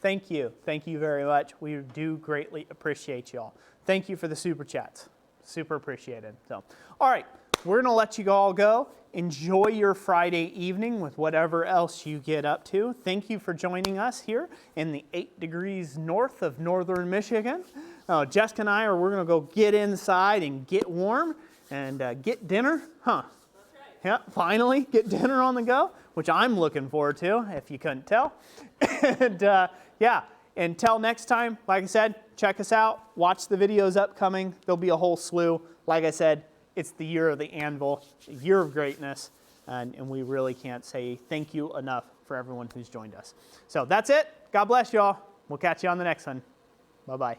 Thank you. Thank you very much. We do greatly appreciate y'all. Thank you for the super chats. Super appreciated. So, all right, we're going to let you all go. Enjoy your Friday evening with whatever else you get up to. Thank you for joining us here in the 8 degrees north of northern Michigan. Jessica and we're going to go get inside and get warm and get dinner. Huh. Yeah, finally get dinner on the go, which I'm looking forward to, if you couldn't tell. And yeah, until next time, like I said, check us out. Watch the videos upcoming. There'll be a whole slew. Like I said, it's the year of the Anvil, the year of greatness, and we really can't say thank you enough for everyone who's joined us. So that's it. God bless y'all. We'll catch you on the next one. Bye-bye.